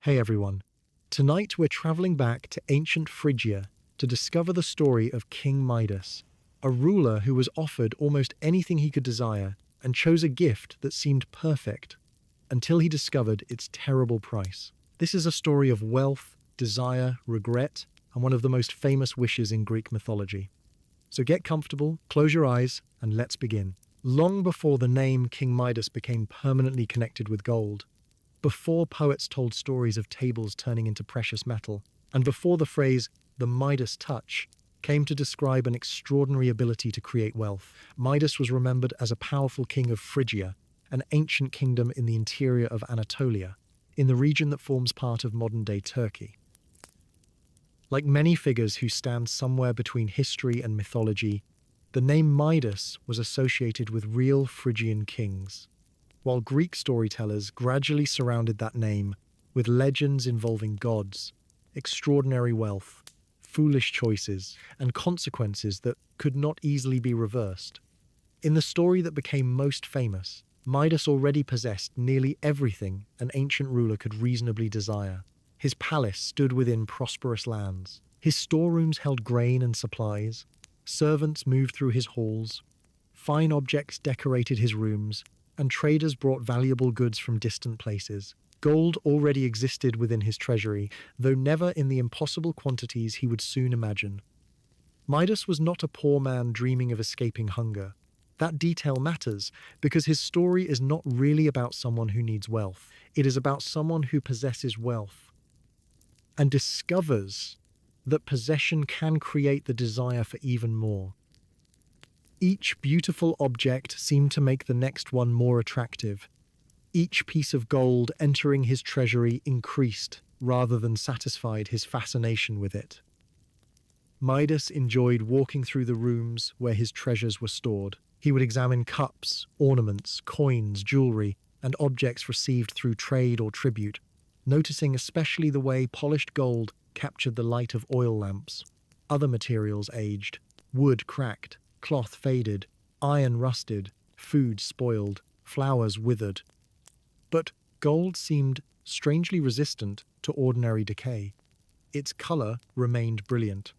Hey everyone. Tonight we're traveling back to ancient Phrygia to discover the story of King Midas, a ruler who was offered almost anything he could desire and chose a gift that seemed perfect until he discovered its terrible price. This is a story of wealth, desire, regret, and one of the most famous wishes in Greek mythology. So get comfortable, close your eyes, and let's begin. Long before the name King Midas became permanently connected with gold, before poets told stories of tables turning into precious metal, and before the phrase, the Midas touch, came to describe an extraordinary ability to create wealth, Midas was remembered as a powerful king of Phrygia, an ancient kingdom in the interior of Anatolia, in the region that forms part of modern-day Turkey. Like many figures who stand somewhere between history and mythology, the name Midas was associated with real Phrygian kings, while Greek storytellers gradually surrounded that name with legends involving gods, extraordinary wealth, foolish choices, and consequences that could not easily be reversed. In the story that became most famous, Midas already possessed nearly everything an ancient ruler could reasonably desire. His palace stood within prosperous lands. His storerooms held grain and supplies. Servants moved through his halls. Fine objects decorated his rooms, and traders brought valuable goods from distant places. Gold already existed within his treasury, though never in the impossible quantities he would soon imagine. Midas was not a poor man dreaming of escaping hunger. That detail matters because his story is not really about someone who needs wealth. It is about someone who possesses wealth and discovers that possession can create the desire for even more. Each beautiful object seemed to make the next one more attractive. Each piece of gold entering his treasury increased rather than satisfied his fascination with it. Midas enjoyed walking through the rooms where his treasures were stored. He would examine cups, ornaments, coins, jewelry, and objects received through trade or tribute, noticing especially the way polished gold captured the light of oil lamps. Other materials aged, wood cracked, cloth faded, iron rusted, food spoiled, flowers withered. But gold seemed strangely resistant to ordinary decay. Its color remained brilliant.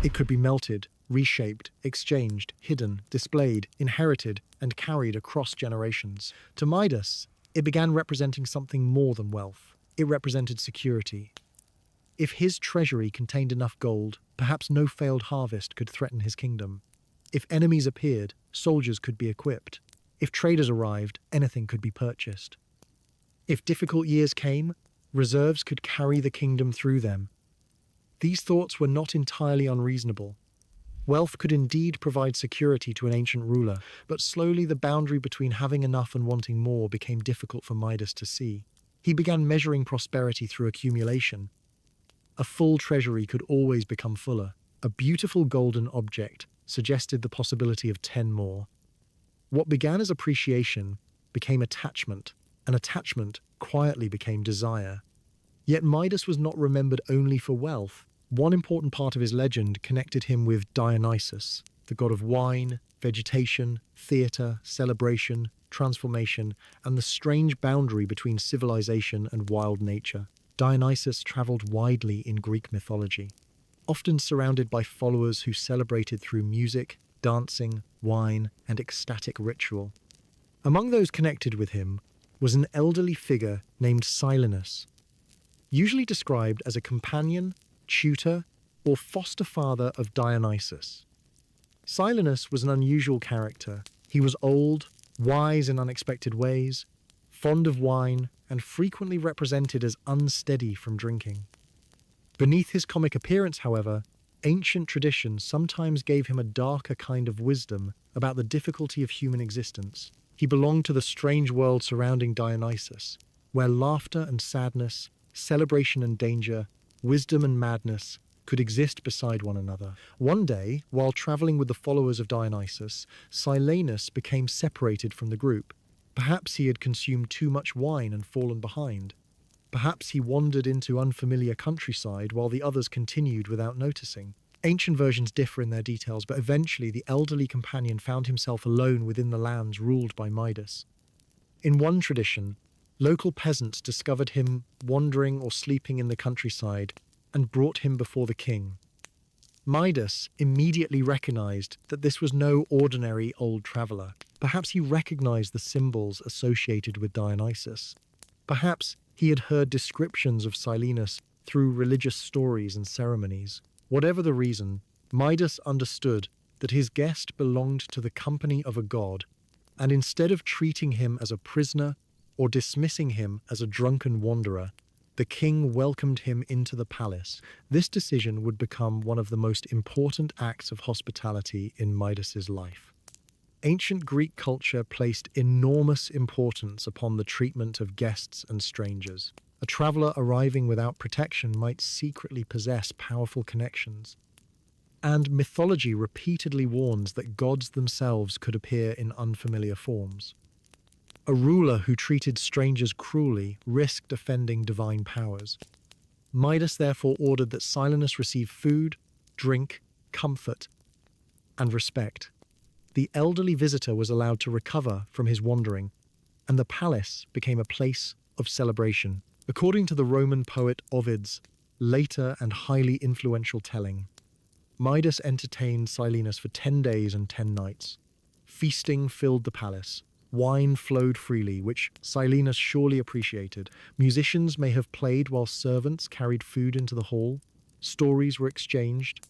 It could be melted, reshaped, exchanged, hidden, displayed, inherited, and carried across generations. To Midas, it began representing something more than wealth. It represented security. If his treasury contained enough gold, perhaps no failed harvest could threaten his kingdom. If enemies appeared, soldiers could be equipped. If traders arrived, anything could be purchased. If difficult years came, reserves could carry the kingdom through them. These thoughts were not entirely unreasonable. Wealth could indeed provide security to an ancient ruler, but slowly the boundary between having enough and wanting more became difficult for Midas to see. He began measuring prosperity through accumulation. A full treasury could always become fuller. A beautiful golden object suggested the possibility of 10 more. What began as appreciation became attachment, and attachment quietly became desire. Yet Midas was not remembered only for wealth. One important part of his legend connected him with Dionysus, the god of wine, vegetation, theatre, celebration, transformation, and the strange boundary between civilization and wild nature. Dionysus traveled widely in Greek mythology, often surrounded by followers who celebrated through music, dancing, wine, and ecstatic ritual. Among those connected with him was an elderly figure named Silenus, usually described as a companion, tutor, or foster father of Dionysus. Silenus was an unusual character. He was old, wise in unexpected ways, fond of wine, and frequently represented as unsteady from drinking. Beneath his comic appearance, however, ancient tradition sometimes gave him a darker kind of wisdom about the difficulty of human existence. He belonged to the strange world surrounding Dionysus, where laughter and sadness, celebration and danger, wisdom and madness could exist beside one another. One day, while traveling with the followers of Dionysus, Silenus became separated from the group. Perhaps he had consumed too much wine and fallen behind. Perhaps he wandered into unfamiliar countryside while the others continued without noticing. Ancient versions differ in their details, but eventually the elderly companion found himself alone within the lands ruled by Midas. In one tradition, Local peasants discovered him wandering or sleeping in the countryside and brought him before the king. Midas immediately recognized that this was no ordinary old traveler. Perhaps he recognized the symbols associated with Dionysus. Perhaps he had heard descriptions of Silenus through religious stories and ceremonies. Whatever the reason, Midas understood that his guest belonged to the company of a god, and instead of treating him as a prisoner or dismissing him as a drunken wanderer, the king welcomed him into the palace. This decision would become one of the most important acts of hospitality in Midas's life. Ancient Greek culture placed enormous importance upon the treatment of guests and strangers. A traveler arriving without protection might secretly possess powerful connections. And mythology repeatedly warns that gods themselves could appear in unfamiliar forms. A ruler who treated strangers cruelly risked offending divine powers. Midas therefore ordered that Silenus receive food, drink, comfort, and respect. The elderly visitor was allowed to recover from his wandering, and the palace became a place of celebration. According to the Roman poet Ovid's later and highly influential telling, Midas entertained Silenus for 10 days and 10 nights. Feasting filled the palace. Wine flowed freely, which Silenus surely appreciated. Musicians may have played while servants carried food into the hall. Stories were exchanged.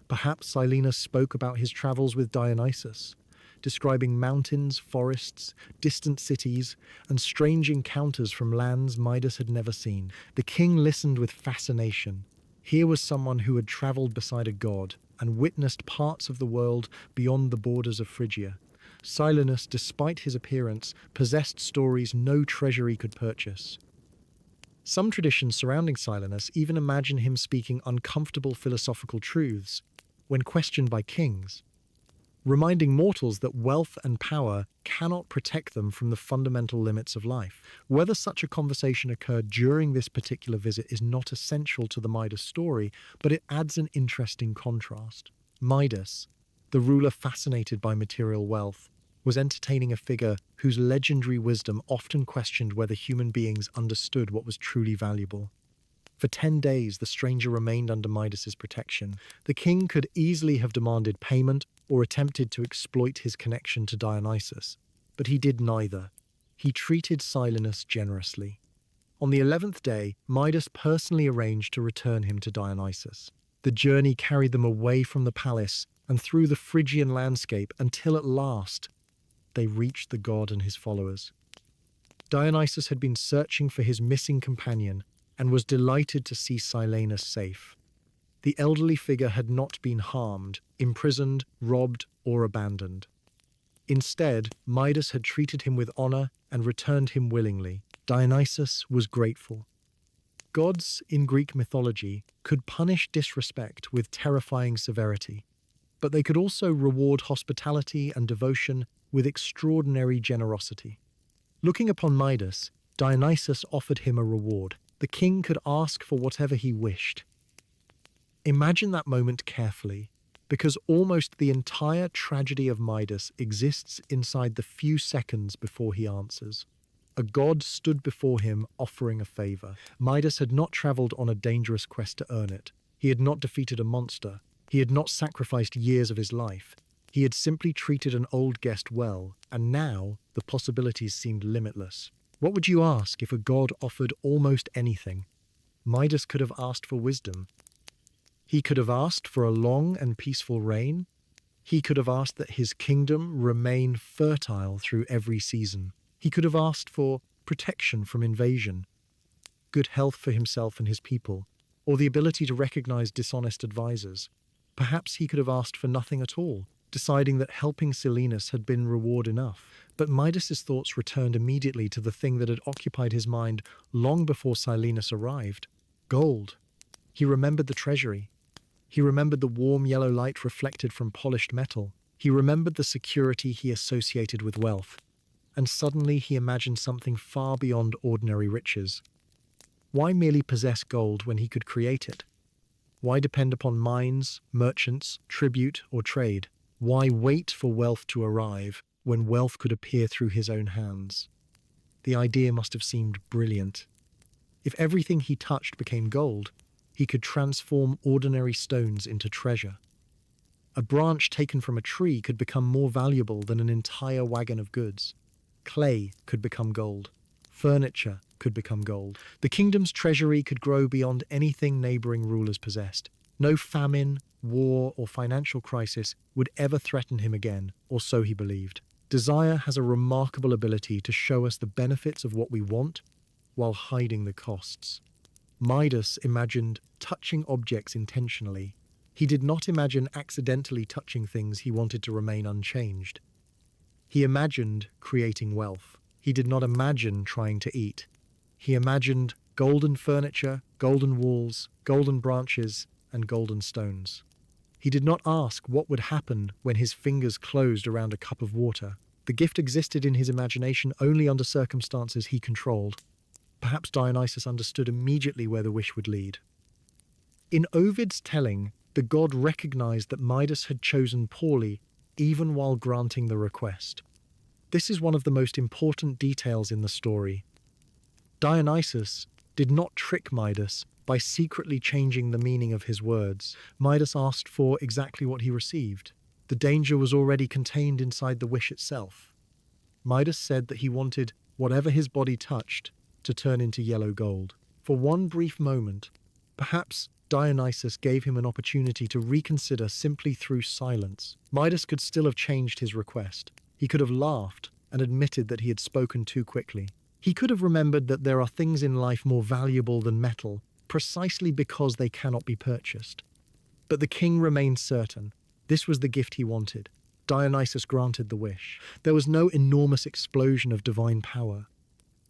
Perhaps Silenus spoke about his travels with Dionysus, describing mountains, forests, distant cities, and strange encounters from lands Midas had never seen. The king listened with fascination. Here was someone who had traveled beside a god and witnessed parts of the world beyond the borders of Phrygia. Silenus, despite his appearance, possessed stories no treasury could purchase. Some traditions surrounding Silenus even imagine him speaking uncomfortable philosophical truths when questioned by kings, reminding mortals that wealth and power cannot protect them from the fundamental limits of life. Whether such a conversation occurred during this particular visit is not essential to the Midas story, but it adds an interesting contrast. Midas, the ruler fascinated by material wealth, was entertaining a figure whose legendary wisdom often questioned whether human beings understood what was truly valuable. For 10 days, the stranger remained under Midas's protection. The king could easily have demanded payment or attempted to exploit his connection to Dionysus, but he did neither. He treated Silenus generously. On the 11th day, Midas personally arranged to return him to Dionysus. The journey carried them away from the palace and through the Phrygian landscape until at last they reached the god and his followers. Dionysus had been searching for his missing companion and was delighted to see Silenus safe. The elderly figure had not been harmed, imprisoned, robbed, or abandoned. Instead, Midas had treated him with honor and returned him willingly. Dionysus was grateful. Gods in Greek mythology could punish disrespect with terrifying severity, but they could also reward hospitality and devotion with extraordinary generosity. Looking upon Midas, Dionysus offered him a reward. The king could ask for whatever he wished. Imagine that moment carefully, because almost the entire tragedy of Midas exists inside the few seconds before he answers. A god stood before him offering a favor. Midas had not traveled on a dangerous quest to earn it. He had not defeated a monster. He had not sacrificed years of his life. He had simply treated an old guest well, and now the possibilities seemed limitless. What would you ask if a god offered almost anything? Midas could have asked for wisdom. He could have asked for a long and peaceful reign. He could have asked that his kingdom remain fertile through every season. He could have asked for protection from invasion, good health for himself and his people, or the ability to recognize dishonest advisors. Perhaps he could have asked for nothing at all, deciding that helping Silenus had been reward enough. But Midas's thoughts returned immediately to the thing that had occupied his mind long before Silenus arrived: gold. He remembered the treasury. He remembered the warm yellow light reflected from polished metal. He remembered the security he associated with wealth. And suddenly he imagined something far beyond ordinary riches. Why merely possess gold when he could create it? Why depend upon mines, merchants, tribute, or trade? Why wait for wealth to arrive when wealth could appear through his own hands? The idea must have seemed brilliant. If everything he touched became gold, he could transform ordinary stones into treasure. A branch taken from a tree could become more valuable than an entire wagon of goods. Clay could become gold. Furniture could become gold. The kingdom's treasury could grow beyond anything neighboring rulers possessed. No famine, war, or financial crisis would ever threaten him again, or so he believed. Desire has a remarkable ability to show us the benefits of what we want while hiding the costs. Midas imagined touching objects intentionally. He did not imagine accidentally touching things he wanted to remain unchanged. He imagined creating wealth. He did not imagine trying to eat. He imagined golden furniture, golden walls, golden branches, and golden stones. He did not ask what would happen when his fingers closed around a cup of water. The gift existed in his imagination only under circumstances he controlled. Perhaps Dionysus understood immediately where the wish would lead. In Ovid's telling, the god recognized that Midas had chosen poorly even while granting the request. This is one of the most important details in the story. Dionysus did not trick Midas by secretly changing the meaning of his words. Midas asked for exactly what he received. The danger was already contained inside the wish itself. Midas said that he wanted whatever his body touched to turn into yellow gold. For one brief moment, perhaps Dionysus gave him an opportunity to reconsider simply through silence. Midas could still have changed his request. He could have laughed and admitted that he had spoken too quickly. He could have remembered that there are things in life more valuable than metal, precisely because they cannot be purchased. But the king remained certain. This was the gift he wanted. Dionysus granted the wish. There was no enormous explosion of divine power.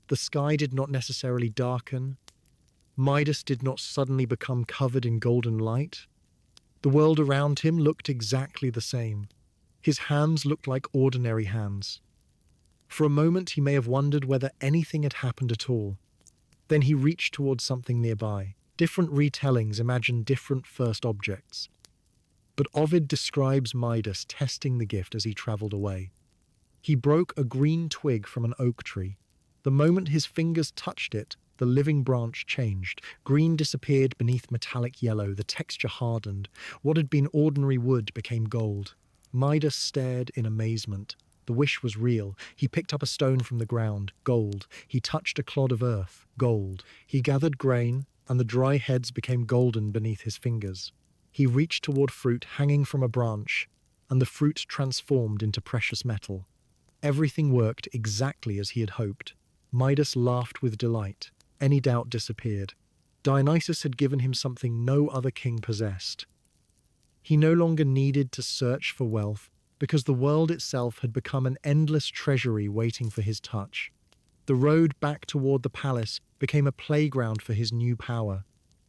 The sky did not necessarily darken. Midas did not suddenly become covered in golden light. The world around him looked exactly the same. His hands looked like ordinary hands. For a moment he may have wondered whether anything had happened at all. Then he reached towards something nearby. Different retellings imagine different first objects. But Ovid describes Midas testing the gift as he traveled away. He broke a green twig from an oak tree. The moment his fingers touched it, the living branch changed. Green disappeared beneath metallic yellow. The texture hardened. What had been ordinary wood became gold. Midas stared in amazement. The wish was real. He picked up a stone from the ground. Gold. He touched a clod of earth. Gold. He gathered grain, and the dry heads became golden beneath his fingers. He reached toward fruit hanging from a branch, and the fruit transformed into precious metal. Everything worked exactly as he had hoped. Midas laughed with delight. Any doubt disappeared. Dionysus had given him something no other king possessed. He no longer needed to search for wealth because the world itself had become an endless treasury waiting for his touch. The road back toward the palace became a playground for his new power.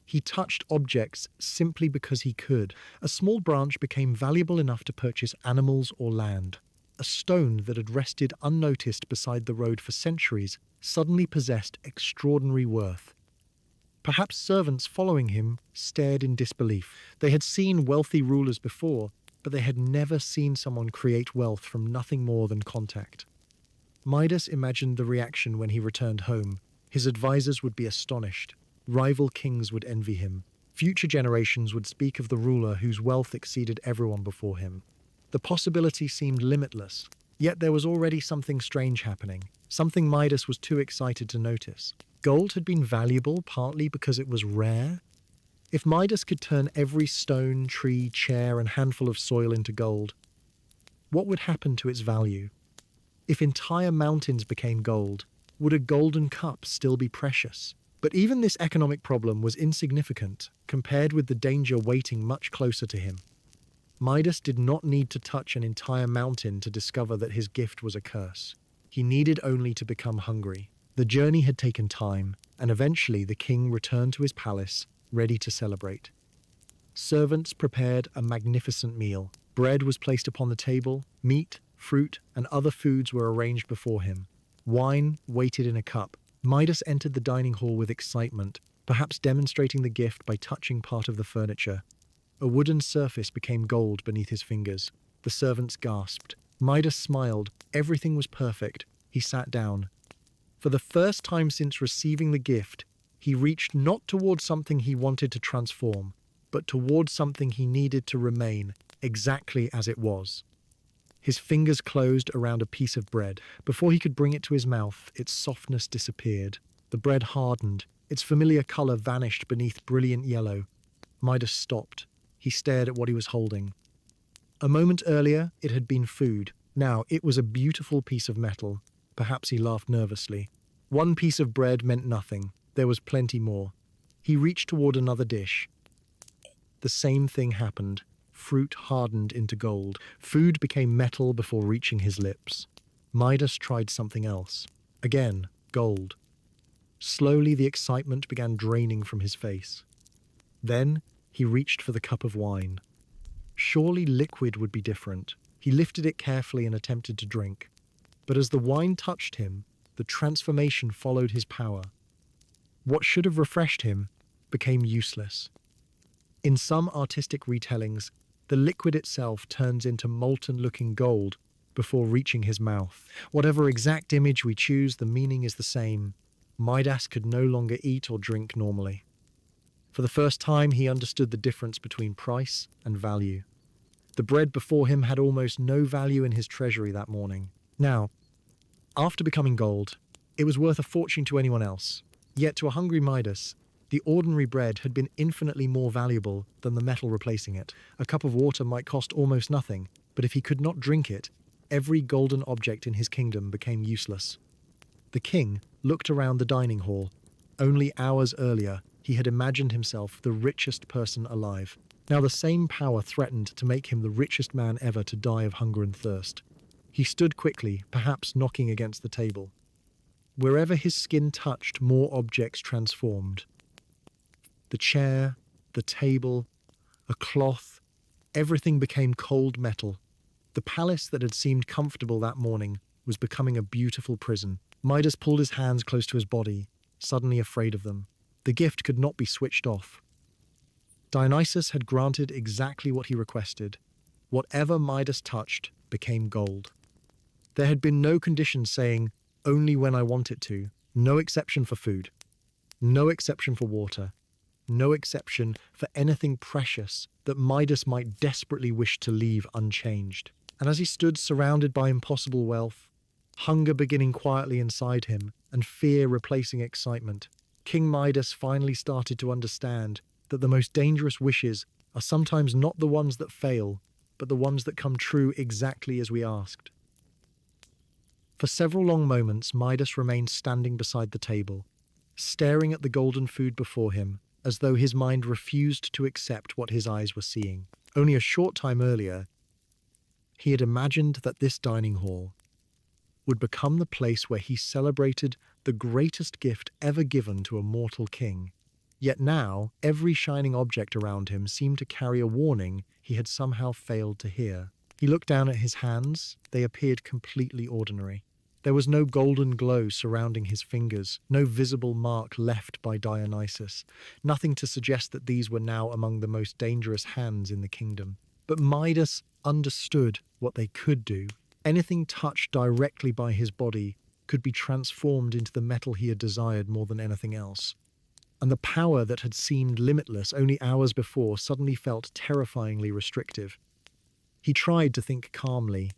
He touched objects simply because he could. A small branch became valuable enough to purchase animals or land. A stone that had rested unnoticed beside the road for centuries suddenly possessed extraordinary worth. Perhaps servants following him stared in disbelief. They had seen wealthy rulers before, but they had never seen someone create wealth from nothing more than contact. Midas imagined the reaction when he returned home. His advisors would be astonished. Rival kings would envy him. Future generations would speak of the ruler whose wealth exceeded everyone before him. The possibility seemed limitless, yet there was already something strange happening, something Midas was too excited to notice. Gold had been valuable partly because it was rare. If Midas could turn every stone, tree, chair, and handful of soil into gold, what would happen to its value? If entire mountains became gold, would a golden cup still be precious? But even this economic problem was insignificant compared with the danger waiting much closer to him. Midas did not need to touch an entire mountain to discover that his gift was a curse. He needed only to become hungry. The journey had taken time, and eventually the king returned to his palace, ready to celebrate. Servants prepared a magnificent meal. Bread was placed upon the table, meat, fruit, and other foods were arranged before him. Wine waited in a cup. Midas entered the dining hall with excitement, perhaps demonstrating the gift by touching part of the furniture. A wooden surface became gold beneath his fingers. The servants gasped. Midas smiled. Everything was perfect. He sat down. For the first time since receiving the gift, he reached not towards something he wanted to transform, but towards something he needed to remain exactly as it was. His fingers closed around a piece of bread. Before he could bring it to his mouth, its softness disappeared. The bread hardened. Its familiar color vanished beneath brilliant yellow. Midas stopped. He stared at what he was holding. A moment earlier, it had been food. Now, it was a beautiful piece of metal. Perhaps he laughed nervously. One piece of bread meant nothing. There was plenty more. He reached toward another dish. The same thing happened. Fruit hardened into gold. Food became metal before reaching his lips. Midas tried something else. Again, gold. Slowly, the excitement began draining from his face. Then, he reached for the cup of wine. Surely liquid would be different. He lifted it carefully and attempted to drink. But as the wine touched him, the transformation followed his power. What should have refreshed him became useless. In some artistic retellings, the liquid itself turns into molten-looking gold before reaching his mouth. Whatever exact image we choose, the meaning is the same. Midas could no longer eat or drink normally. For the first time, he understood the difference between price and value. The bread before him had almost no value in his treasury that morning. Now, after becoming gold, it was worth a fortune to anyone else. Yet to a hungry Midas, the ordinary bread had been infinitely more valuable than the metal replacing it. A cup of water might cost almost nothing, but if he could not drink it, every golden object in his kingdom became useless. The king looked around the dining hall. Only hours earlier, he had imagined himself the richest person alive. Now the same power threatened to make him the richest man ever to die of hunger and thirst. He stood quickly, perhaps knocking against the table. Wherever his skin touched, more objects transformed. The chair, the table, a cloth, everything became cold metal. The palace that had seemed comfortable that morning was becoming a beautiful prison. Midas pulled his hands close to his body, suddenly afraid of them. The gift could not be switched off. Dionysus had granted exactly what he requested. Whatever Midas touched became gold. There had been no condition saying, "Only when I want it to," no exception for food, no exception for water, no exception for anything precious that Midas might desperately wish to leave unchanged. And as he stood surrounded by impossible wealth, hunger beginning quietly inside him and fear replacing excitement, King Midas finally started to understand that the most dangerous wishes are sometimes not the ones that fail, but the ones that come true exactly as we asked. For several long moments, Midas remained standing beside the table, staring at the golden food before him, as though his mind refused to accept what his eyes were seeing. Only a short time earlier, he had imagined that this dining hall would become the place where he celebrated the greatest gift ever given to a mortal king. Yet now, every shining object around him seemed to carry a warning he had somehow failed to hear. He looked down at his hands. They appeared completely ordinary. There was no golden glow surrounding his fingers, no visible mark left by Dionysus, nothing to suggest that these were now among the most dangerous hands in the kingdom. But Midas understood what they could do. Anything touched directly by his body could be transformed into the metal he had desired more than anything else. And the power that had seemed limitless only hours before suddenly felt terrifyingly restrictive. He tried to think calmly.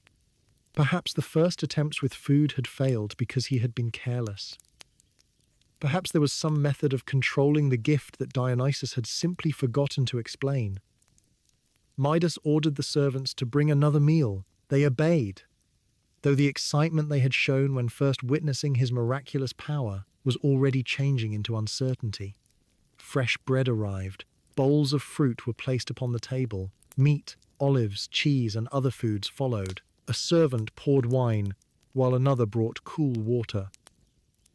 Perhaps the first attempts with food had failed because he had been careless. Perhaps there was some method of controlling the gift that Dionysus had simply forgotten to explain. Midas ordered the servants to bring another meal. They obeyed, though the excitement they had shown when first witnessing his miraculous power was already changing into uncertainty. Fresh bread arrived. Bowls of fruit were placed upon the table. Meat, olives, cheese, and other foods followed. A servant poured wine, while another brought cool water.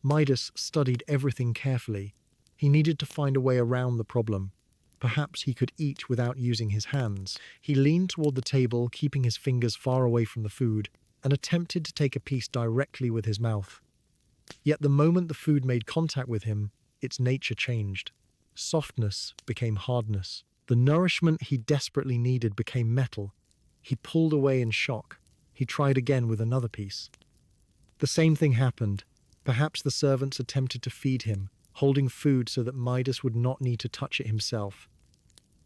Midas studied everything carefully. He needed to find a way around the problem. Perhaps he could eat without using his hands. He leaned toward the table, keeping his fingers far away from the food, and attempted to take a piece directly with his mouth. Yet the moment the food made contact with him, its nature changed. Softness became hardness. The nourishment he desperately needed became metal. He pulled away in shock. He tried again with another piece. The same thing happened. Perhaps the servants attempted to feed him, holding food so that Midas would not need to touch it himself.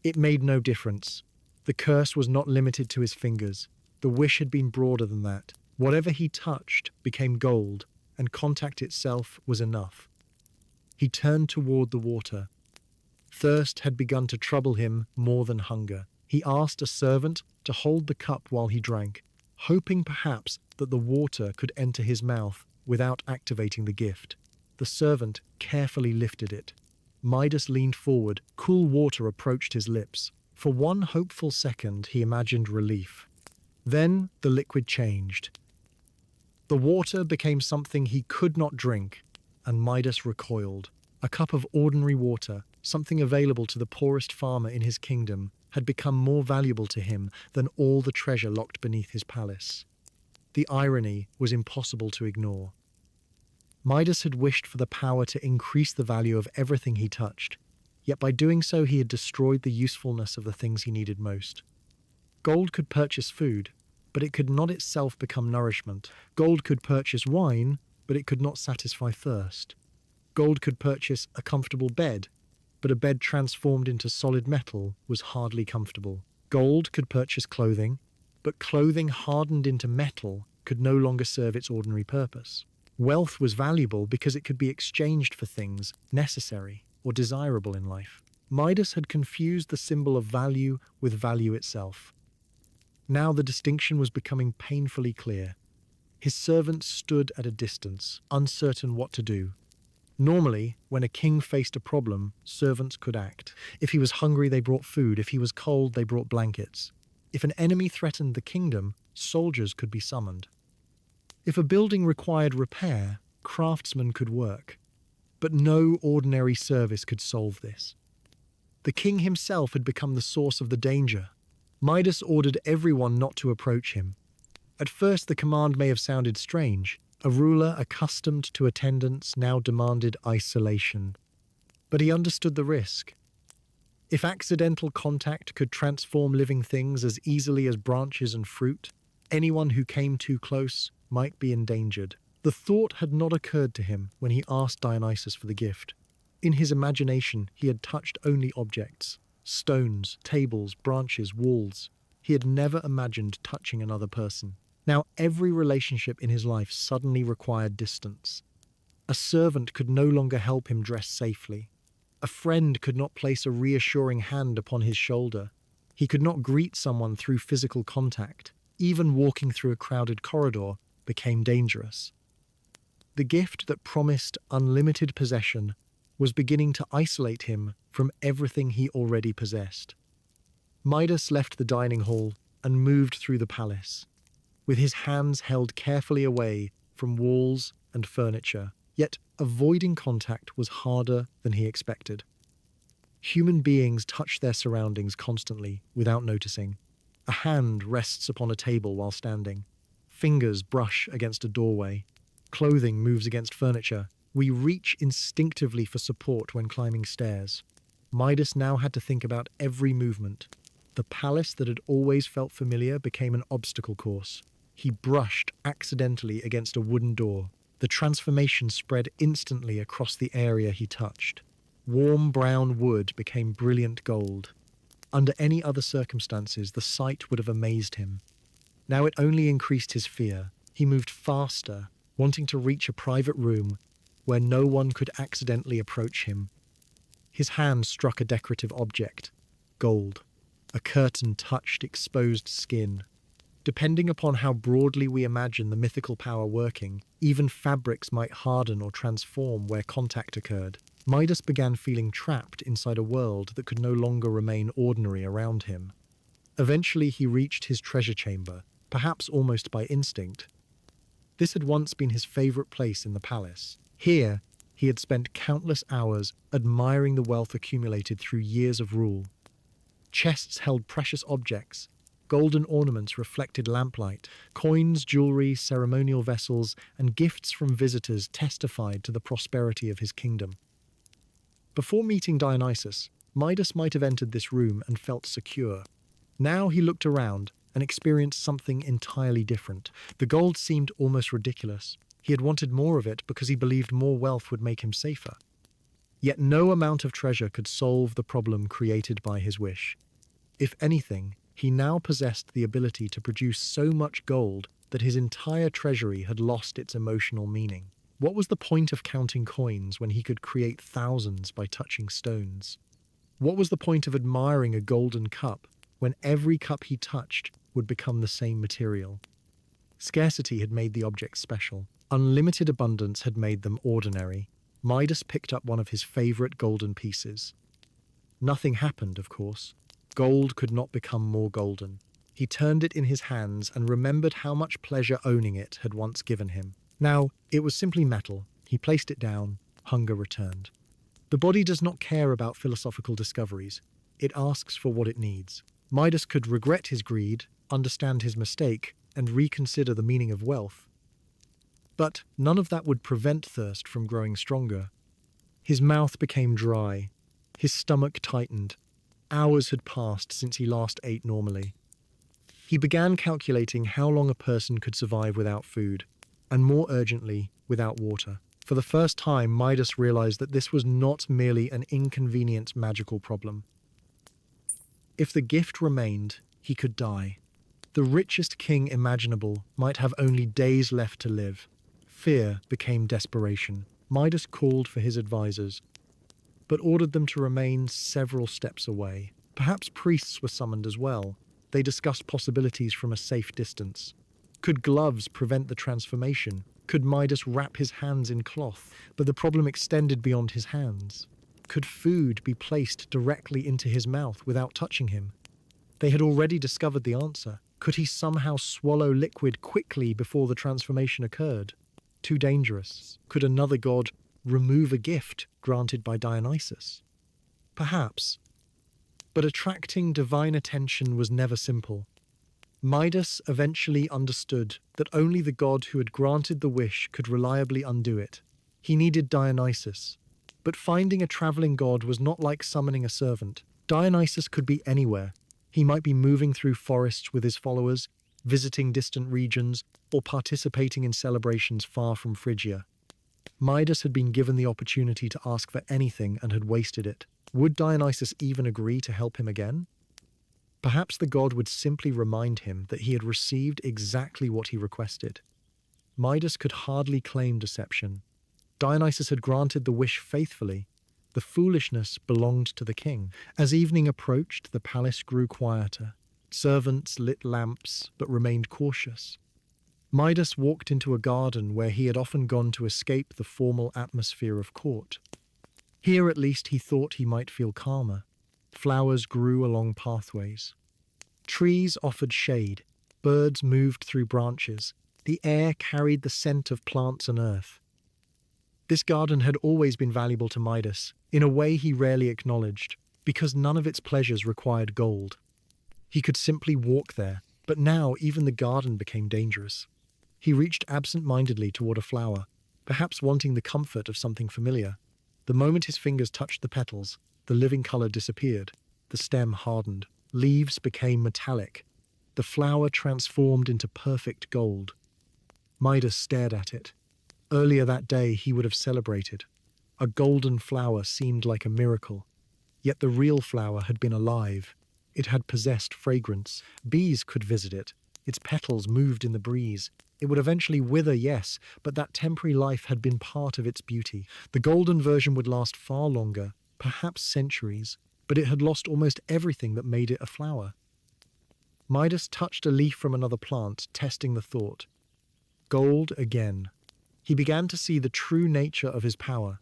It made no difference. The curse was not limited to his fingers. The wish had been broader than that. Whatever he touched became gold, and contact itself was enough. He turned toward the water. Thirst had begun to trouble him more than hunger. He asked a servant to hold the cup while he drank, hoping perhaps that the water could enter his mouth without activating the gift. The servant carefully lifted it. Midas leaned forward. Cool water approached his lips. For one hopeful second, he imagined relief. Then the liquid changed. The water became something he could not drink, and Midas recoiled. A cup of ordinary water, something available to the poorest farmer in his kingdom, had become more valuable to him than all the treasure locked beneath his palace. The irony was impossible to ignore. Midas had wished for the power to increase the value of everything he touched, yet by doing so he had destroyed the usefulness of the things he needed most. Gold could purchase food, but it could not itself become nourishment. Gold could purchase wine, but it could not satisfy thirst. Gold could purchase a comfortable bed, but a bed transformed into solid metal was hardly comfortable. Gold could purchase clothing, but clothing hardened into metal could no longer serve its ordinary purpose. Wealth was valuable because it could be exchanged for things necessary or desirable in life. Midas had confused the symbol of value with value itself. Now the distinction was becoming painfully clear. His servants stood at a distance, uncertain what to do. Normally, when a king faced a problem, servants could act. If he was hungry, they brought food. If he was cold, they brought blankets. If an enemy threatened the kingdom, soldiers could be summoned. If a building required repair, craftsmen could work. But no ordinary service could solve this. The king himself had become the source of the danger. Midas ordered everyone not to approach him. At first, the command may have sounded strange. A ruler accustomed to attendance now demanded isolation. But he understood the risk. If accidental contact could transform living things as easily as branches and fruit, anyone who came too close might be endangered. The thought had not occurred to him when he asked Dionysus for the gift. In his imagination, he had touched only objects: stones, tables, branches, walls. He had never imagined touching another person. Now every relationship in his life suddenly required distance. A servant could no longer help him dress safely. A friend could not place a reassuring hand upon his shoulder. He could not greet someone through physical contact. Even walking through a crowded corridor became dangerous. The gift that promised unlimited possession was beginning to isolate him from everything he already possessed. Midas left the dining hall and moved through the palace, with his hands held carefully away from walls and furniture. Yet avoiding contact was harder than he expected. Human beings touch their surroundings constantly without noticing. A hand rests upon a table while standing. Fingers brush against a doorway. Clothing moves against furniture. We reach instinctively for support when climbing stairs. Midas now had to think about every movement. The palace that had always felt familiar became an obstacle course. He brushed accidentally against a wooden door. The transformation spread instantly across the area he touched. Warm brown wood became brilliant gold. Under any other circumstances, the sight would have amazed him. Now it only increased his fear. He moved faster, wanting to reach a private room where no one could accidentally approach him. His hand struck a decorative object. Gold. A curtain touched exposed skin. Depending upon how broadly we imagine the mythical power working, even fabrics might harden or transform where contact occurred. Midas began feeling trapped inside a world that could no longer remain ordinary around him. Eventually he reached his treasure chamber, perhaps almost by instinct. This had once been his favorite place in the palace. Here, he had spent countless hours admiring the wealth accumulated through years of rule. Chests held precious objects. Golden ornaments reflected lamplight. Coins, jewelry, ceremonial vessels, and gifts from visitors testified to the prosperity of his kingdom. Before meeting Dionysus, Midas might have entered this room and felt secure. Now he looked around and experienced something entirely different. The gold seemed almost ridiculous. He had wanted more of it because he believed more wealth would make him safer. Yet no amount of treasure could solve the problem created by his wish. If anything, he now possessed the ability to produce so much gold that his entire treasury had lost its emotional meaning. What was the point of counting coins when he could create thousands by touching stones? What was the point of admiring a golden cup when every cup he touched would become the same material? Scarcity had made the objects special. Unlimited abundance had made them ordinary. Midas picked up one of his favorite golden pieces. Nothing happened, of course. Gold could not become more golden. He turned it in his hands and remembered how much pleasure owning it had once given him. Now, it was simply metal. He placed it down. Hunger returned. The body does not care about philosophical discoveries. It asks for what it needs. Midas could regret his greed, understand his mistake, and reconsider the meaning of wealth. But none of that would prevent thirst from growing stronger. His mouth became dry. His stomach tightened. Hours had passed since he last ate normally. He began calculating how long a person could survive without food, and more urgently, without water. For the first time, Midas realized that this was not merely an inconvenient magical problem. If the gift remained, he could die. The richest king imaginable might have only days left to live. Fear became desperation. Midas called for his advisors, but ordered them to remain several steps away. Perhaps priests were summoned as well. They discussed possibilities from a safe distance. Could gloves prevent the transformation? Could Midas wrap his hands in cloth? But the problem extended beyond his hands. Could food be placed directly into his mouth without touching him? They had already discovered the answer. Could he somehow swallow liquid quickly before the transformation occurred? Too dangerous. Could another god remove a gift granted by Dionysus? Perhaps. But attracting divine attention was never simple. Midas eventually understood that only the god who had granted the wish could reliably undo it. He needed Dionysus. But finding a traveling god was not like summoning a servant. Dionysus could be anywhere. He might be moving through forests with his followers, visiting distant regions, or participating in celebrations far from Phrygia. Midas had been given the opportunity to ask for anything and had wasted it. Would Dionysus even agree to help him again? Perhaps the god would simply remind him that he had received exactly what he requested. Midas could hardly claim deception. Dionysus had granted the wish faithfully. The foolishness belonged to the king. As evening approached, the palace grew quieter. Servants lit lamps, but remained cautious. Midas walked into a garden where he had often gone to escape the formal atmosphere of court. Here at least he thought he might feel calmer. Flowers grew along pathways. Trees offered shade. Birds moved through branches. The air carried the scent of plants and earth. This garden had always been valuable to Midas, in a way he rarely acknowledged, because none of its pleasures required gold. He could simply walk there, but now even the garden became dangerous. He reached absent-mindedly toward a flower, perhaps wanting the comfort of something familiar. The moment his fingers touched the petals, the living color disappeared. The stem hardened. Leaves became metallic. The flower transformed into perfect gold. Midas stared at it. Earlier that day he would have celebrated. A golden flower seemed like a miracle. Yet the real flower had been alive. It had possessed fragrance. Bees could visit it. Its petals moved in the breeze. It would eventually wither, yes, but that temporary life had been part of its beauty. The golden version would last far longer, perhaps centuries, but it had lost almost everything that made it a flower. Midas touched a leaf from another plant, testing the thought. Gold again. He began to see the true nature of his power.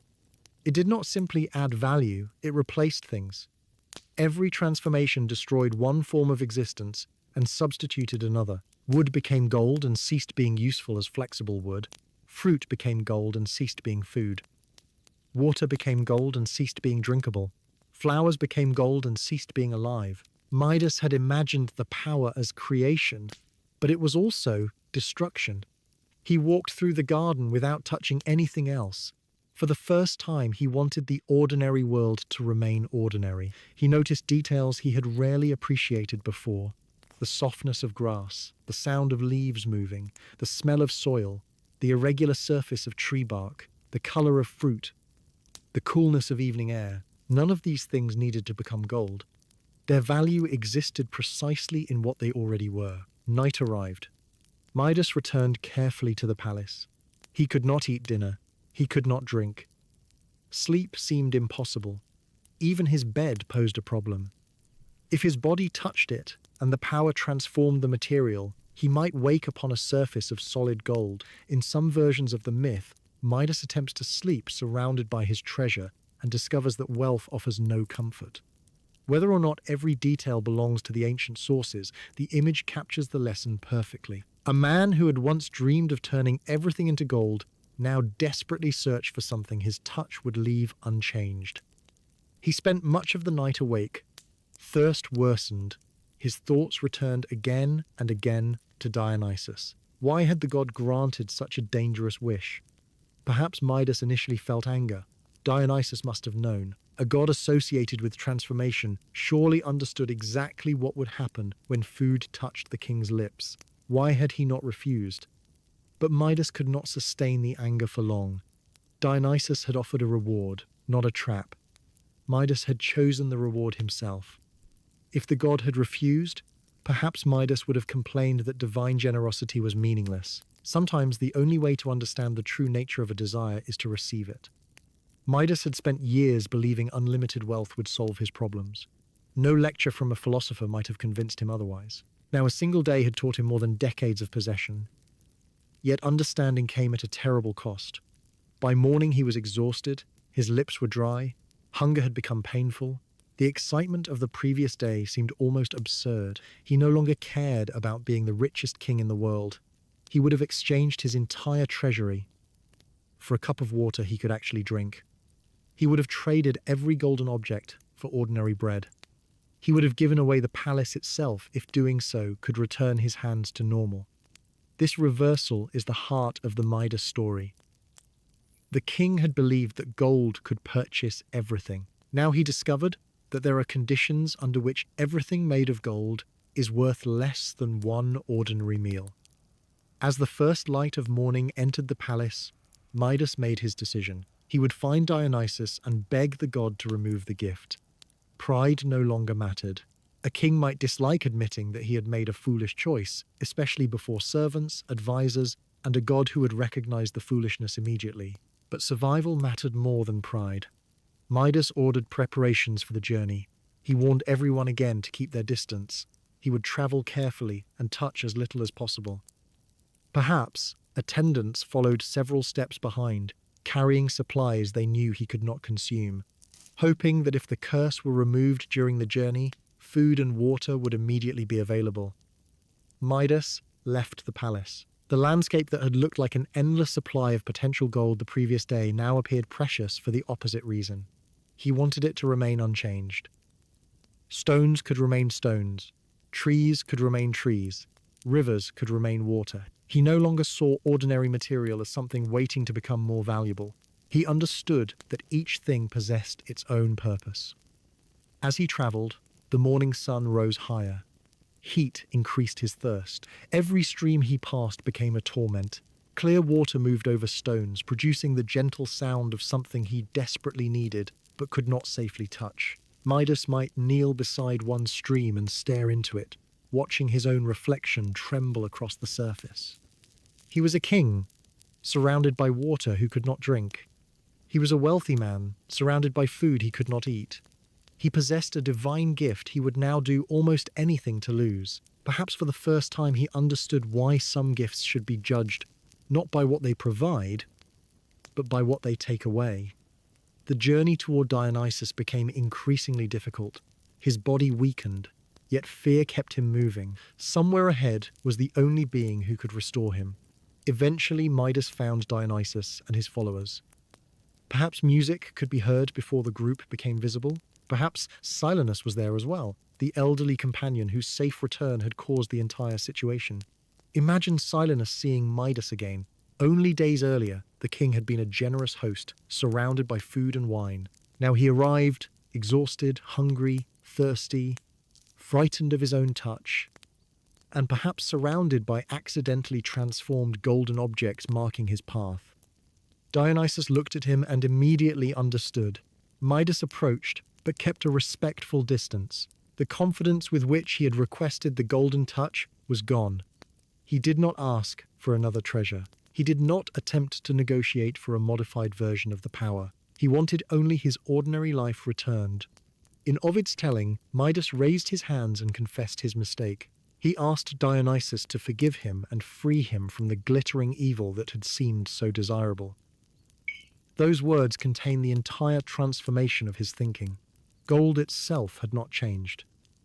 It did not simply add value, it replaced things. Every transformation destroyed one form of existence and substituted another. Wood became gold and ceased being useful as flexible wood. Fruit became gold and ceased being food. Water became gold and ceased being drinkable. Flowers became gold and ceased being alive. Midas had imagined the power as creation, but it was also destruction. He walked through the garden without touching anything else. For the first time, he wanted the ordinary world to remain ordinary. He noticed details he had rarely appreciated before. The softness of grass, the sound of leaves moving, the smell of soil. the irregular surface of tree bark, the color of fruit, the coolness of evening air, none of these things needed to become gold. Their value existed precisely in what they already were. Night arrived. Midas returned carefully to the palace. He could not eat dinner. He could not drink. Sleep seemed impossible. Even his bed posed a problem. If his body touched it and the power transformed the material, he might wake upon a surface of solid gold. In some versions of the myth, Midas attempts to sleep surrounded by his treasure and discovers that wealth offers no comfort. Whether or not every detail belongs to the ancient sources, the image captures the lesson perfectly. A man who had once dreamed of turning everything into gold now desperately searched for something his touch would leave unchanged. He spent much of the night awake. Thirst worsened. His thoughts returned again and again to Dionysus. Why had the god granted such a dangerous wish? Perhaps Midas initially felt anger. Dionysus must have known. A god associated with transformation surely understood exactly what would happen when food touched the king's lips. Why had he not refused? But Midas could not sustain the anger for long. Dionysus had offered a reward, not a trap. Midas had chosen the reward himself. If the god had refused, perhaps Midas would have complained that divine generosity was meaningless. Sometimes the only way to understand the true nature of a desire is to receive it. Midas had spent years believing unlimited wealth would solve his problems. No lecture from a philosopher might have convinced him otherwise. Now, a single day had taught him more than decades of possession. Yet understanding came at a terrible cost. By morning he was exhausted, his lips were dry, hunger had become painful. The excitement of the previous day seemed almost absurd. He no longer cared about being the richest king in the world. He would have exchanged his entire treasury for a cup of water he could actually drink. He would have traded every golden object for ordinary bread. He would have given away the palace itself if doing so could return his hands to normal. This reversal is the heart of the Midas story. The king had believed that gold could purchase everything. Now he discovered that there are conditions under which everything made of gold is worth less than one ordinary meal. As the first light of morning entered the palace, Midas made his decision. He would find Dionysus and beg the god to remove the gift. Pride no longer mattered. A king might dislike admitting that he had made a foolish choice, especially before servants, advisors, and a god who would recognize the foolishness immediately. But survival mattered more than pride. Midas ordered preparations for the journey. He warned everyone again to keep their distance. He would travel carefully and touch as little as possible. Perhaps attendants followed several steps behind, carrying supplies they knew he could not consume, hoping that if the curse were removed during the journey, food and water would immediately be available. Midas left the palace. The landscape that had looked like an endless supply of potential gold the previous day now appeared precious for the opposite reason. He wanted it to remain unchanged. Stones could remain stones. Trees could remain trees. Rivers could remain water. He no longer saw ordinary material as something waiting to become more valuable. He understood that each thing possessed its own purpose. As he traveled, the morning sun rose higher. Heat increased his thirst. Every stream he passed became a torment. Clear water moved over stones, producing the gentle sound of something he desperately needed, but could not safely touch. Midas might kneel beside one stream and stare into it, watching his own reflection tremble across the surface. He was a king, surrounded by water who could not drink. He was a wealthy man, surrounded by food he could not eat. He possessed a divine gift he would now do almost anything to lose. Perhaps for the first time he understood why some gifts should be judged not by what they provide, but by what they take away. The journey toward Dionysus became increasingly difficult. His body weakened, yet fear kept him moving. Somewhere ahead was the only being who could restore him. Eventually, Midas found Dionysus and his followers. Perhaps music could be heard before the group became visible. Perhaps Silenus was there as well, the elderly companion whose safe return had caused the entire situation. Imagine Silenus seeing Midas again. Only days earlier, the king had been a generous host, surrounded by food and wine. Now he arrived, exhausted, hungry, thirsty, frightened of his own touch, and perhaps surrounded by accidentally transformed golden objects marking his path. Dionysus looked at him and immediately understood. Midas approached, but kept a respectful distance. The confidence with which he had requested the golden touch was gone. He did not ask for another treasure. He did not attempt to negotiate for a modified version of the power. He wanted only his ordinary life returned. In Ovid's telling, Midas raised his hands and confessed his mistake. He asked Dionysus to forgive him and free him from the glittering evil that had seemed so desirable. Those words contain the entire transformation of his thinking. Gold itself had not changed.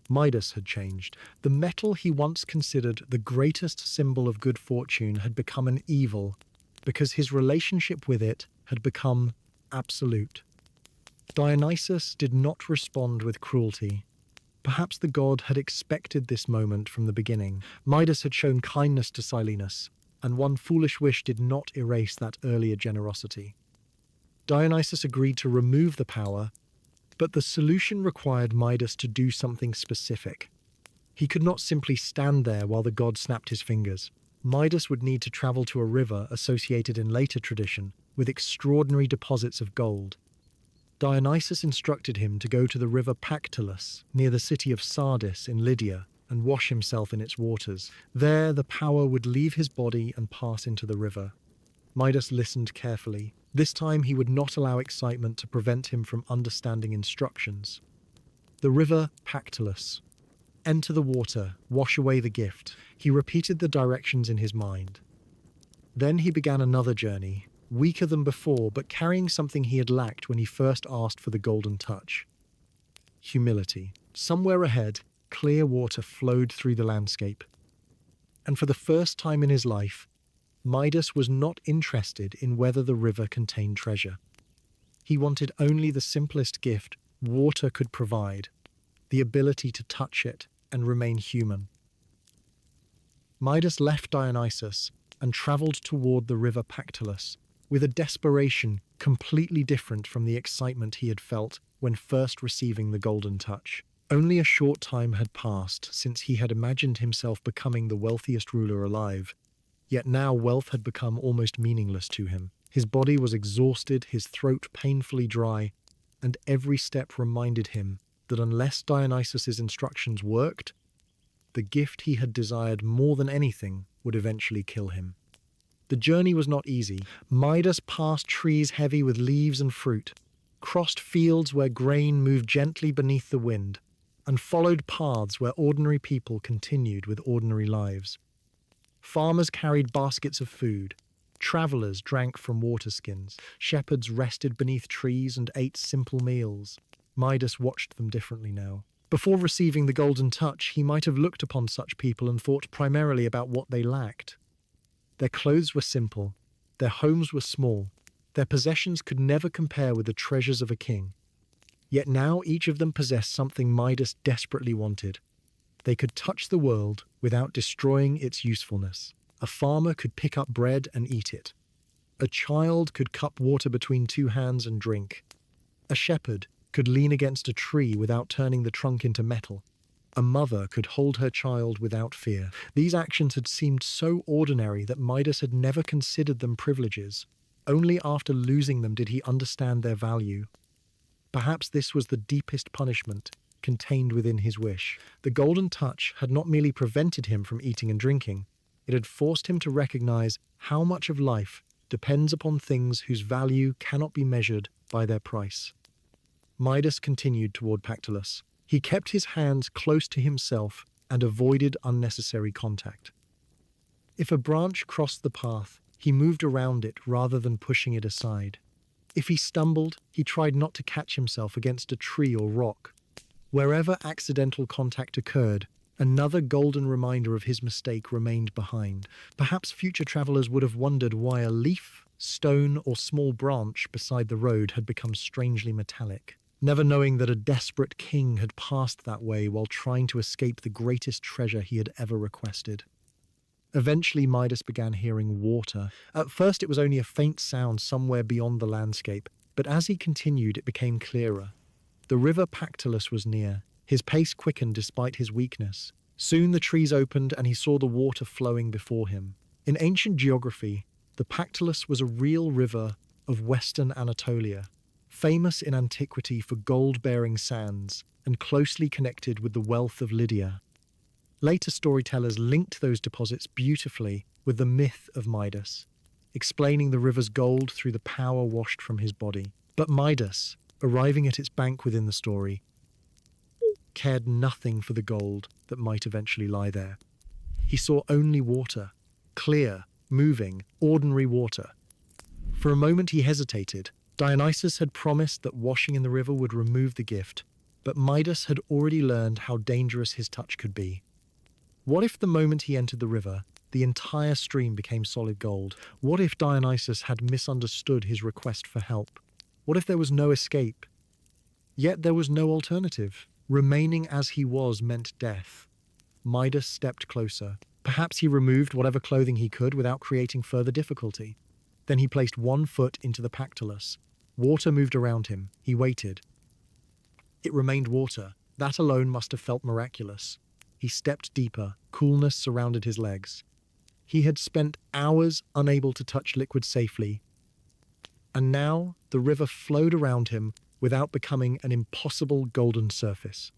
Midas had changed. The metal he once considered the greatest symbol of good fortune had become an evil because his relationship with it had become absolute. Dionysus did not respond with cruelty. Perhaps the god had expected this moment from the beginning. Midas had shown kindness to Silenus, and one foolish wish did not erase that earlier generosity. Dionysus agreed to remove the power, but the solution required Midas to do something specific. He could not simply stand there while the god snapped his fingers. Midas would need to travel to a river associated in later tradition with extraordinary deposits of gold. Dionysus instructed him to go to the river Pactolus, near the city of Sardis in Lydia, and wash himself in its waters. There, the power would leave his body and pass into the river. Midas listened carefully. This time he would not allow excitement to prevent him from understanding instructions. The river Pactolus. Enter the water, wash away the gift. He repeated the directions in his mind. Then he began another journey, weaker than before, but carrying something he had lacked when he first asked for the golden touch. Humility. Somewhere ahead, clear water flowed through the landscape. And for the first time in his life, Midas was not interested in whether the river contained treasure. He wanted only the simplest gift water could provide, the ability to touch it and remain human. Midas left Dionysus and travelled toward the river Pactolus, with a desperation completely different from the excitement he had felt when first receiving the golden touch. Only a short time had passed since he had imagined himself becoming the wealthiest ruler alive, yet now wealth had become almost meaningless to him. His body was exhausted, his throat painfully dry, and every step reminded him that unless Dionysus's instructions worked, the gift he had desired more than anything would eventually kill him. The journey was not easy. Midas passed trees heavy with leaves and fruit, crossed fields where grain moved gently beneath the wind, and followed paths where ordinary people continued with ordinary lives. Farmers carried baskets of food. Travelers drank from water skins. Shepherds rested beneath trees and ate simple meals. Midas watched them differently now. Before receiving the golden touch, he might have looked upon such people and thought primarily about what they lacked. Their clothes were simple, their homes were small, their possessions could never compare with the treasures of a king. Yet now each of them possessed something Midas desperately wanted. They could touch the world without destroying its usefulness. A farmer could pick up bread and eat it. A child could cup water between two hands and drink. A shepherd could lean against a tree without turning the trunk into metal. A mother could hold her child without fear. These actions had seemed so ordinary that Midas had never considered them privileges. Only after losing them did he understand their value. Perhaps this was the deepest punishment contained within his wish. The golden touch had not merely prevented him from eating and drinking, it had forced him to recognize how much of life depends upon things whose value cannot be measured by their price. Midas continued toward Pactolus. He kept his hands close to himself and avoided unnecessary contact. If a branch crossed the path, he moved around it rather than pushing it aside. If he stumbled, he tried not to catch himself against a tree or rock. Wherever accidental contact occurred, another golden reminder of his mistake remained behind. Perhaps future travelers would have wondered why a leaf, stone, or small branch beside the road had become strangely metallic, never knowing that a desperate king had passed that way while trying to escape the greatest treasure he had ever requested. Eventually, Midas began hearing water. At first, it was only a faint sound somewhere beyond the landscape, but as he continued, it became clearer. The river Pactolus was near. His pace quickened despite his weakness. Soon the trees opened and he saw the water flowing before him. In ancient geography, the Pactolus was a real river of western Anatolia, famous in antiquity for gold-bearing sands and closely connected with the wealth of Lydia. Later storytellers linked those deposits beautifully with the myth of Midas, explaining the river's gold through the power washed from his body. But Midas, arriving at its bank within the story, cared nothing for the gold that might eventually lie there. He saw only water, clear, moving, ordinary water. For a moment he hesitated. Dionysus had promised that washing in the river would remove the gift, but Midas had already learned how dangerous his touch could be. What if the moment he entered the river, the entire stream became solid gold? What if Dionysus had misunderstood his request for help? What if there was no escape? Yet there was no alternative. Remaining as he was meant death. Midas stepped closer. Perhaps he removed whatever clothing he could without creating further difficulty. Then he placed one foot into the Pactolus. Water moved around him. He waited. It remained water. That alone must have felt miraculous. He stepped deeper. Coolness surrounded his legs. He had spent hours unable to touch liquid safely. And now the river flowed around him without becoming an impossible golden surface.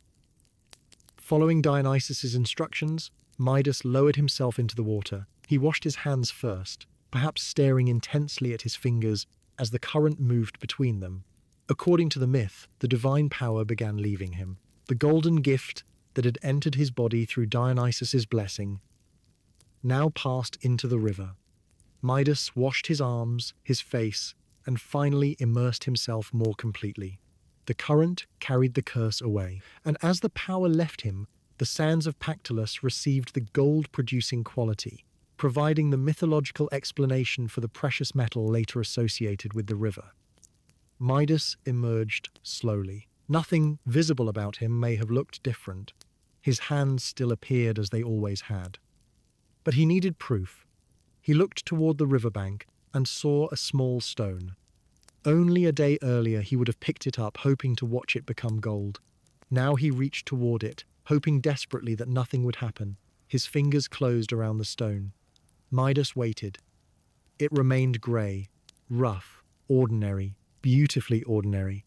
Following Dionysus's instructions, Midas lowered himself into the water. He washed his hands first, perhaps staring intensely at his fingers as the current moved between them. According to the myth, the divine power began leaving him. The golden gift that had entered his body through Dionysus's blessing now passed into the river. Midas washed his arms, his face, and finally immersed himself more completely. The current carried the curse away, and as the power left him, the sands of Pactolus received the gold-producing quality, providing the mythological explanation for the precious metal later associated with the river. Midas emerged slowly. Nothing visible about him may have looked different. His hands still appeared as they always had. But he needed proof. He looked toward the riverbank and saw a small stone. Only a day earlier he would have picked it up, hoping to watch it become gold. Now he reached toward it, hoping desperately that nothing would happen. His fingers closed around the stone. Midas waited. It remained grey, rough, ordinary, beautifully ordinary.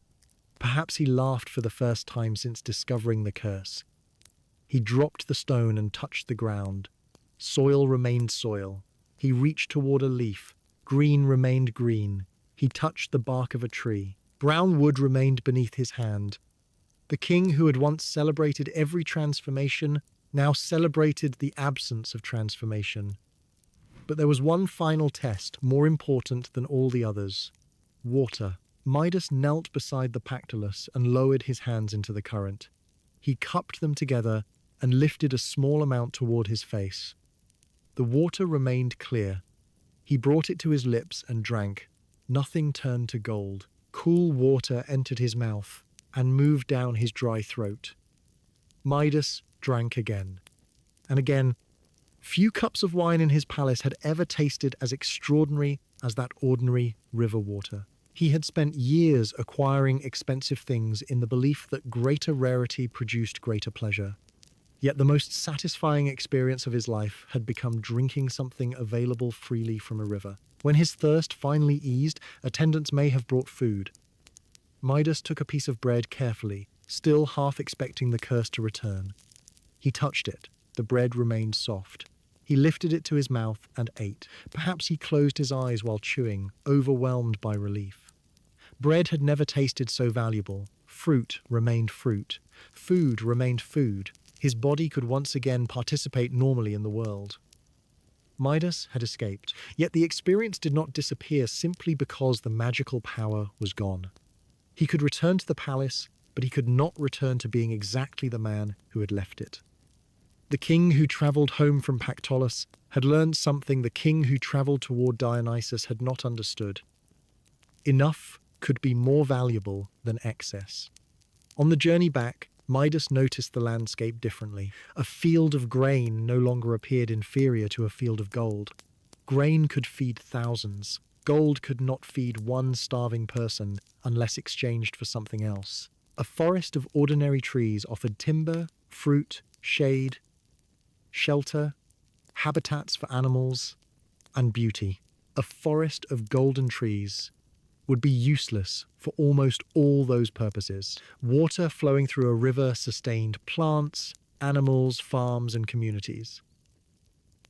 Perhaps he laughed for the first time since discovering the curse. He dropped the stone and touched the ground. Soil remained soil. He reached toward a leaf. Green remained green. He touched the bark of a tree. Brown wood remained beneath his hand. The king who had once celebrated every transformation now celebrated the absence of transformation. But there was one final test, more important than all the others. Water. Midas knelt beside the Pactolus and lowered his hands into the current. He cupped them together and lifted a small amount toward his face. The water remained clear. He brought it to his lips and drank. Nothing turned to gold. Cool water entered his mouth and moved down his dry throat. Midas drank again. And again. Few cups of wine in his palace had ever tasted as extraordinary as that ordinary river water. He had spent years acquiring expensive things in the belief that greater rarity produced greater pleasure. Yet the most satisfying experience of his life had become drinking something available freely from a river. When his thirst finally eased, attendants may have brought food. Midas took a piece of bread carefully, still half expecting the curse to return. He touched it. The bread remained soft. He lifted it to his mouth and ate. Perhaps he closed his eyes while chewing, overwhelmed by relief. Bread had never tasted so valuable. Fruit remained fruit. Food remained food. His body could once again participate normally in the world. Midas had escaped, yet the experience did not disappear simply because the magical power was gone. He could return to the palace, but he could not return to being exactly the man who had left it. The king who travelled home from Pactolus had learned something the king who travelled toward Dionysus had not understood. Enough could be more valuable than excess. On the journey back, Midas noticed the landscape differently. A field of grain no longer appeared inferior to a field of gold. Grain could feed thousands. Gold could not feed one starving person unless exchanged for something else. A forest of ordinary trees offered timber, fruit, shade, shelter, habitats for animals, and beauty. A forest of golden trees would be useless for almost all those purposes. Water flowing through a river sustained plants, animals, farms, and communities.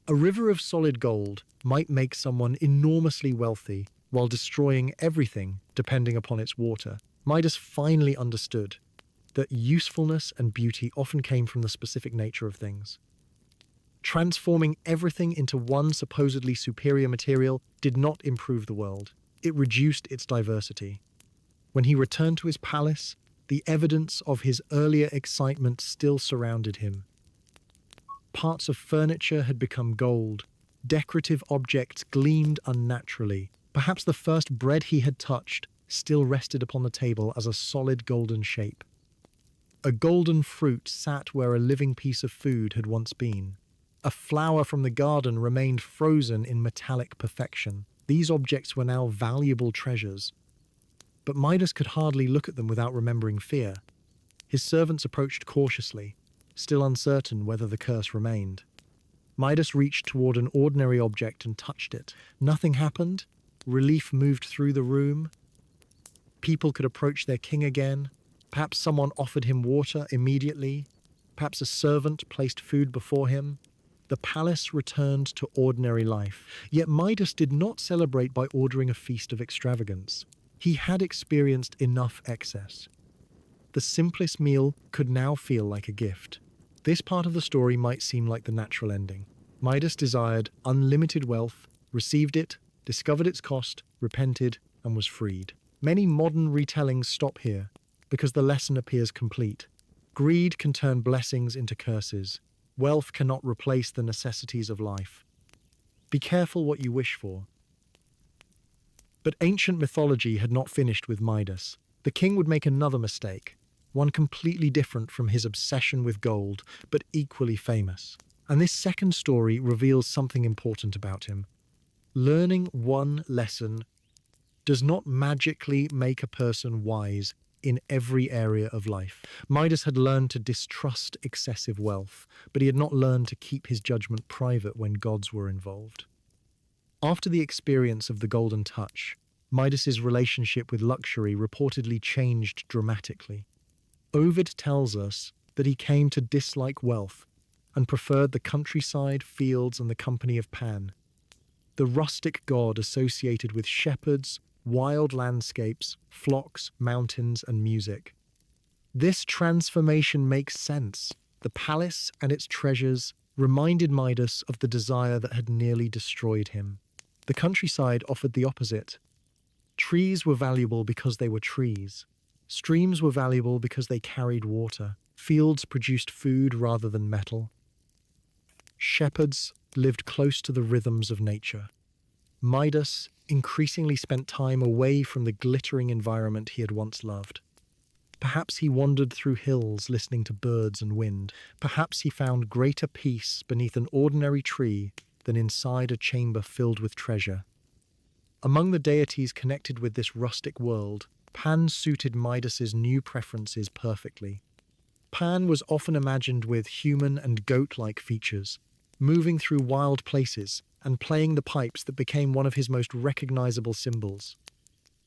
A river of solid gold might make someone enormously wealthy while destroying everything depending upon its water. Midas finally understood that usefulness and beauty often came from the specific nature of things. Transforming everything into one supposedly superior material did not improve the world. It reduced its diversity. When he returned to his palace, the evidence of his earlier excitement still surrounded him. Parts of furniture had become gold. Decorative objects gleamed unnaturally. Perhaps the first bread he had touched still rested upon the table as a solid golden shape. A golden fruit sat where a living piece of food had once been. A flower from the garden remained frozen in metallic perfection. These objects were now valuable treasures. But Midas could hardly look at them without remembering fear. His servants approached cautiously, still uncertain whether the curse remained. Midas reached toward an ordinary object and touched it. Nothing happened. Relief moved through the room. People could approach their king again. Perhaps someone offered him water immediately. Perhaps a servant placed food before him. The palace returned to ordinary life. Yet Midas did not celebrate by ordering a feast of extravagance. He had experienced enough excess. The simplest meal could now feel like a gift. This part of the story might seem like the natural ending. Midas desired unlimited wealth, received it, discovered its cost, repented, and was freed. Many modern retellings stop here because the lesson appears complete. Greed can turn blessings into curses. Wealth cannot replace the necessities of life. Be careful what you wish for. But ancient mythology had not finished with Midas. The king would make another mistake, one completely different from his obsession with gold, but equally famous. And this second story reveals something important about him. Learning one lesson does not magically make a person wise in every area of life. Midas had learned to distrust excessive wealth, but he had not learned to keep his judgment private when gods were involved. After the experience of the golden touch, Midas's relationship with luxury reportedly changed dramatically. Ovid tells us that he came to dislike wealth and preferred the countryside, fields, and the company of Pan, the rustic god associated with shepherds, wild landscapes, flocks, mountains, and music. This transformation makes sense. The palace and its treasures reminded Midas of the desire that had nearly destroyed him. The countryside offered the opposite. Trees were valuable because they were trees. Streams were valuable because they carried water. Fields produced food rather than metal. Shepherds lived close to the rhythms of nature. Midas increasingly spent time away from the glittering environment he had once loved. Perhaps he wandered through hills listening to birds and wind. Perhaps he found greater peace beneath an ordinary tree than inside a chamber filled with treasure. Among the deities connected with this rustic world, Pan suited Midas's new preferences perfectly. Pan was often imagined with human and goat-like features, moving through wild places and playing the pipes that became one of his most recognizable symbols.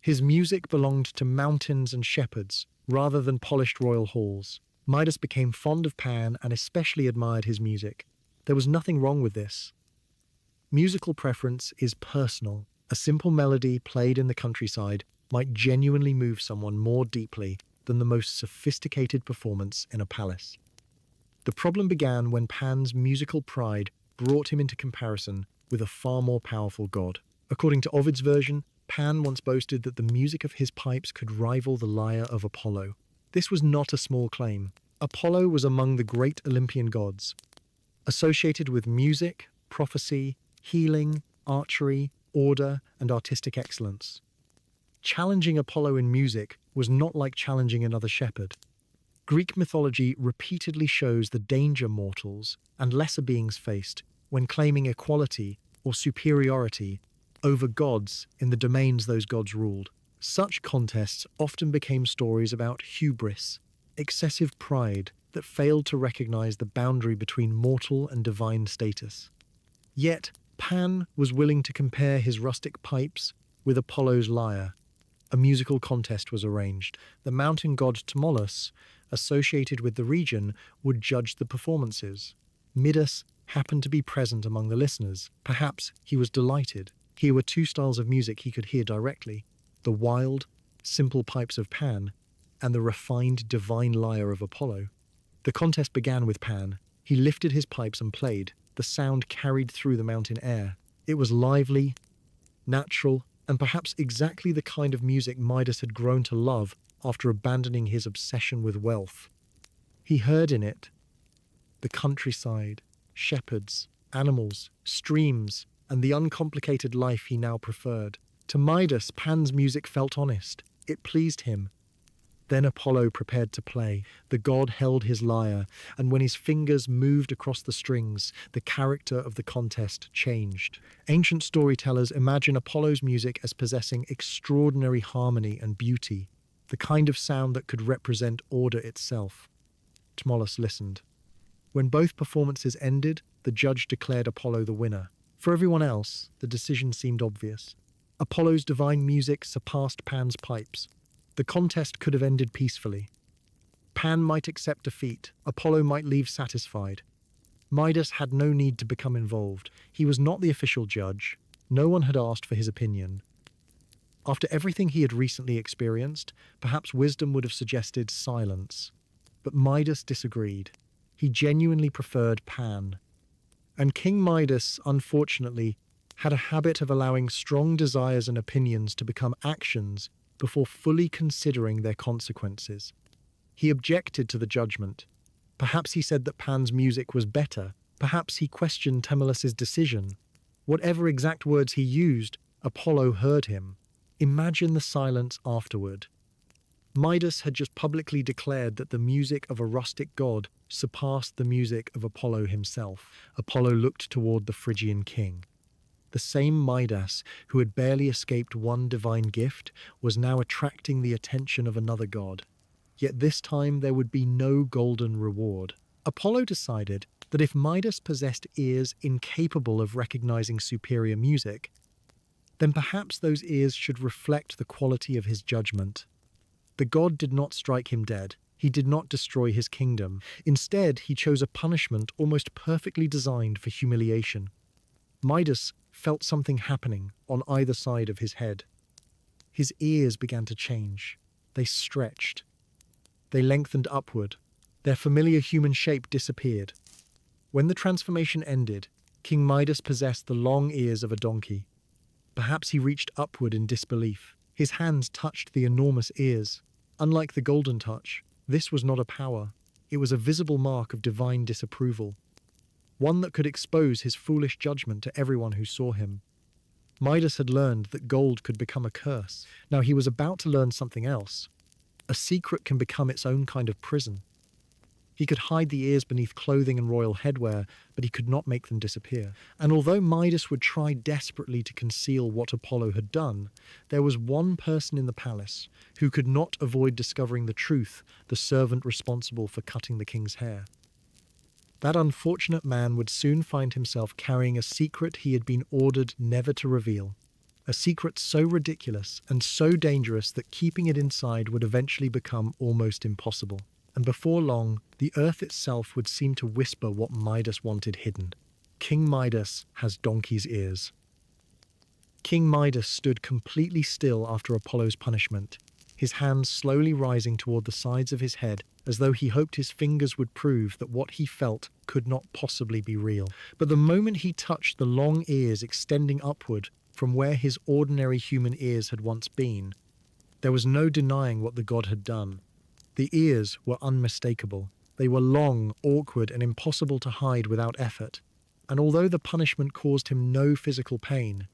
His music belonged to mountains and shepherds, rather than polished royal halls. Midas became fond of Pan and especially admired his music. There was nothing wrong with this. Musical preference is personal. A simple melody played in the countryside might genuinely move someone more deeply than the most sophisticated performance in a palace. The problem began when Pan's musical pride brought him into comparison with a far more powerful god. According to Ovid's version, Pan once boasted that the music of his pipes could rival the lyre of Apollo. This was not a small claim. Apollo was among the great Olympian gods, associated with music, prophecy, healing, archery, order, and artistic excellence. Challenging Apollo in music was not like challenging another shepherd. Greek mythology repeatedly shows the danger mortals and lesser beings faced when claiming equality or superiority over gods in the domains those gods ruled. Such contests often became stories about hubris, excessive pride that failed to recognize the boundary between mortal and divine status. Yet, Pan was willing to compare his rustic pipes with Apollo's lyre. A musical contest was arranged. The mountain god Tmolus, associated with the region, would judge the performances. Midas happened to be present among the listeners. Perhaps he was delighted. Here were two styles of music he could hear directly: the wild, simple pipes of Pan and the refined divine lyre of Apollo. The contest began with Pan. He lifted his pipes and played. The sound carried through the mountain air. It was lively, natural, and perhaps exactly the kind of music Midas had grown to love after abandoning his obsession with wealth. He heard in it the countryside, shepherds, animals, streams, and the uncomplicated life he now preferred. To Midas, Pan's music felt honest. It pleased him. Then Apollo prepared to play. The god held his lyre, and when his fingers moved across the strings, the character of the contest changed. Ancient storytellers imagine Apollo's music as possessing extraordinary harmony and beauty, the kind of sound that could represent order itself. Tmolus listened. When both performances ended, the judge declared Apollo the winner. For everyone else, the decision seemed obvious. Apollo's divine music surpassed Pan's pipes. The contest could have ended peacefully. Pan might accept defeat. Apollo might leave satisfied. Midas had no need to become involved. He was not the official judge. No one had asked for his opinion. After everything he had recently experienced, perhaps wisdom would have suggested silence. But Midas disagreed. He genuinely preferred Pan. And King Midas, unfortunately, had a habit of allowing strong desires and opinions to become actions before fully considering their consequences. He objected to the judgment. Perhaps he said that Pan's music was better. Perhaps he questioned Tmolus's decision. Whatever exact words he used, Apollo heard him. Imagine the silence afterward. Midas had just publicly declared that the music of a rustic god surpassed the music of Apollo himself. Apollo looked toward the Phrygian king. The same Midas, who had barely escaped one divine gift, was now attracting the attention of another god. Yet this time there would be no golden reward. Apollo decided that if Midas possessed ears incapable of recognizing superior music, then perhaps those ears should reflect the quality of his judgment. The god did not strike him dead. He did not destroy his kingdom. Instead, he chose a punishment almost perfectly designed for humiliation. Midas felt something happening on either side of his head. His ears began to change. They stretched. They lengthened upward. Their familiar human shape disappeared. When the transformation ended, King Midas possessed the long ears of a donkey. Perhaps he reached upward in disbelief. His hands touched the enormous ears. Unlike the golden touch, this was not a power. It was a visible mark of divine disapproval, one that could expose his foolish judgment to everyone who saw him. Midas had learned that gold could become a curse. Now he was about to learn something else. A secret can become its own kind of prison. He could hide the ears beneath clothing and royal headwear, but he could not make them disappear. And although Midas would try desperately to conceal what Apollo had done, there was one person in the palace who could not avoid discovering the truth: the servant responsible for cutting the king's hair. That unfortunate man would soon find himself carrying a secret he had been ordered never to reveal. A secret so ridiculous and so dangerous that keeping it inside would eventually become almost impossible. And before long, the earth itself would seem to whisper what Midas wanted hidden. King Midas has donkey's ears. King Midas stood completely still after Apollo's punishment, his hands slowly rising toward the sides of his head as though he hoped his fingers would prove that what he felt could not possibly be real. But the moment he touched the long ears extending upward from where his ordinary human ears had once been, there was no denying what the god had done. The ears were unmistakable. They were long, awkward, and impossible to hide without effort. And although the punishment caused him no physical pain,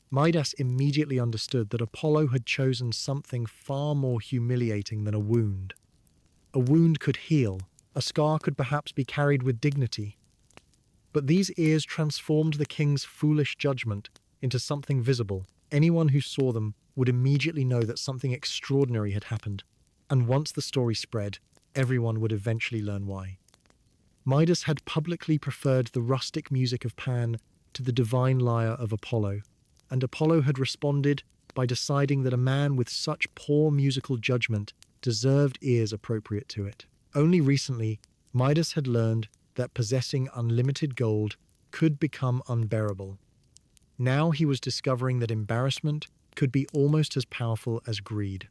Midas immediately understood that Apollo had chosen something far more humiliating than a wound. A wound could heal. A scar could perhaps be carried with dignity. But these ears transformed the king's foolish judgment into something visible. Anyone who saw them would immediately know that something extraordinary had happened. And once the story spread, everyone would eventually learn why. Midas had publicly preferred the rustic music of Pan to the divine lyre of Apollo, and Apollo had responded by deciding that a man with such poor musical judgment deserved ears appropriate to it. Only recently, Midas had learned that possessing unlimited gold could become unbearable. Now he was discovering that embarrassment could be almost as powerful as greed.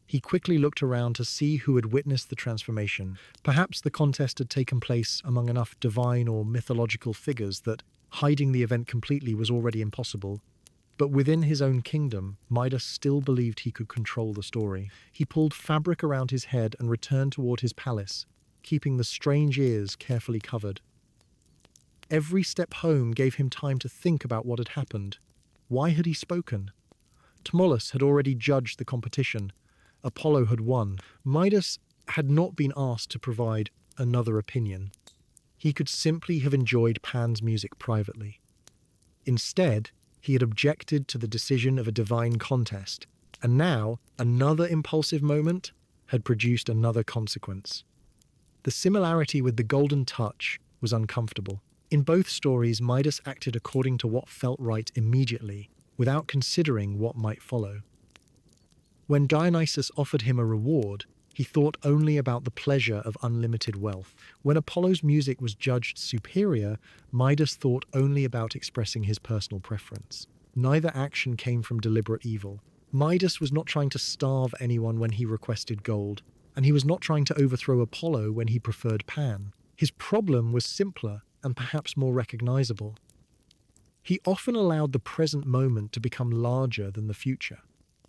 He quickly looked around to see who had witnessed the transformation. Perhaps the contest had taken place among enough divine or mythological figures that hiding the event completely was already impossible. But within his own kingdom, Midas still believed he could control the story. He pulled fabric around his head and returned toward his palace, keeping the strange ears carefully covered. Every step home gave him time to think about what had happened. Why had he spoken? Tmolus had already judged the competition. Apollo had won. Midas had not been asked to provide another opinion. He could simply have enjoyed Pan's music privately. Instead, he had objected to the decision of a divine contest, and now another impulsive moment had produced another consequence. The similarity with the Golden Touch was uncomfortable. In both stories, Midas acted according to what felt right immediately, without considering what might follow. When Dionysus offered him a reward, he thought only about the pleasure of unlimited wealth. When Apollo's music was judged superior, Midas thought only about expressing his personal preference. Neither action came from deliberate evil. Midas was not trying to starve anyone when he requested gold, and he was not trying to overthrow Apollo when he preferred Pan. His problem was simpler and perhaps more recognizable. He often allowed the present moment to become larger than the future.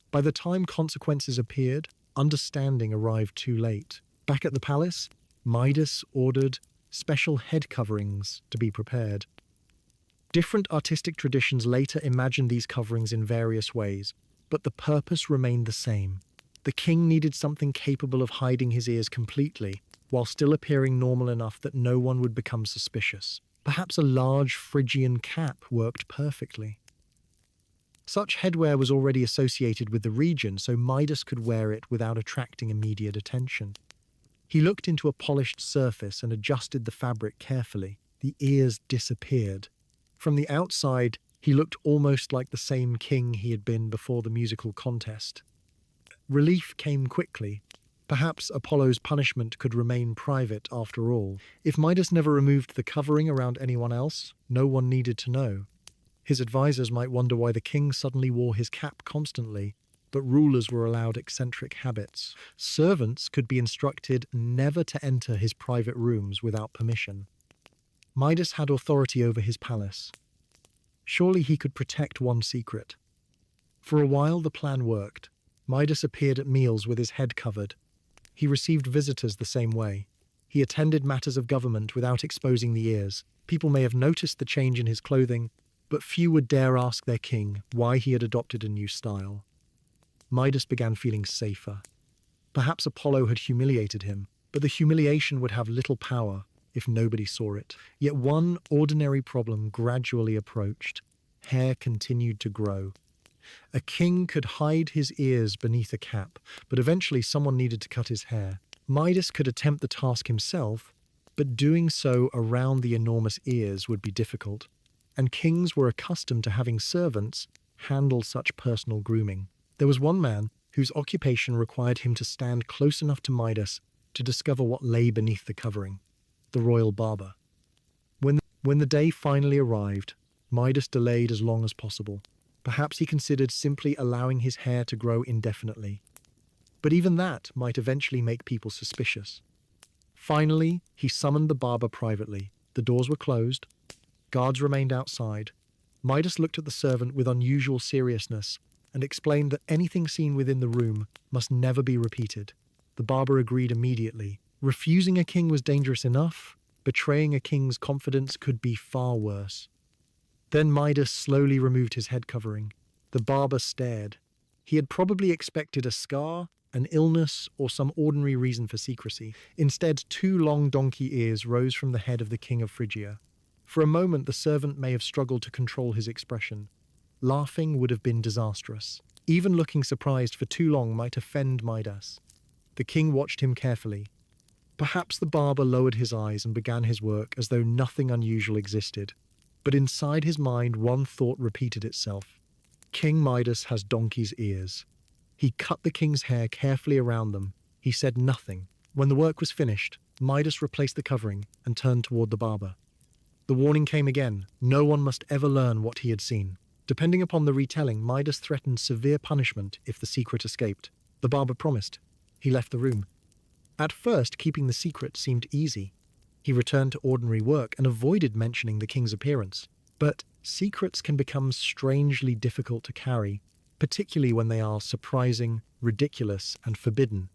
By the time consequences appeared, understanding arrived too late. Back at the palace, Midas ordered special head coverings to be prepared. Different artistic traditions later imagined these coverings in various ways, but the purpose remained the same. The king needed something capable of hiding his ears completely, while still appearing normal enough that no one would become suspicious. Perhaps a large Phrygian cap worked perfectly. Such headwear was already associated with the region, so Midas could wear it without attracting immediate attention. He looked into a polished surface and adjusted the fabric carefully. The ears disappeared. From the outside, he looked almost like the same king he had been before the musical contest. Relief came quickly. Perhaps Apollo's punishment could remain private after all. If Midas never removed the covering around anyone else, no one needed to know. His advisors might wonder why the king suddenly wore his cap constantly, but rulers were allowed eccentric habits. Servants could be instructed never to enter his private rooms without permission. Midas had authority over his palace. Surely he could protect one secret. For a while the plan worked. Midas appeared at meals with his head covered. He received visitors the same way. He attended matters of government without exposing the ears. People may have noticed the change in his clothing, but few would dare ask their king why he had adopted a new style. Midas began feeling safer. Perhaps Apollo had humiliated him, but the humiliation would have little power if nobody saw it. Yet one ordinary problem gradually approached. Hair continued to grow. A king could hide his ears beneath a cap, but eventually someone needed to cut his hair. Midas could attempt the task himself, but doing so around the enormous ears would be difficult, and kings were accustomed to having servants handle such personal grooming. There was one man whose occupation required him to stand close enough to Midas to discover what lay beneath the covering: the royal barber. When the day finally arrived, Midas delayed as long as possible. Perhaps he considered simply allowing his hair to grow indefinitely. But even that might eventually make people suspicious. Finally, he summoned the barber privately. The doors were closed. Guards remained outside. Midas looked at the servant with unusual seriousness and explained that anything seen within the room must never be repeated. The barber agreed immediately. Refusing a king was dangerous enough. Betraying a king's confidence could be far worse. Then Midas slowly removed his head covering. The barber stared. He had probably expected a scar, an illness, or some ordinary reason for secrecy. Instead, 2 long donkey ears rose from the head of the king of Phrygia. For a moment, the servant may have struggled to control his expression. Laughing would have been disastrous. Even looking surprised for too long might offend Midas. The king watched him carefully. Perhaps the barber lowered his eyes and began his work as though nothing unusual existed. But inside his mind, one thought repeated itself. King Midas has donkey's ears. He cut the king's hair carefully around them. He said nothing. When the work was finished, Midas replaced the covering and turned toward the barber. The warning came again. No one must ever learn what he had seen. Depending upon the retelling, Midas threatened severe punishment if the secret escaped. The barber promised. He left the room. At first, keeping the secret seemed easy. He returned to ordinary work and avoided mentioning the king's appearance. But secrets can become strangely difficult to carry, particularly when they are surprising, ridiculous, and forbidden.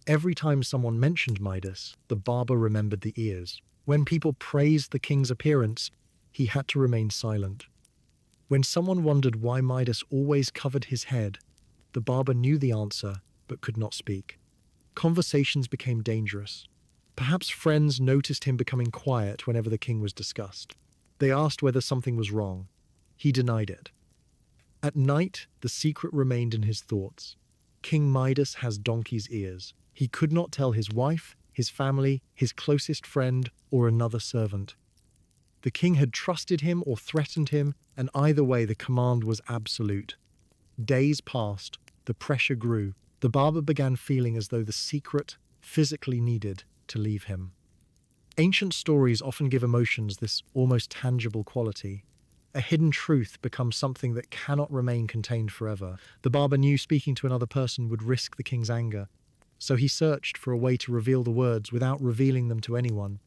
Every time someone mentioned Midas, the barber remembered the ears. When people praised the king's appearance, he had to remain silent. When someone wondered why Midas always covered his head, the barber knew the answer but could not speak. Conversations became dangerous. Perhaps friends noticed him becoming quiet whenever the king was discussed. They asked whether something was wrong. He denied it. At night, the secret remained in his thoughts. King Midas has donkey's ears. He could not tell his wife, his family, his closest friend, or another servant. The king had trusted him or threatened him, and either way the command was absolute. Days passed. The pressure grew. The barber began feeling as though the secret physically needed to leave him. Ancient stories often give emotions this almost tangible quality. A hidden truth becomes something that cannot remain contained forever. The barber knew speaking to another person would risk the king's anger, so he searched for a way to reveal the words without revealing them to anyone.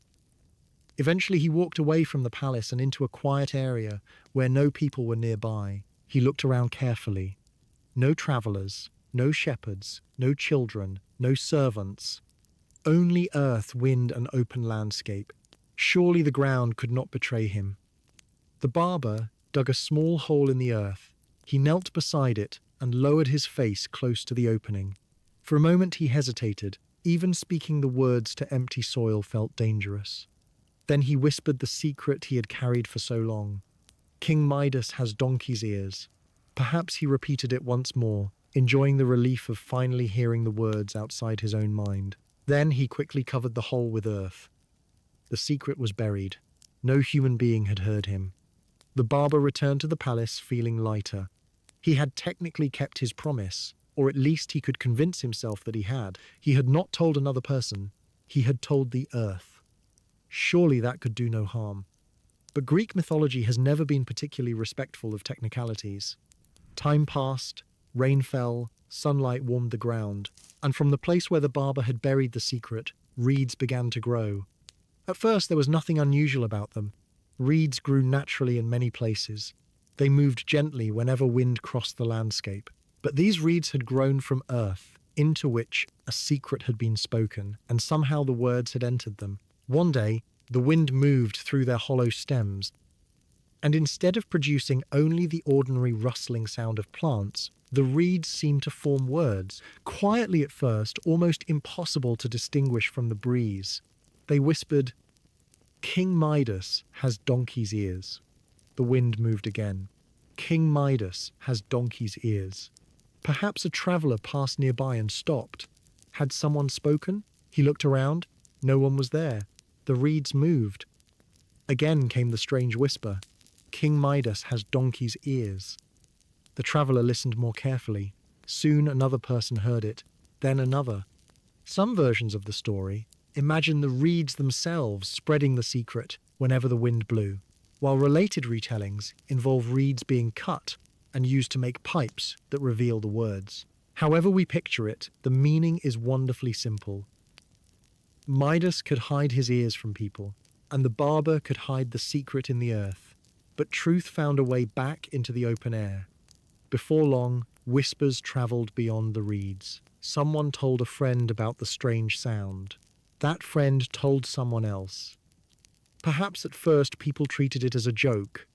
Eventually he walked away from the palace and into a quiet area where no people were nearby. He looked around carefully. No travelers, no shepherds, no children, no servants. Only earth, wind, and open landscape. Surely the ground could not betray him. The barber dug a small hole in the earth. He knelt beside it and lowered his face close to the opening. For a moment he hesitated. Even speaking the words to empty soil felt dangerous. Then he whispered the secret he had carried for so long. King Midas has donkey's ears. Perhaps he repeated it once more, enjoying the relief of finally hearing the words outside his own mind. Then he quickly covered the hole with earth. The secret was buried. No human being had heard him. The barber returned to the palace feeling lighter. He had technically kept his promise, or at least he could convince himself that he had. He had not told another person. He had told the earth. Surely that could do no harm. But Greek mythology has never been particularly respectful of technicalities. Time passed, rain fell, sunlight warmed the ground, and from the place where the barber had buried the secret, reeds began to grow. At first there was nothing unusual about them. Reeds grew naturally in many places. They moved gently whenever wind crossed the landscape. But these reeds had grown from earth, into which a secret had been spoken, and somehow the words had entered them. One day, the wind moved through their hollow stems, and instead of producing only the ordinary rustling sound of plants, the reeds seemed to form words, quietly at first, almost impossible to distinguish from the breeze. They whispered, "King Midas has donkey's ears." The wind moved again. "King Midas has donkey's ears." Perhaps a traveler passed nearby and stopped. Had someone spoken? He looked around. No one was there. The reeds moved. Again came the strange whisper, "King Midas has donkey's ears." The traveler listened more carefully. Soon another person heard it, then another. Some versions of the story imagine the reeds themselves spreading the secret whenever the wind blew, while related retellings involve reeds being cut and used to make pipes that reveal the words. However we picture it, the meaning is wonderfully simple. Midas could hide his ears from people, and the barber could hide the secret in the earth, but truth found a way back into the open air. Before long, whispers traveled beyond the reeds. Someone told a friend about the strange sound. That friend told someone else. Perhaps at first people treated it as a joke.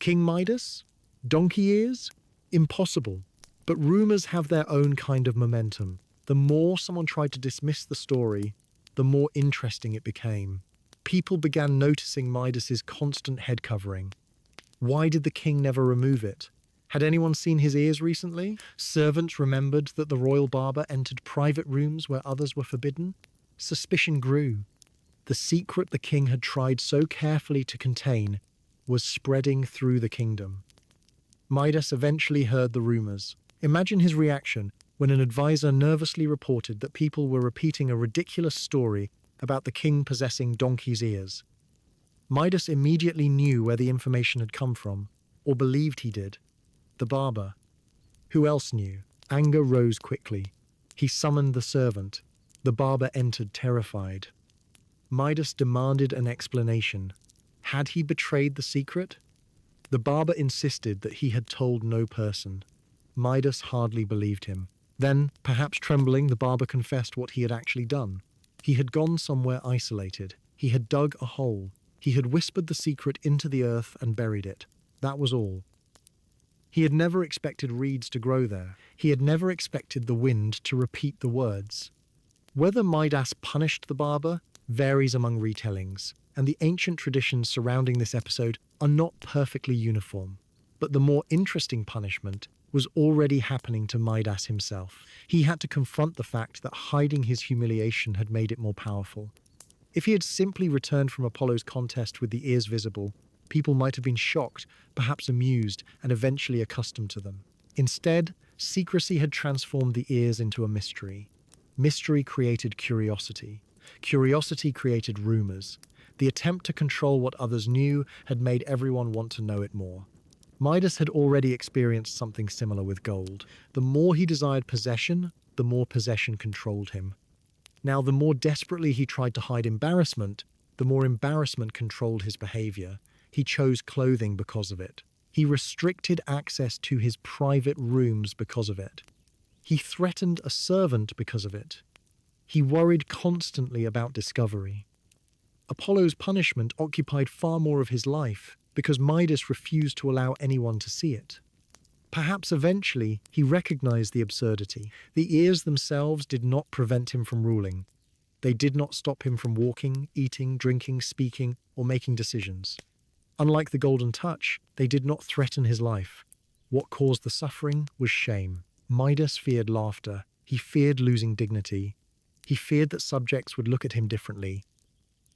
King Midas? Donkey ears? Impossible. But rumors have their own kind of momentum. The more someone tried to dismiss the story, the more interesting it became. People began noticing Midas's constant head covering. Why did the king never remove it? Had anyone seen his ears recently? Servants remembered that the royal barber entered private rooms where others were forbidden. Suspicion grew. The secret the king had tried so carefully to contain was spreading through the kingdom. Midas eventually heard the rumors. Imagine his reaction when an advisor nervously reported that people were repeating a ridiculous story about the king possessing donkey's ears. Midas immediately knew where the information had come from, or believed he did. The barber. Who else knew? Anger rose quickly. He summoned the servant. The barber entered terrified. Midas demanded an explanation. Had he betrayed the secret? The barber insisted that he had told no person. Midas hardly believed him. Then, perhaps trembling, the barber confessed what he had actually done. He had gone somewhere isolated. He had dug a hole. He had whispered the secret into the earth and buried it. That was all. He had never expected reeds to grow there. He had never expected the wind to repeat the words. Whether Midas punished the barber varies among retellings, and the ancient traditions surrounding this episode are not perfectly uniform. But the more interesting punishment was already happening to Midas himself. He had to confront the fact that hiding his humiliation had made it more powerful. If he had simply returned from Apollo's contest with the ears visible, people might have been shocked, perhaps amused, and eventually accustomed to them. Instead, secrecy had transformed the ears into a mystery. Mystery created curiosity. Curiosity created rumors. The attempt to control what others knew had made everyone want to know it more. Midas had already experienced something similar with gold. The more he desired possession, the more possession controlled him. Now, the more desperately he tried to hide embarrassment, the more embarrassment controlled his behavior. He chose clothing because of it. He restricted access to his private rooms because of it. He threatened a servant because of it. He worried constantly about discovery. Apollo's punishment occupied far more of his life because Midas refused to allow anyone to see it. Perhaps eventually he recognized the absurdity. The ears themselves did not prevent him from ruling. They did not stop him from walking, eating, drinking, speaking, or making decisions. Unlike the golden touch, they did not threaten his life. What caused the suffering was shame. Midas feared laughter. He feared losing dignity. He feared that subjects would look at him differently.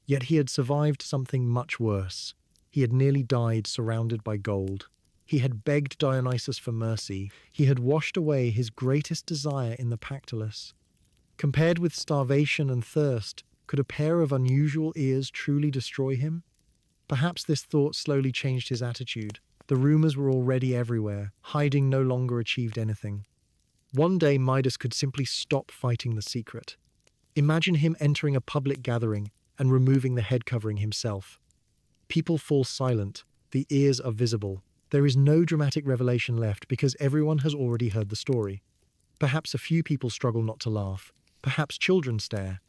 Yet he had survived something much worse. He had nearly died surrounded by gold. He had begged Dionysus for mercy. He had washed away his greatest desire in the Pactolus. Compared with starvation and thirst, could a pair of unusual ears truly destroy him? Perhaps this thought slowly changed his attitude. The rumors were already everywhere. Hiding no longer achieved anything. One day Midas could simply stop fighting the secret. Imagine him entering a public gathering and removing the head covering himself. People fall silent. The ears are visible. There is no dramatic revelation left because everyone has already heard the story. Perhaps a few people struggle not to laugh. Perhaps children stare.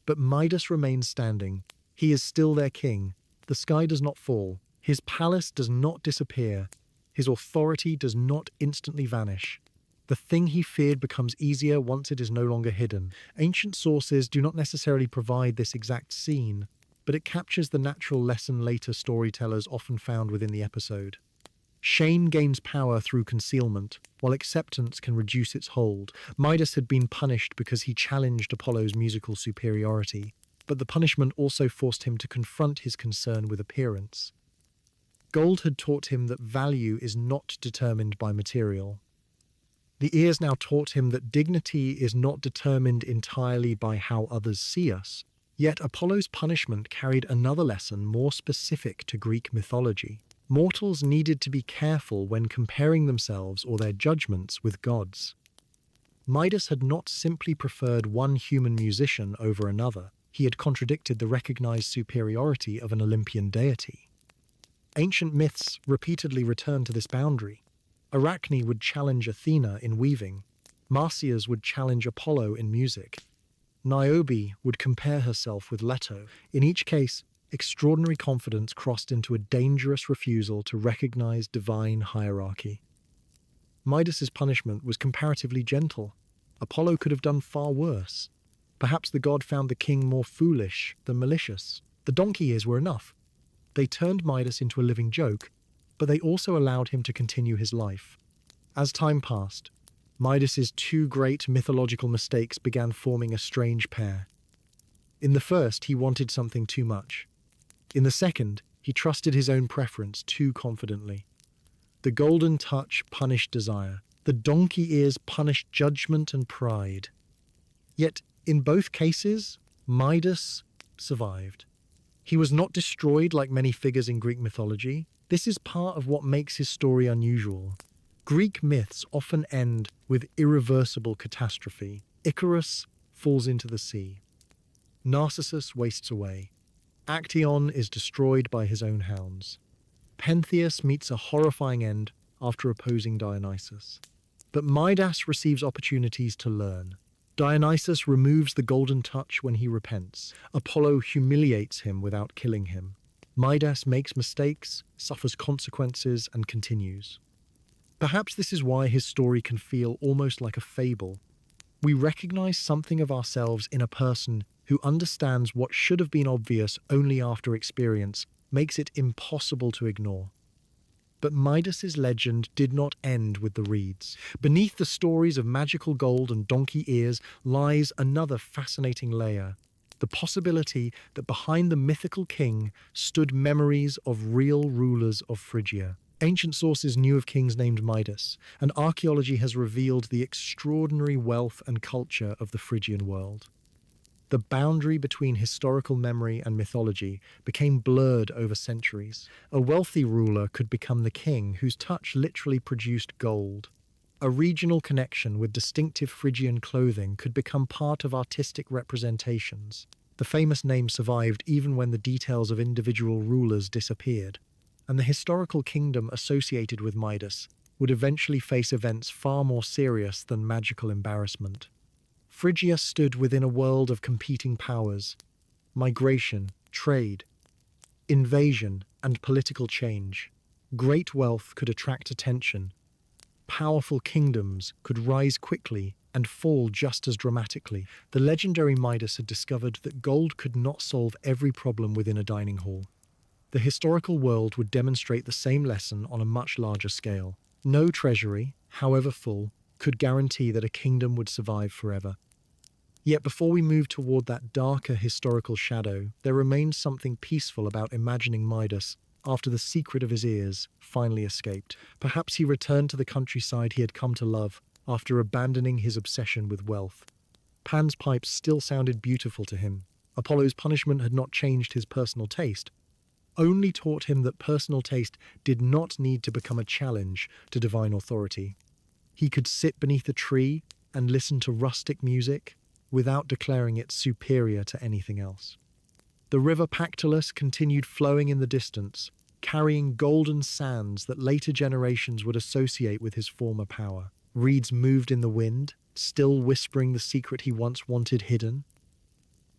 But Midas remains standing. He is still their king. The sky does not fall. His palace does not disappear. His authority does not instantly vanish. The thing he feared becomes easier once it is no longer hidden. Ancient sources do not necessarily provide this exact scene, but it captures the natural lesson later storytellers often found within the episode. Shame gains power through concealment, while acceptance can reduce its hold. Midas had been punished because he challenged Apollo's musical superiority, but the punishment also forced him to confront his concern with appearance. Gold had taught him that value is not determined by material. The ears now taught him that dignity is not determined entirely by how others see us. Yet Apollo's punishment carried another lesson more specific to Greek mythology. Mortals needed to be careful when comparing themselves or their judgments with gods. Midas had not simply preferred one human musician over another. He had contradicted the recognized superiority of an Olympian deity. Ancient myths repeatedly returned to this boundary. Arachne would challenge Athena in weaving. Marsyas would challenge Apollo in music. Niobe would compare herself with Leto. In each case, extraordinary confidence crossed into a dangerous refusal to recognize divine hierarchy. Midas's punishment was comparatively gentle. Apollo could have done far worse. Perhaps the god found the king more foolish than malicious. The donkey ears were enough. They turned Midas into a living joke, but they also allowed him to continue his life. As time passed, Midas's two great mythological mistakes began forming a strange pair. In the first, he wanted something too much. In the second, he trusted his own preference too confidently. The golden touch punished desire. The donkey ears punished judgment and pride. Yet, in both cases, Midas survived. He was not destroyed like many figures in Greek mythology. This is part of what makes his story unusual. Greek myths often end with irreversible catastrophe. Icarus falls into the sea. Narcissus wastes away. Actaeon is destroyed by his own hounds. Pentheus meets a horrifying end after opposing Dionysus. But Midas receives opportunities to learn. Dionysus removes the golden touch when he repents. Apollo humiliates him without killing him. Midas makes mistakes, suffers consequences, and continues. Perhaps this is why his story can feel almost like a fable. We recognize something of ourselves in a person who understands what should have been obvious only after experience, makes it impossible to ignore. But Midas's legend did not end with the reeds. Beneath the stories of magical gold and donkey ears lies another fascinating layer, the possibility that behind the mythical king stood memories of real rulers of Phrygia. Ancient sources knew of kings named Midas, and archaeology has revealed the extraordinary wealth and culture of the Phrygian world. The boundary between historical memory and mythology became blurred over centuries. A wealthy ruler could become the king whose touch literally produced gold. A regional connection with distinctive Phrygian clothing could become part of artistic representations. The famous name survived even when the details of individual rulers disappeared, and the historical kingdom associated with Midas would eventually face events far more serious than magical embarrassment. Phrygia stood within a world of competing powers: migration, trade, invasion, and political change. Great wealth could attract attention. Powerful kingdoms could rise quickly and fall just as dramatically. The legendary Midas had discovered that gold could not solve every problem within a dining hall. The historical world would demonstrate the same lesson on a much larger scale. No treasury, however full, could guarantee that a kingdom would survive forever. Yet before we move toward that darker historical shadow, there remains something peaceful about imagining Midas after the secret of his ears finally escaped. Perhaps he returned to the countryside he had come to love after abandoning his obsession with wealth. Pan's pipes still sounded beautiful to him. Apollo's punishment had not changed his personal taste, only taught him that personal taste did not need to become a challenge to divine authority. He could sit beneath a tree and listen to rustic music without declaring it superior to anything else. The river Pactolus continued flowing in the distance, carrying golden sands that later generations would associate with his former power. Reeds moved in the wind, still whispering the secret he once wanted hidden.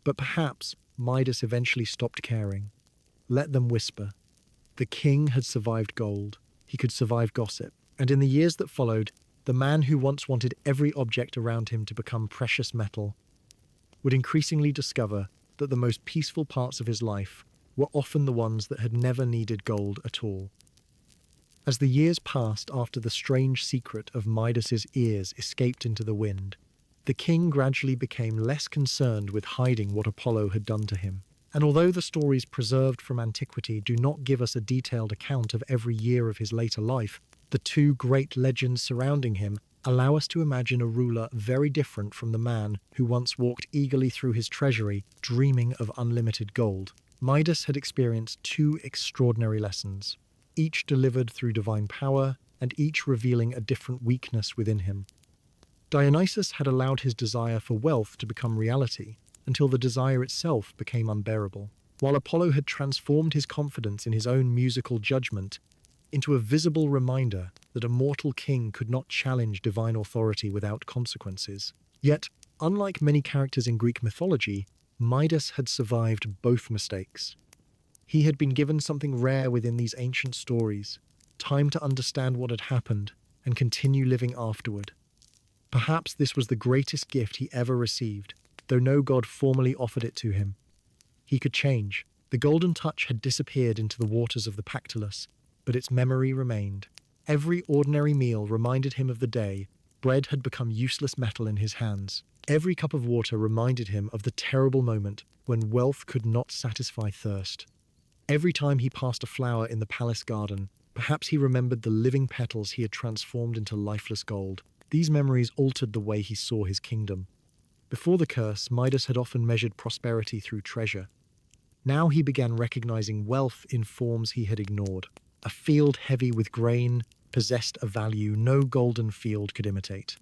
But perhaps Midas eventually stopped caring. Let them whisper. The king had survived gold. He could survive gossip. And in the years that followed, the man who once wanted every object around him to become precious metal would increasingly discover that the most peaceful parts of his life were often the ones that had never needed gold at all. As the years passed after the strange secret of Midas's ears escaped into the wind, the king gradually became less concerned with hiding what Apollo had done to him. And although the stories preserved from antiquity do not give us a detailed account of every year of his later life, the two great legends surrounding him allow us to imagine a ruler very different from the man who once walked eagerly through his treasury, dreaming of unlimited gold. Midas had experienced two extraordinary lessons, each delivered through divine power and each revealing a different weakness within him. Dionysus had allowed his desire for wealth to become reality until the desire itself became unbearable, while Apollo had transformed his confidence in his own musical judgment into a visible reminder that a mortal king could not challenge divine authority without consequences. Yet, unlike many characters in Greek mythology, Midas had survived both mistakes. He had been given something rare within these ancient stories, time to understand what had happened and continue living afterward. Perhaps this was the greatest gift he ever received, though no god formally offered it to him. He could change. The golden touch had disappeared into the waters of the Pactolus, but its memory remained. Every ordinary meal reminded him of the day Bread had become useless metal in his hands. Every cup of water reminded him of the terrible moment when wealth could not satisfy thirst. Every time he passed a flower in the palace garden, perhaps he remembered the living petals he had transformed into lifeless gold. These memories altered the way he saw his kingdom. Before the curse, Midas had often measured prosperity through treasure. Now he began recognizing wealth in forms he had ignored. A field heavy with grain possessed a value no golden field could imitate.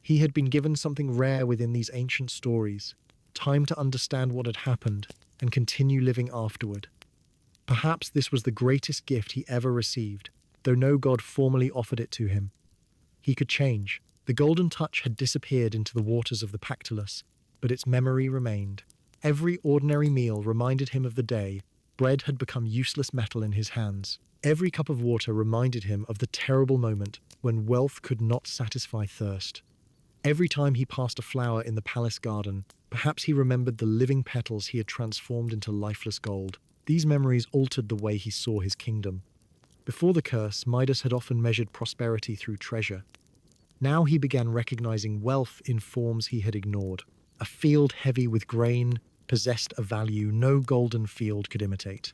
He had been given something rare within these ancient stories, time to understand what had happened and continue living afterward. Perhaps this was the greatest gift he ever received, though no god formally offered it to him. He could change. The golden touch had disappeared into the waters of the Pactolus, but its memory remained. Every ordinary meal reminded him of the day bread had become useless metal in his hands. Every cup of water reminded him of the terrible moment when wealth could not satisfy thirst. Every time he passed a flower in the palace garden, perhaps he remembered the living petals he had transformed into lifeless gold. These memories altered the way he saw his kingdom. Before the curse, Midas had often measured prosperity through treasure. Now he began recognizing wealth in forms he had ignored. A field heavy with grain possessed a value no golden field could imitate.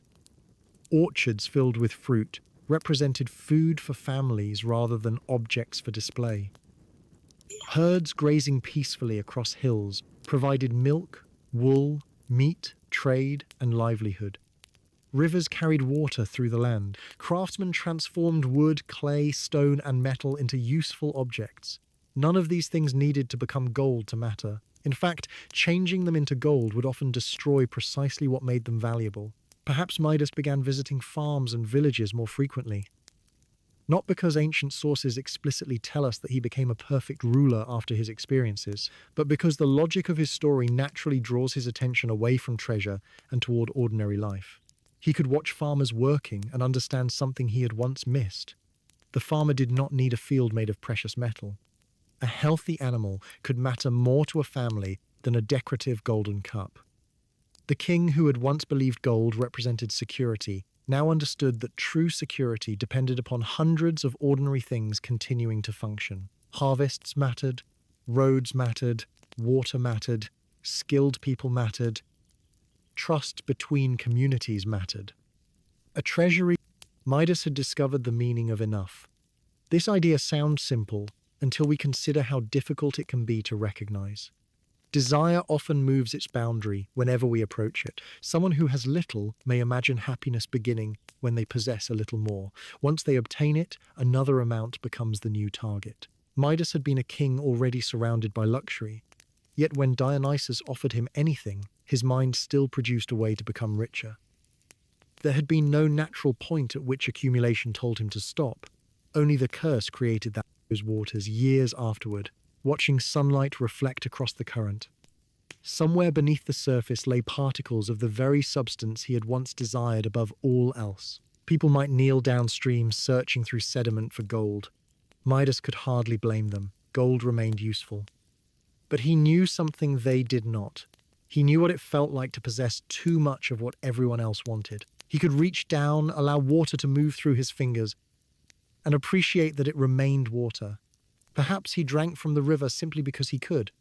Orchards filled with fruit represented food for families rather than objects for display. Herds grazing peacefully across hills provided milk, wool, meat, trade, and livelihood. Rivers carried water through the land. Craftsmen transformed wood, clay, stone, and metal into useful objects. None of these things needed to become gold to matter. In fact, changing them into gold would often destroy precisely what made them valuable. Perhaps Midas began visiting farms and villages more frequently. Not because ancient sources explicitly tell us that he became a perfect ruler after his experiences, but because the logic of his story naturally draws his attention away from treasure and toward ordinary life. He could watch farmers working and understand something he had once missed. The farmer did not need a field made of precious metal. A healthy animal could matter more to a family than a decorative golden cup. The king, who had once believed gold represented security, now understood that true security depended upon hundreds of ordinary things continuing to function. Harvests mattered, roads mattered, water mattered, skilled people mattered, trust between communities mattered. A treasury. Midas had discovered the meaning of enough. This idea sounds simple until we consider how difficult it can be to recognize. Desire often moves its boundary whenever we approach it. Someone who has little may imagine happiness beginning when they possess a little more. Once they obtain it, another amount becomes the new target. Midas had been a king already surrounded by luxury. Yet when Dionysus offered him anything, his mind still produced a way to become richer. There had been no natural point at which accumulation told him to stop. Only the curse created those waters years afterward, watching sunlight reflect across the current. Somewhere beneath the surface lay particles of the very substance he had once desired above all else. People might kneel downstream searching through sediment for gold. Midas could hardly blame them. Gold remained useful. But he knew something they did not. He knew what it felt like to possess too much of what everyone else wanted. He could reach down, allow water to move through his fingers, and appreciate that it remained water. Perhaps he drank from the river simply because he could.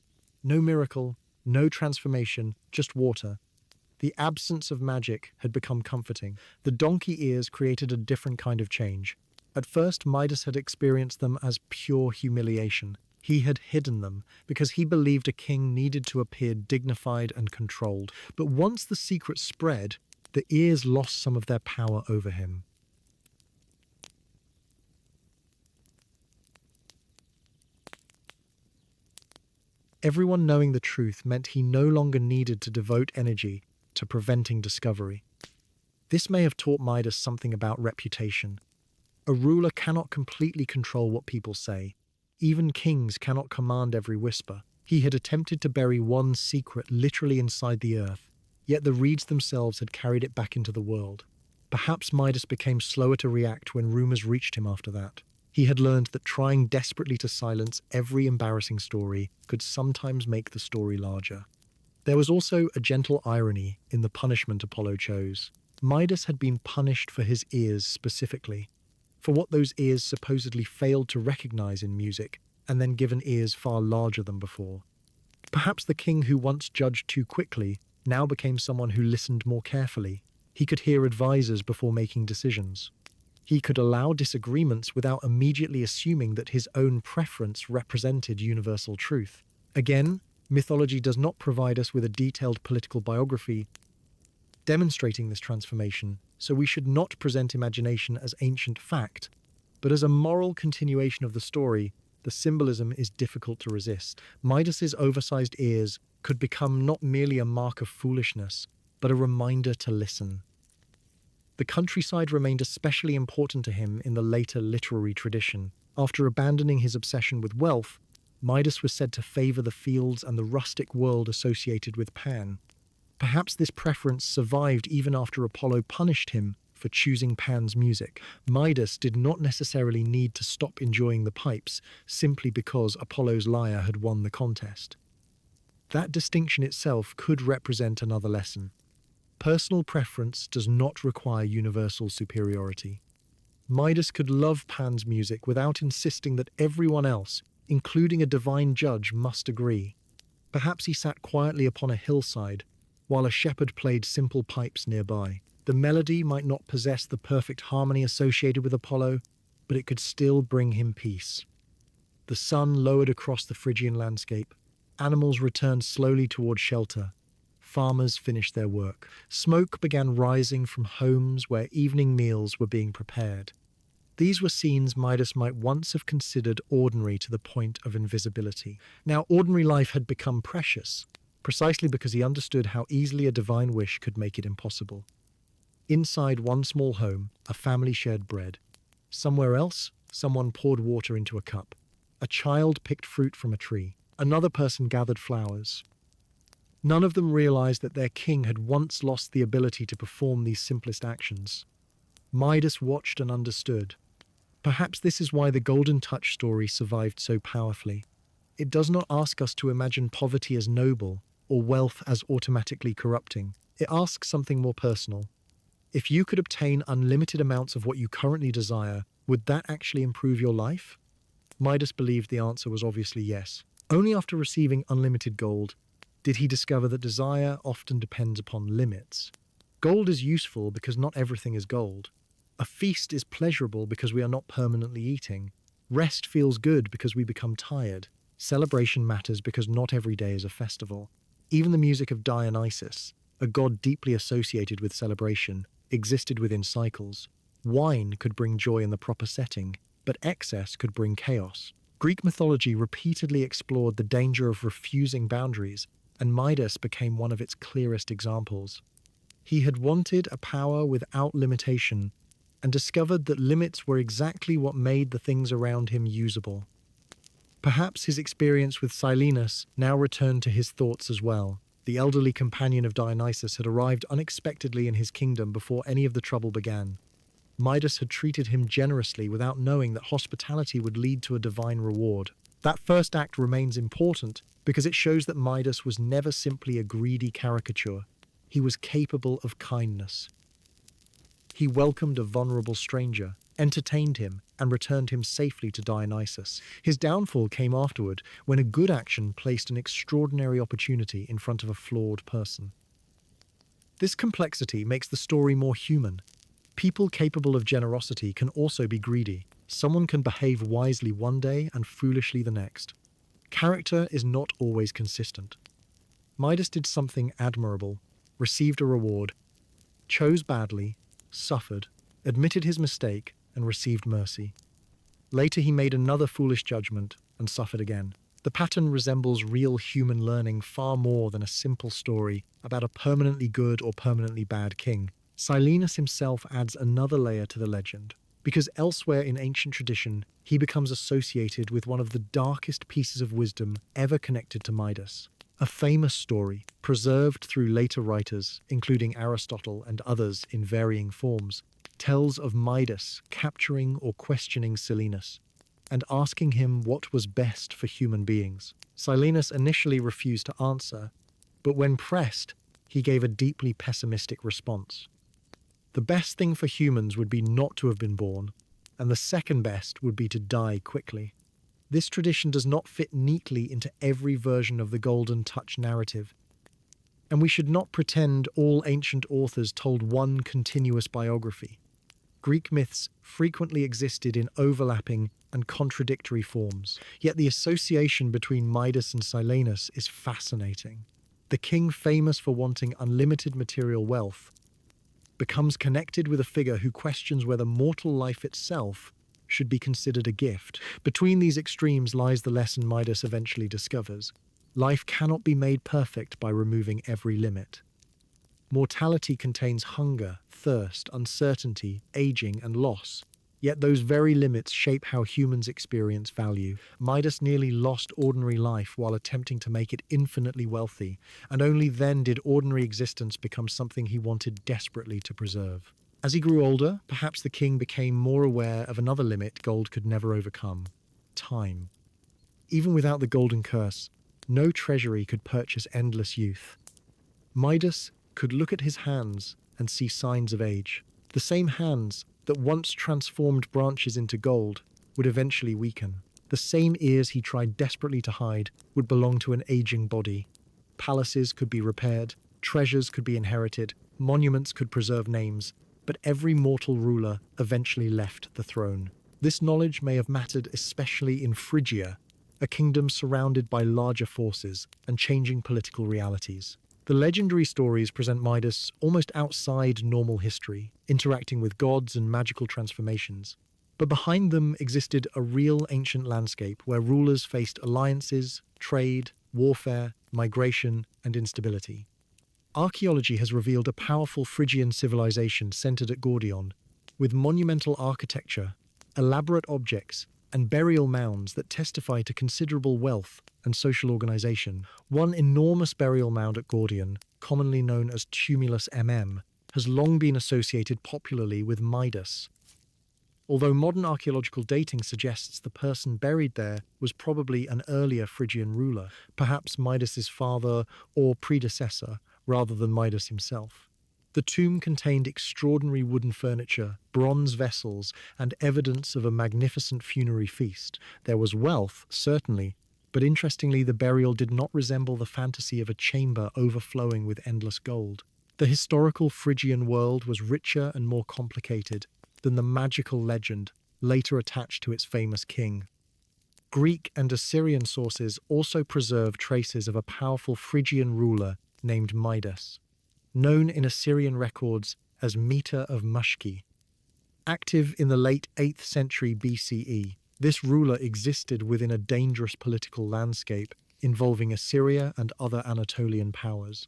No miracle, no transformation, just water. The absence of magic had become comforting. The donkey ears created a different kind of change. At first, Midas had experienced them as pure humiliation. He had hidden them because he believed a king needed to appear dignified and controlled. But once the secret spread, the ears lost some of their power over him. Everyone knowing the truth meant he no longer needed to devote energy to preventing discovery. This may have taught Midas something about reputation. A ruler cannot completely control what people say. Even kings cannot command every whisper. He had attempted to bury one secret literally inside the earth, yet the reeds themselves had carried it back into the world. Perhaps Midas became slower to react when rumors reached him after that. He had learned that trying desperately to silence every embarrassing story could sometimes make the story larger. There was also a gentle irony in the punishment Apollo chose. Midas had been punished for his ears specifically, for what those ears supposedly failed to recognize in music, and then given ears far larger than before. Perhaps the king who once judged too quickly now became someone who listened more carefully. He could hear advisors before making decisions. He could allow disagreements without immediately assuming that his own preference represented universal truth. Again, mythology does not provide us with a detailed political biography demonstrating this transformation, so we should not present imagination as ancient fact, but as a moral continuation of the story. The symbolism is difficult to resist. Midas's oversized ears could become not merely a mark of foolishness, but a reminder to listen. The countryside remained especially important to him in the later literary tradition. After abandoning his obsession with wealth, Midas was said to favor the fields and the rustic world associated with Pan. Perhaps this preference survived even after Apollo punished him for choosing Pan's music. Midas did not necessarily need to stop enjoying the pipes simply because Apollo's lyre had won the contest. That distinction itself could represent another lesson. Personal preference does not require universal superiority. Midas could love Pan's music without insisting that everyone else, including a divine judge, must agree. Perhaps he sat quietly upon a hillside, while a shepherd played simple pipes nearby. The melody might not possess the perfect harmony associated with Apollo, but it could still bring him peace. The sun lowered across the Phrygian landscape. Animals returned slowly toward shelter. Farmers finished their work. Smoke began rising from homes where evening meals were being prepared. These were scenes Midas might once have considered ordinary to the point of invisibility. Now, ordinary life had become precious, precisely because he understood how easily a divine wish could make it impossible. Inside one small home, a family shared bread. Somewhere else, someone poured water into a cup. A child picked fruit from a tree. Another person gathered flowers. None of them realized that their king had once lost the ability to perform these simplest actions. Midas watched and understood. Perhaps this is why the Golden Touch story survived so powerfully. It does not ask us to imagine poverty as noble or wealth as automatically corrupting. It asks something more personal. If you could obtain unlimited amounts of what you currently desire, would that actually improve your life? Midas believed the answer was obviously yes. Only after receiving unlimited gold did he discover that desire often depends upon limits. Gold is useful because not everything is gold. A feast is pleasurable because we are not permanently eating. Rest feels good because we become tired. Celebration matters because not every day is a festival. Even the music of Dionysus, a god deeply associated with celebration, existed within cycles. Wine could bring joy in the proper setting, but excess could bring chaos. Greek mythology repeatedly explored the danger of refusing boundaries, and Midas became one of its clearest examples. He had wanted a power without limitation, and discovered that limits were exactly what made the things around him usable. Perhaps his experience with Silenus now returned to his thoughts as well. The elderly companion of Dionysus had arrived unexpectedly in his kingdom before any of the trouble began. Midas had treated him generously without knowing that hospitality would lead to a divine reward. That first act remains important because it shows that Midas was never simply a greedy caricature. He was capable of kindness. He welcomed a vulnerable stranger, entertained him, and returned him safely to Dionysus. His downfall came afterward, when a good action placed an extraordinary opportunity in front of a flawed person. This complexity makes the story more human. People capable of generosity can also be greedy. Someone can behave wisely one day and foolishly the next. Character is not always consistent. Midas did something admirable, received a reward, chose badly, suffered, admitted his mistake, and received mercy. Later he made another foolish judgment and suffered again. The pattern resembles real human learning far more than a simple story about a permanently good or permanently bad king. Silenus himself adds another layer to the legend, because elsewhere in ancient tradition, he becomes associated with one of the darkest pieces of wisdom ever connected to Midas. A famous story, preserved through later writers, including Aristotle and others in varying forms, tells of Midas capturing or questioning Silenus and asking him what was best for human beings. Silenus initially refused to answer, but when pressed, he gave a deeply pessimistic response. The best thing for humans would be not to have been born, and the second best would be to die quickly. This tradition does not fit neatly into every version of the Golden Touch narrative, and we should not pretend all ancient authors told one continuous biography. Greek myths frequently existed in overlapping and contradictory forms, yet the association between Midas and Silenus is fascinating. The king famous for wanting unlimited material wealth becomes connected with a figure who questions whether mortal life itself should be considered a gift. Between these extremes lies the lesson Midas eventually discovers. Life cannot be made perfect by removing every limit. Mortality contains hunger, thirst, uncertainty, aging, and loss. Yet those very limits shape how humans experience value. Midas nearly lost ordinary life while attempting to make it infinitely wealthy, and only then did ordinary existence become something he wanted desperately to preserve. As he grew older, perhaps the king became more aware of another limit gold could never overcome: time. Even without the golden curse, no treasury could purchase endless youth. Midas could look at his hands and see signs of age. The same hands that once transformed branches into gold would eventually weaken. The same ears he tried desperately to hide would belong to an aging body. Palaces could be repaired, treasures could be inherited, monuments could preserve names, but every mortal ruler eventually left the throne. This knowledge may have mattered especially in Phrygia, a kingdom surrounded by larger forces and changing political realities. The legendary stories present Midas almost outside normal history, interacting with gods and magical transformations. But behind them existed a real ancient landscape where rulers faced alliances, trade, warfare, migration, and instability. Archaeology has revealed a powerful Phrygian civilization centered at Gordion, with monumental architecture, elaborate objects, and burial mounds that testify to considerable wealth and social organization. One enormous burial mound at Gordion, commonly known as Tumulus MM, has long been associated popularly with Midas. Although modern archaeological dating suggests the person buried there was probably an earlier Phrygian ruler, perhaps Midas's father or predecessor, rather than Midas himself. The tomb contained extraordinary wooden furniture, bronze vessels, and evidence of a magnificent funerary feast. There was wealth, certainly, but interestingly, the burial did not resemble the fantasy of a chamber overflowing with endless gold. The historical Phrygian world was richer and more complicated than the magical legend later attached to its famous king. Greek and Assyrian sources also preserve traces of a powerful Phrygian ruler named Midas, known in Assyrian records as Meta of Mushki. Active in the late 8th century BCE, this ruler existed within a dangerous political landscape involving Assyria and other Anatolian powers.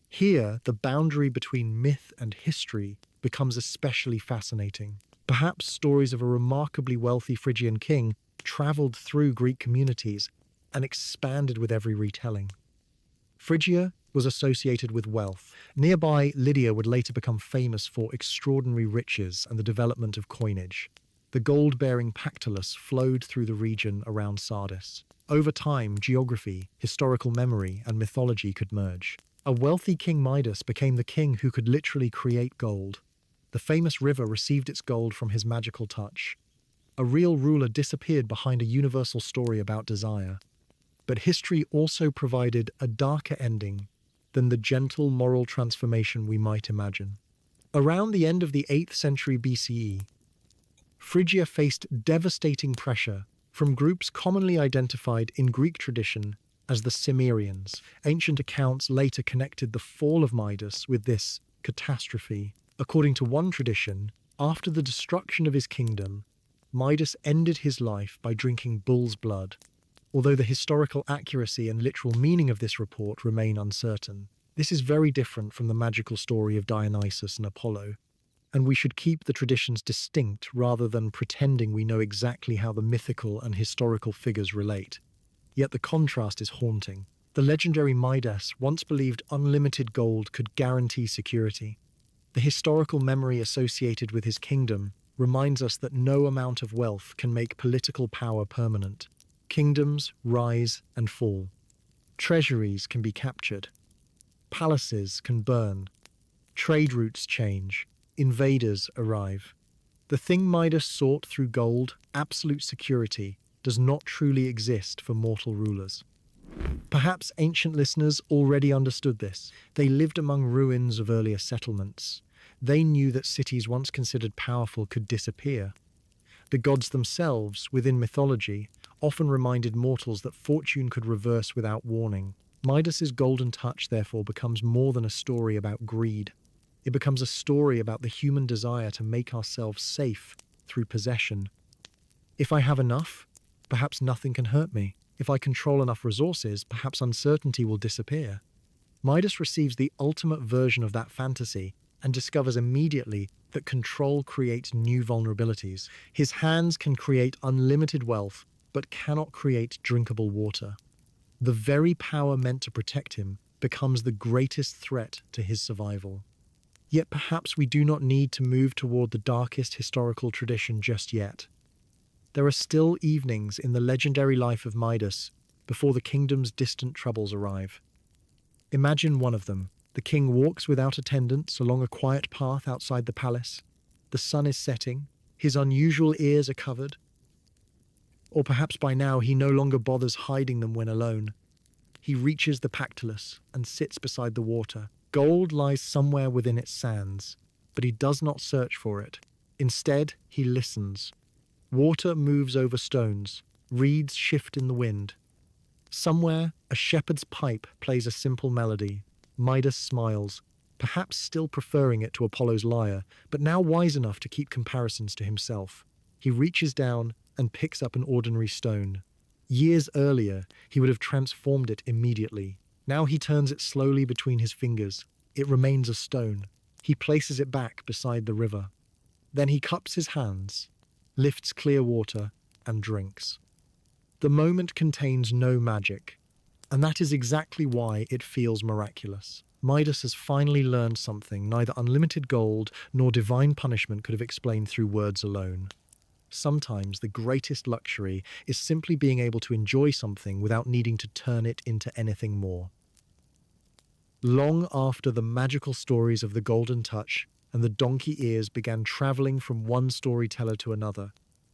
Here, the boundary between myth and history becomes especially fascinating. Perhaps stories of a remarkably wealthy Phrygian king traveled through Greek communities and expanded with every retelling. Phrygia was associated with wealth. Nearby, Lydia would later become famous for extraordinary riches and the development of coinage. The gold-bearing Pactolus flowed through the region around Sardis. Over time, geography, historical memory, and mythology could merge. A wealthy King Midas became the king who could literally create gold. The famous river received its gold from his magical touch. A real ruler disappeared behind a universal story about desire. But history also provided a darker ending than the gentle moral transformation we might imagine. Around the end of the 8th century BCE, Phrygia faced devastating pressure from groups commonly identified in Greek tradition as the Cimmerians. Ancient accounts later connected the fall of Midas with this catastrophe. According to one tradition, after the destruction of his kingdom, Midas ended his life by drinking bull's blood. Although the historical accuracy and literal meaning of this report remain uncertain, this is very different from the magical story of Dionysus and Apollo, and we should keep the traditions distinct rather than pretending we know exactly how the mythical and historical figures relate. Yet the contrast is haunting. The legendary Midas once believed unlimited gold could guarantee security. The historical memory associated with his kingdom reminds us that no amount of wealth can make political power permanent. Kingdoms rise and fall. Treasuries can be captured. Palaces can burn. Trade routes change. invaders arrive. The thing Midas sought through gold, absolute security, does not truly exist for mortal rulers. Perhaps ancient listeners already understood this. They lived among ruins of earlier settlements. They knew that cities once considered powerful could disappear. The gods themselves, within mythology, often reminded mortals that fortune could reverse without warning. Midas's golden touch, therefore, becomes more than a story about greed. It becomes a story about the human desire to make ourselves safe through possession. If I have enough, perhaps nothing can hurt me. If I control enough resources, perhaps uncertainty will disappear. Midas receives the ultimate version of that fantasy and discovers immediately that control creates new vulnerabilities. His hands can create unlimited wealth, but cannot create drinkable water. The very power meant to protect him becomes the greatest threat to his survival. Yet perhaps we do not need to move toward the darkest historical tradition just yet. There are still evenings in the legendary life of Midas before the kingdom's distant troubles arrive. Imagine one of them. The king walks without attendants along a quiet path outside the palace. The sun is setting, his unusual ears are covered. Or perhaps by now he no longer bothers hiding them when alone. He reaches the Pactolus and sits beside the water. Gold lies somewhere within its sands, but he does not search for it. Instead, he listens. Water moves over stones, reeds shift in the wind. Somewhere, a shepherd's pipe plays a simple melody. Midas smiles, perhaps still preferring it to Apollo's lyre, but now wise enough to keep comparisons to himself. He reaches down and picks up an ordinary stone. Years earlier, he would have transformed it immediately. Now he turns it slowly between his fingers. It remains a stone. He places it back beside the river. Then he cups his hands, lifts clear water, and drinks. The moment contains no magic, and that is exactly why it feels miraculous. Midas has finally learned something neither unlimited gold nor divine punishment could have explained through words alone. Sometimes the greatest luxury is simply being able to enjoy something without needing to turn it into anything more. Long after the magical stories of the Golden Touch and the donkey ears began traveling from one storyteller to another,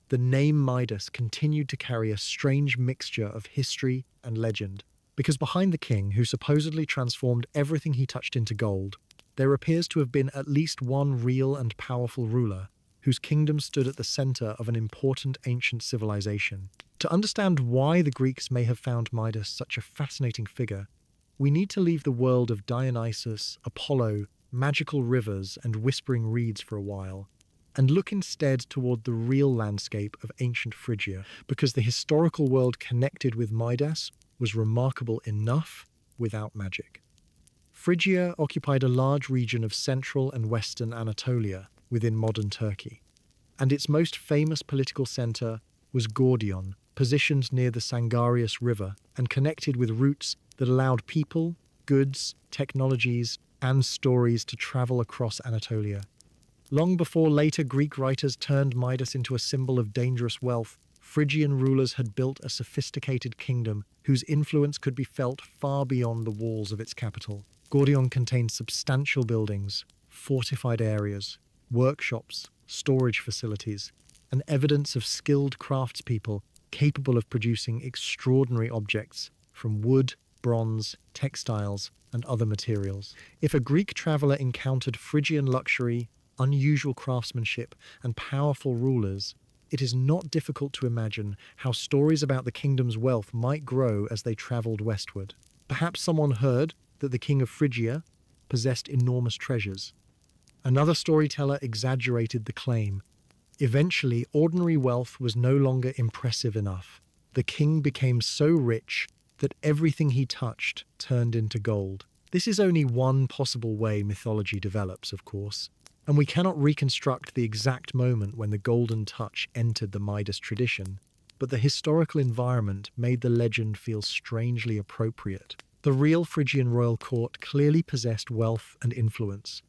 the name Midas continued to carry a strange mixture of history and legend. Because behind the king, who supposedly transformed everything he touched into gold, there appears to have been at least one real and powerful ruler, whose kingdom stood at the center of an important ancient civilization. To understand why the Greeks may have found Midas such a fascinating figure, we need to leave the world of Dionysus, Apollo, magical rivers, and whispering reeds for a while, and look instead toward the real landscape of ancient Phrygia, because the historical world connected with Midas was remarkable enough without magic. Phrygia occupied a large region of central and western Anatolia within modern Turkey, and its most famous political center was Gordion, positioned near the Sangarius River and connected with routes that allowed people, goods, technologies, and stories to travel across Anatolia. Long before later Greek writers turned Midas into a symbol of dangerous wealth, Phrygian rulers had built a sophisticated kingdom whose influence could be felt far beyond the walls of its capital. Gordion contained substantial buildings, fortified areas, workshops, storage facilities, and evidence of skilled craftspeople capable of producing extraordinary objects from wood, bronze, textiles, and other materials. If a Greek traveler encountered Phrygian luxury, unusual craftsmanship, and powerful rulers, it is not difficult to imagine how stories about the kingdom's wealth might grow as they traveled westward. Perhaps someone heard that the king of Phrygia possessed enormous treasures. Another storyteller exaggerated the claim. Eventually, ordinary wealth was no longer impressive enough. The king became so rich that everything he touched turned into gold. This is only one possible way mythology develops, of course, and we cannot reconstruct the exact moment when the golden touch entered the Midas tradition, but the historical environment made the legend feel strangely appropriate. The real Phrygian royal court clearly possessed wealth and influence.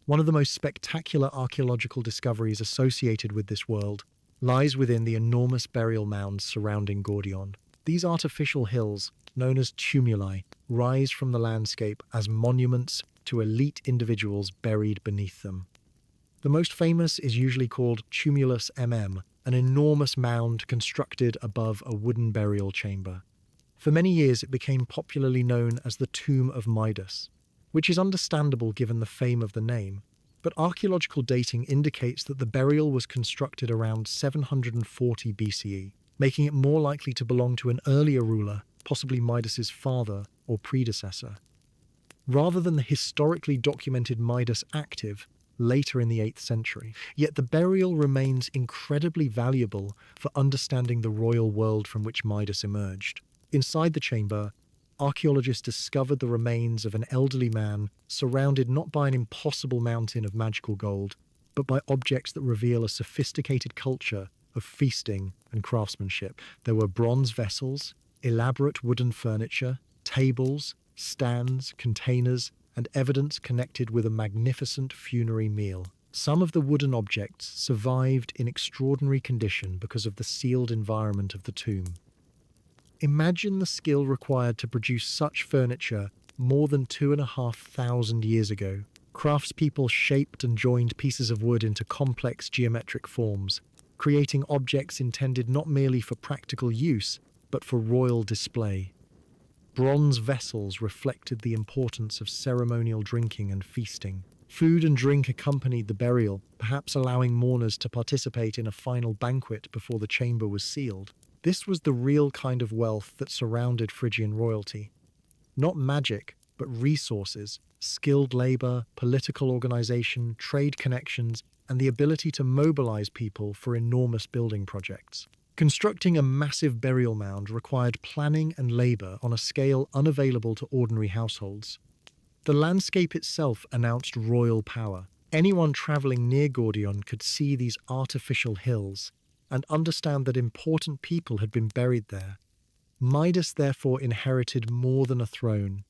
One of the most spectacular archaeological discoveries associated with this world lies within the enormous burial mounds surrounding Gordion. These artificial hills, known as tumuli, rise from the landscape as monuments to elite individuals buried beneath them. The most famous is usually called Tumulus MM, an enormous mound constructed above a wooden burial chamber. For many years, it became popularly known as the Tomb of Midas, which is understandable given the fame of the name. But archaeological dating indicates that the burial was constructed around 740 BCE, making it more likely to belong to an earlier ruler, possibly Midas's father or predecessor, rather than the historically documented Midas active later in the 8th century. Yet the burial remains incredibly valuable for understanding the royal world from which Midas emerged. Inside the chamber, archaeologists discovered the remains of an elderly man surrounded not by an impossible mountain of magical gold, but by objects that reveal a sophisticated culture of feasting and craftsmanship. There were bronze vessels, elaborate wooden furniture, tables, stands, containers, and evidence connected with a magnificent funerary meal. Some of the wooden objects survived in extraordinary condition because of the sealed environment of the tomb. Imagine the skill required to produce such furniture more than 2,500 years ago. Craftspeople shaped and joined pieces of wood into complex geometric forms, creating objects intended not merely for practical use, but for royal display. Bronze vessels reflected the importance of ceremonial drinking and feasting. Food and drink accompanied the burial, perhaps allowing mourners to participate in a final banquet before the chamber was sealed. This was the real kind of wealth that surrounded Phrygian royalty. Not magic, but resources, skilled labor, political organization, trade connections, and the ability to mobilize people for enormous building projects. Constructing a massive burial mound required planning and labor on a scale unavailable to ordinary households. The landscape itself announced royal power. Anyone traveling near Gordion could see these artificial hills and understand that important people had been buried there. Midas therefore inherited more than a throne.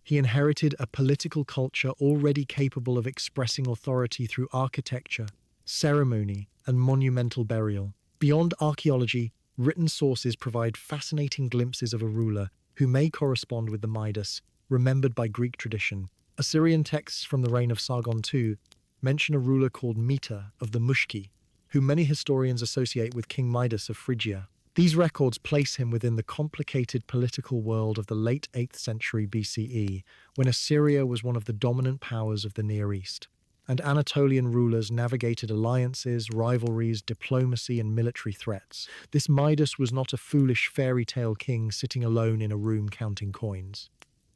He inherited a political culture already capable of expressing authority through architecture, ceremony, and monumental burial. Beyond archaeology, written sources provide fascinating glimpses of a ruler who may correspond with the Midas, remembered by Greek tradition. Assyrian texts from the reign of Sargon II mention a ruler called Mita of the Mushki, who many historians associate with King Midas of Phrygia. These records place him within the complicated political world of the late 8th century BCE, when Assyria was one of the dominant powers of the Near East, and Anatolian rulers navigated alliances, rivalries, diplomacy, and military threats. This Midas was not a foolish fairy tale king sitting alone in a room counting coins.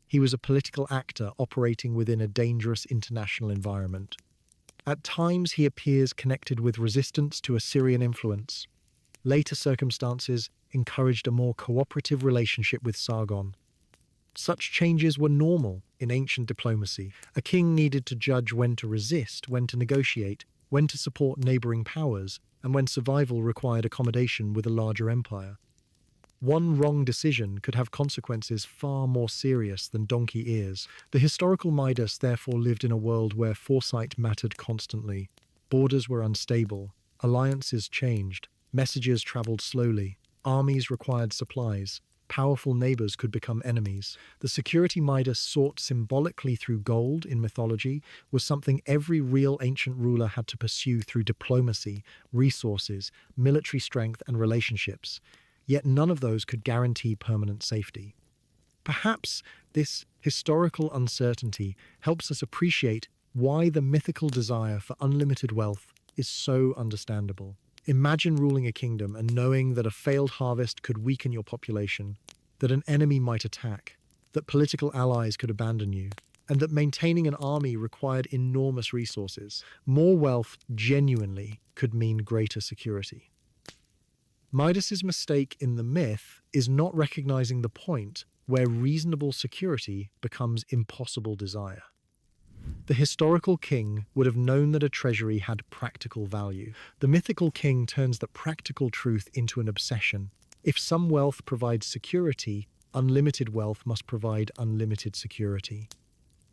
He was a political actor operating within a dangerous international environment. At times, he appears connected with resistance to Assyrian influence. Later circumstances encouraged a more cooperative relationship with Sargon. Such changes were normal in ancient diplomacy. A king needed to judge when to resist, when to negotiate, when to support neighboring powers, and when survival required accommodation with a larger empire. One wrong decision could have consequences far more serious than donkey ears. The historical Midas therefore lived in a world where foresight mattered constantly. Borders were unstable, alliances changed, messages traveled slowly, armies required supplies, powerful neighbors could become enemies. The security Midas sought symbolically through gold in mythology was something every real ancient ruler had to pursue through diplomacy, resources, military strength, and relationships. Yet none of those could guarantee permanent safety. Perhaps this historical uncertainty helps us appreciate why the mythical desire for unlimited wealth is so understandable. Imagine ruling a kingdom and knowing that a failed harvest could weaken your population, that an enemy might attack, that political allies could abandon you, and that maintaining an army required enormous resources. More wealth genuinely could mean greater security. Midas's mistake in the myth is not recognizing the point where reasonable security becomes impossible desire. The historical king would have known that a treasury had practical value. The mythical king turns the practical truth into an obsession. If some wealth provides security, unlimited wealth must provide unlimited security.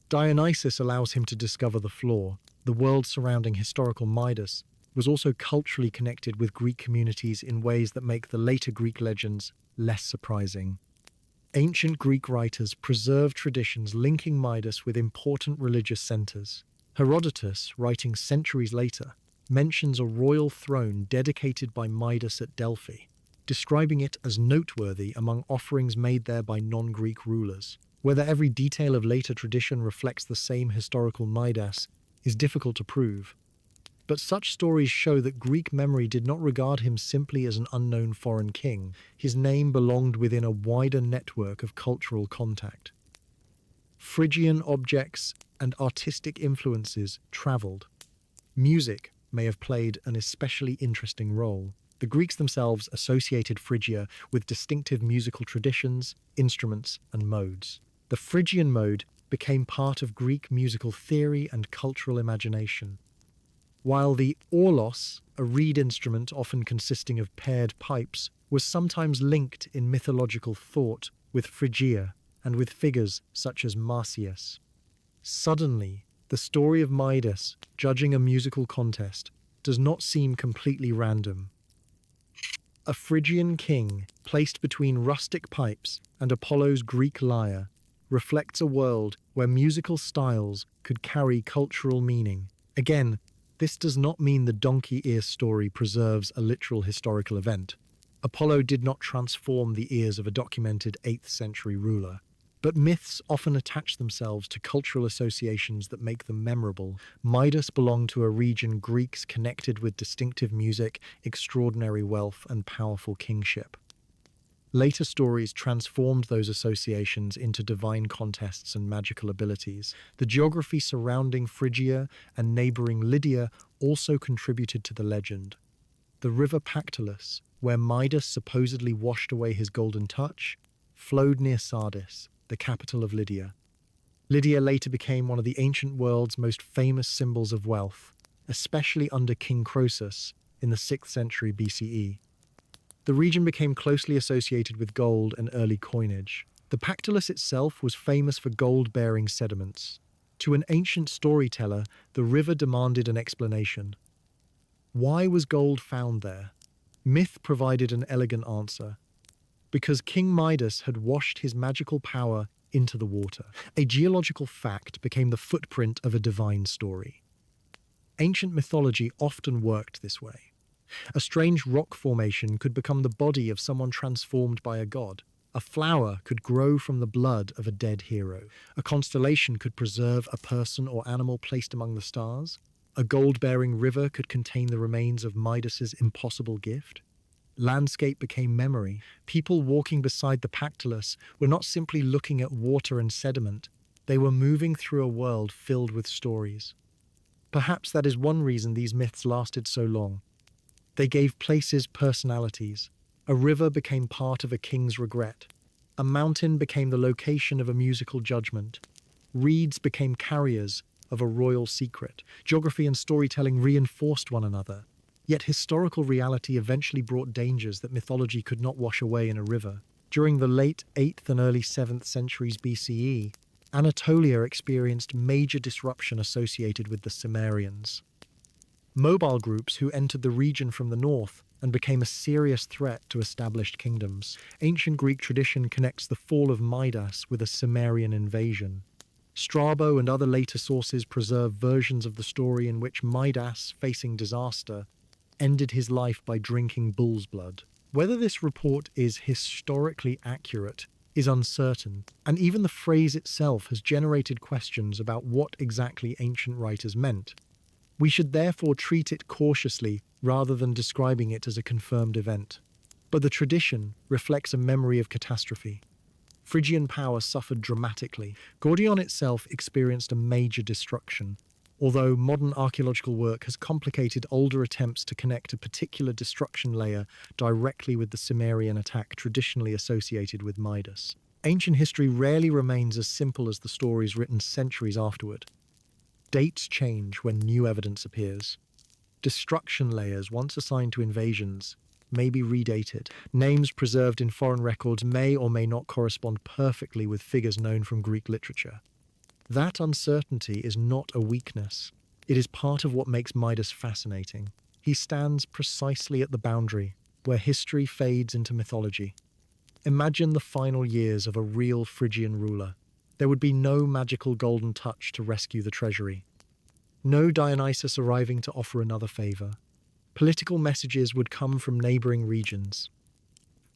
Dionysus allows him to discover the flaw. The world surrounding historical Midas was also culturally connected with Greek communities in ways that make the later Greek legends less surprising. Ancient Greek writers preserved traditions linking Midas with important religious centers. Herodotus, writing centuries later, mentions a royal throne dedicated by Midas at Delphi, describing it as noteworthy among offerings made there by non-Greek rulers. Whether every detail of later tradition reflects the same historical Midas is difficult to prove, but such stories show that Greek memory did not regard him simply as an unknown foreign king. His name belonged within a wider network of cultural contact. Phrygian objects and artistic influences traveled. Music may have played an especially interesting role. The Greeks themselves associated Phrygia with distinctive musical traditions, instruments, and modes. The Phrygian mode became part of Greek musical theory and cultural imagination, while the aulos, a reed instrument often consisting of paired pipes, was sometimes linked in mythological thought with Phrygia and with figures such as Marsyas. Suddenly, the story of Midas judging a musical contest does not seem completely random. A Phrygian king, placed between rustic pipes and Apollo's Greek lyre, reflects a world where musical styles could carry cultural meaning. Again, this does not mean the donkey ear story preserves a literal historical event. Apollo did not transform the ears of a documented 8th century ruler. But myths often attach themselves to cultural associations that make them memorable. Midas belonged to a region Greeks connected with distinctive music, extraordinary wealth, and powerful kingship. Later stories transformed those associations into divine contests and magical abilities. The geography surrounding Phrygia and neighboring Lydia also contributed to the legend. The river Pactolus, where Midas supposedly washed away his golden touch, flowed near Sardis, the capital of Lydia. Lydia later became one of the ancient world's most famous symbols of wealth, especially under King Croesus in the 6th century BCE. The region became closely associated with gold and early coinage. The Pactolus itself was famous for gold-bearing sediments. To an ancient storyteller, the river demanded an explanation. Why was gold found there? Myth provided an elegant answer. Because King Midas had washed his magical power into the water. A geological fact became the footprint of a divine story. Ancient mythology often worked this way. A strange rock formation could become the body of someone transformed by a god. A flower could grow from the blood of a dead hero. A constellation could preserve a person or animal placed among the stars. A gold-bearing river could contain the remains of Midas's impossible gift. Landscape became memory. People walking beside the Pactolus were not simply looking at water and sediment. They were moving through a world filled with stories. Perhaps that is one reason these myths lasted so long. They gave places personalities. A river became part of a king's regret. A mountain became the location of a musical judgment. Reeds became carriers of a royal secret. Geography and storytelling reinforced one another. Yet historical reality eventually brought dangers that mythology could not wash away in a river. During the late 8th and early 7th centuries BCE, Anatolia experienced major disruption associated with the Cimmerians. Mobile groups who entered the region from the north and became a serious threat to established kingdoms. Ancient Greek tradition connects the fall of Midas with a Cimmerian invasion. Strabo and other later sources preserve versions of the story in which Midas, facing disaster, ended his life by drinking bull's blood. Whether this report is historically accurate is uncertain, and even the phrase itself has generated questions about what exactly ancient writers meant. We should therefore treat it cautiously rather than describing it as a confirmed event. But the tradition reflects a memory of catastrophe. Phrygian power suffered dramatically. Gordion itself experienced a major destruction, although modern archaeological work has complicated older attempts to connect a particular destruction layer directly with the Cimmerian attack traditionally associated with Midas. Ancient history rarely remains as simple as the stories written centuries afterward. Dates change when new evidence appears. Destruction layers, once assigned to invasions, may be redated. Names preserved in foreign records may or may not correspond perfectly with figures known from Greek literature. That uncertainty is not a weakness. It is part of what makes Midas fascinating. He stands precisely at the boundary, where history fades into mythology. Imagine the final years of a real Phrygian ruler. There would be no magical golden touch to rescue the treasury. No Dionysus arriving to offer another favor. Political messages would come from neighboring regions.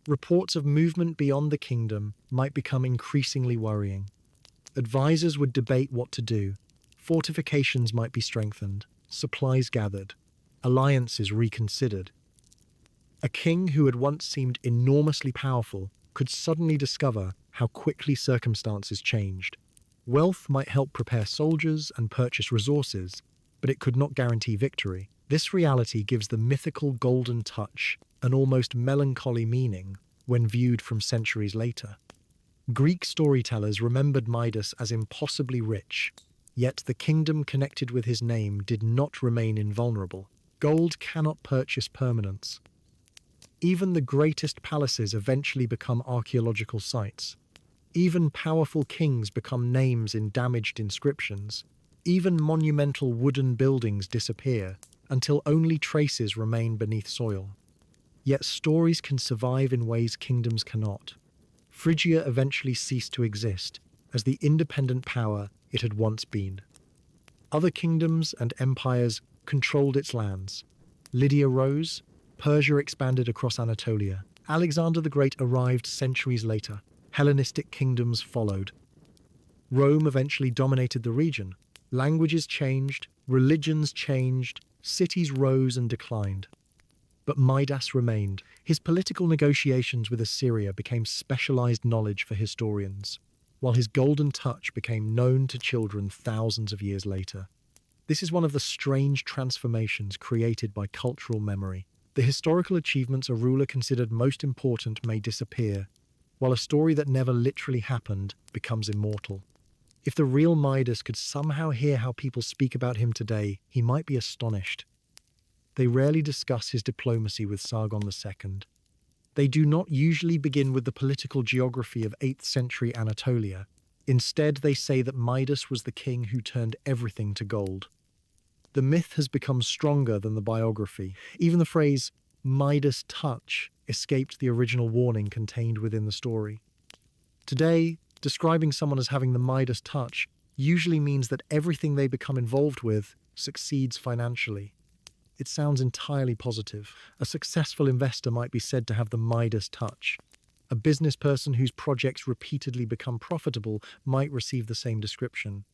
Reports of movement beyond the kingdom might become increasingly worrying. Advisors would debate what to do. Fortifications might be strengthened, supplies gathered, alliances reconsidered. A king who had once seemed enormously powerful could suddenly discover how quickly circumstances changed. Wealth might help prepare soldiers and purchase resources, but it could not guarantee victory. This reality gives the mythical golden touch an almost melancholy meaning when viewed from centuries later. Greek storytellers remembered Midas as impossibly rich, yet the kingdom connected with his name did not remain invulnerable. Gold cannot purchase permanence. Even the greatest palaces eventually become archaeological sites. Even powerful kings become names in damaged inscriptions. Even monumental wooden buildings disappear until only traces remain beneath soil. Yet stories can survive in ways kingdoms cannot. Phrygia eventually ceased to exist as the independent power it had once been. Other kingdoms and empires controlled its lands. Lydia rose, Persia expanded across Anatolia. Alexander the Great arrived centuries later. Hellenistic kingdoms followed. Rome eventually dominated the region. Languages changed, religions changed, cities rose and declined. But Midas remained. His political negotiations with Assyria became specialized knowledge for historians, while his golden touch became known to children thousands of years later. This is one of the strange transformations created by cultural memory. The historical achievements a ruler considered most important may disappear, while a story that never literally happened becomes immortal. If the real Midas could somehow hear how people speak about him today, he might be astonished. They rarely discuss his diplomacy with Sargon II. They do not usually begin with the political geography of 8th century Anatolia. Instead, they say that Midas was the king who turned everything to gold. The myth has become stronger than the biography. Even the phrase, Midas touch, escaped the original warning contained within the story. Today, describing someone as having the Midas touch usually means that everything they become involved with succeeds financially. It sounds entirely positive. A successful investor might be said to have the Midas touch. A business person whose projects repeatedly become profitable might receive the same description.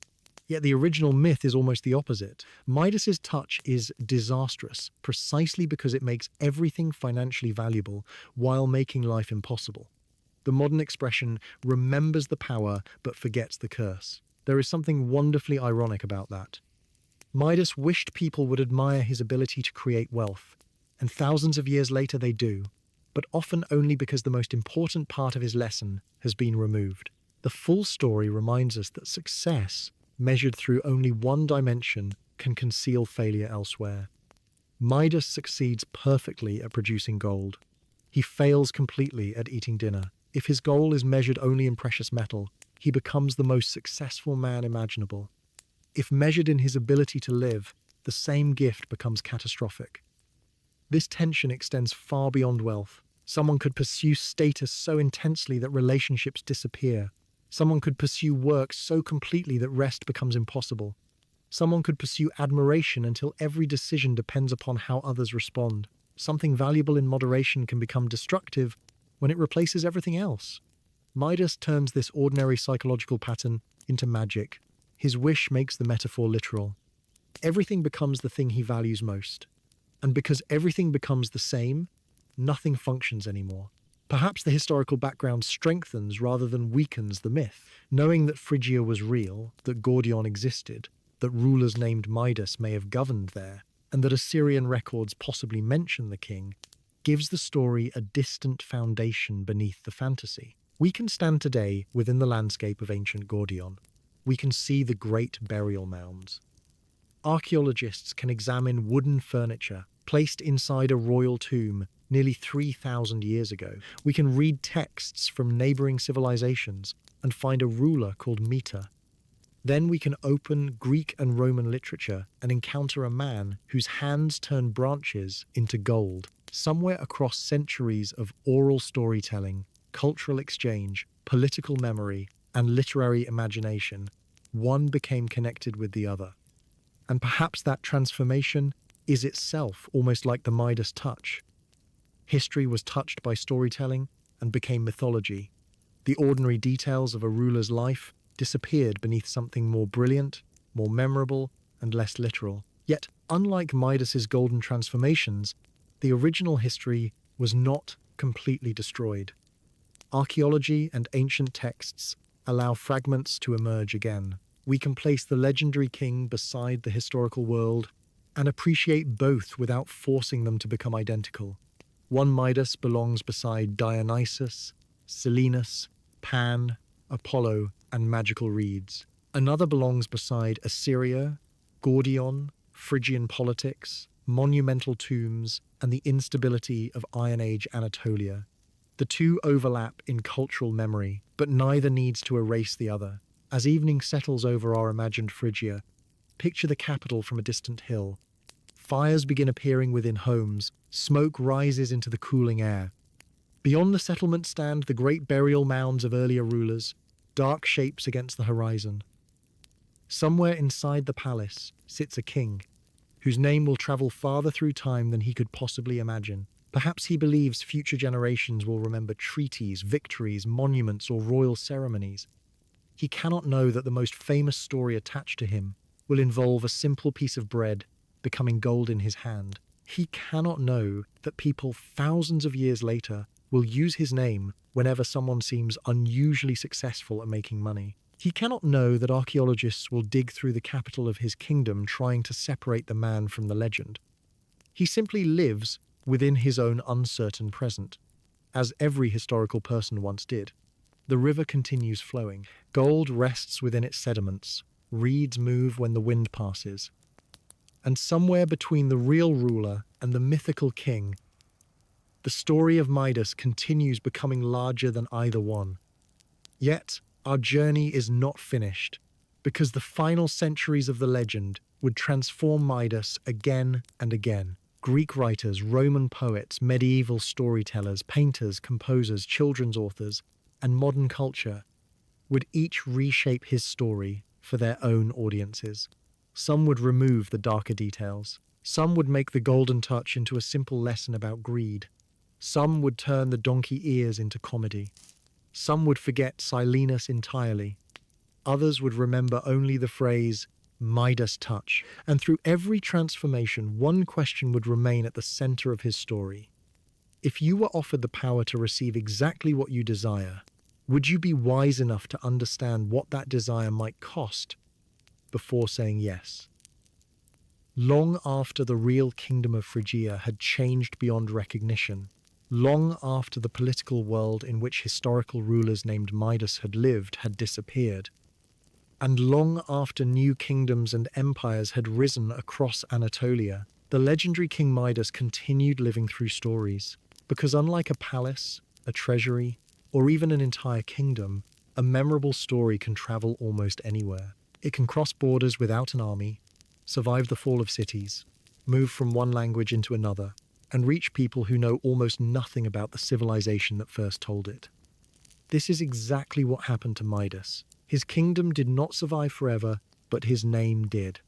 Yet the original myth is almost the opposite. Midas's touch is disastrous, precisely because it makes everything financially valuable while making life impossible. The modern expression remembers the power but forgets the curse. There is something wonderfully ironic about that. Midas wished people would admire his ability to create wealth, and thousands of years later they do, but often only because the most important part of his lesson has been removed. The full story reminds us that success, measured through only one dimension, can conceal failure elsewhere. Midas succeeds perfectly at producing gold. He fails completely at eating dinner. If his goal is measured only in precious metal, he becomes the most successful man imaginable. If measured in his ability to live, the same gift becomes catastrophic. This tension extends far beyond wealth. Someone could pursue status so intensely that relationships disappear. Someone could pursue work so completely that rest becomes impossible. Someone could pursue admiration until every decision depends upon how others respond. Something valuable in moderation can become destructive when it replaces everything else. Midas turns this ordinary psychological pattern into magic. His wish makes the metaphor literal. Everything becomes the thing he values most. And because everything becomes the same, nothing functions anymore. Perhaps the historical background strengthens rather than weakens the myth. Knowing that Phrygia was real, that Gordion existed, that rulers named Midas may have governed there, and that Assyrian records possibly mention the king, gives the story a distant foundation beneath the fantasy. We can stand today within the landscape of ancient Gordion. We can see the great burial mounds. Archaeologists can examine wooden furniture placed inside a royal tomb nearly 3,000 years ago. We can read texts from neighboring civilizations and find a ruler called Meta. Then we can open Greek and Roman literature and encounter a man whose hands turn branches into gold. Somewhere across centuries of oral storytelling, cultural exchange, political memory, and literary imagination, one became connected with the other. And perhaps that transformation is itself almost like the Midas touch. History was touched by storytelling and became mythology. The ordinary details of a ruler's life disappeared beneath something more brilliant, more memorable, and less literal. Yet, unlike Midas's golden transformations, the original history was not completely destroyed. Archaeology and ancient texts allow fragments to emerge again. We can place the legendary king beside the historical world and appreciate both without forcing them to become identical. One Midas belongs beside Dionysus, Silenus, Pan, Apollo, and magical reeds. Another belongs beside Assyria, Gordion, Phrygian politics, monumental tombs, and the instability of Iron Age Anatolia. The two overlap in cultural memory, but neither needs to erase the other. As evening settles over our imagined Phrygia, picture the capital from a distant hill. Fires begin appearing within homes, smoke rises into the cooling air. Beyond the settlement stand the great burial mounds of earlier rulers, dark shapes against the horizon. Somewhere inside the palace sits a king, whose name will travel farther through time than he could possibly imagine. Perhaps he believes future generations will remember treaties, victories, monuments, or royal ceremonies. He cannot know that the most famous story attached to him will involve a simple piece of bread becoming gold in his hand. He cannot know that people thousands of years later will use his name whenever someone seems unusually successful at making money. He cannot know that archaeologists will dig through the capital of his kingdom trying to separate the man from the legend. He simply lives within his own uncertain present, as every historical person once did. The river continues flowing. Gold rests within its sediments. Reeds move when the wind passes. And somewhere between the real ruler and the mythical king, the story of Midas continues becoming larger than either one. Yet, our journey is not finished, because the final centuries of the legend would transform Midas again and again. Greek writers, Roman poets, medieval storytellers, painters, composers, children's authors, and modern culture would each reshape his story for their own audiences. Some would remove the darker details. Some would make the golden touch into a simple lesson about greed. Some would turn the donkey ears into comedy. Some would forget Silenus entirely. Others would remember only the phrase, Midas touch. And through every transformation, one question would remain at the center of his story. If you were offered the power to receive exactly what you desire, would you be wise enough to understand what that desire might cost before saying yes? Long after the real kingdom of Phrygia had changed beyond recognition, long after the political world in which historical rulers named Midas had lived had disappeared, and long after new kingdoms and empires had risen across Anatolia, the legendary King Midas continued living through stories. Because unlike a palace, a treasury, or even an entire kingdom, a memorable story can travel almost anywhere. It can cross borders without an army, survive the fall of cities, move from one language into another, and reach people who know almost nothing about the civilization that first told it. This is exactly what happened to Midas. His kingdom did not survive forever, but his name did.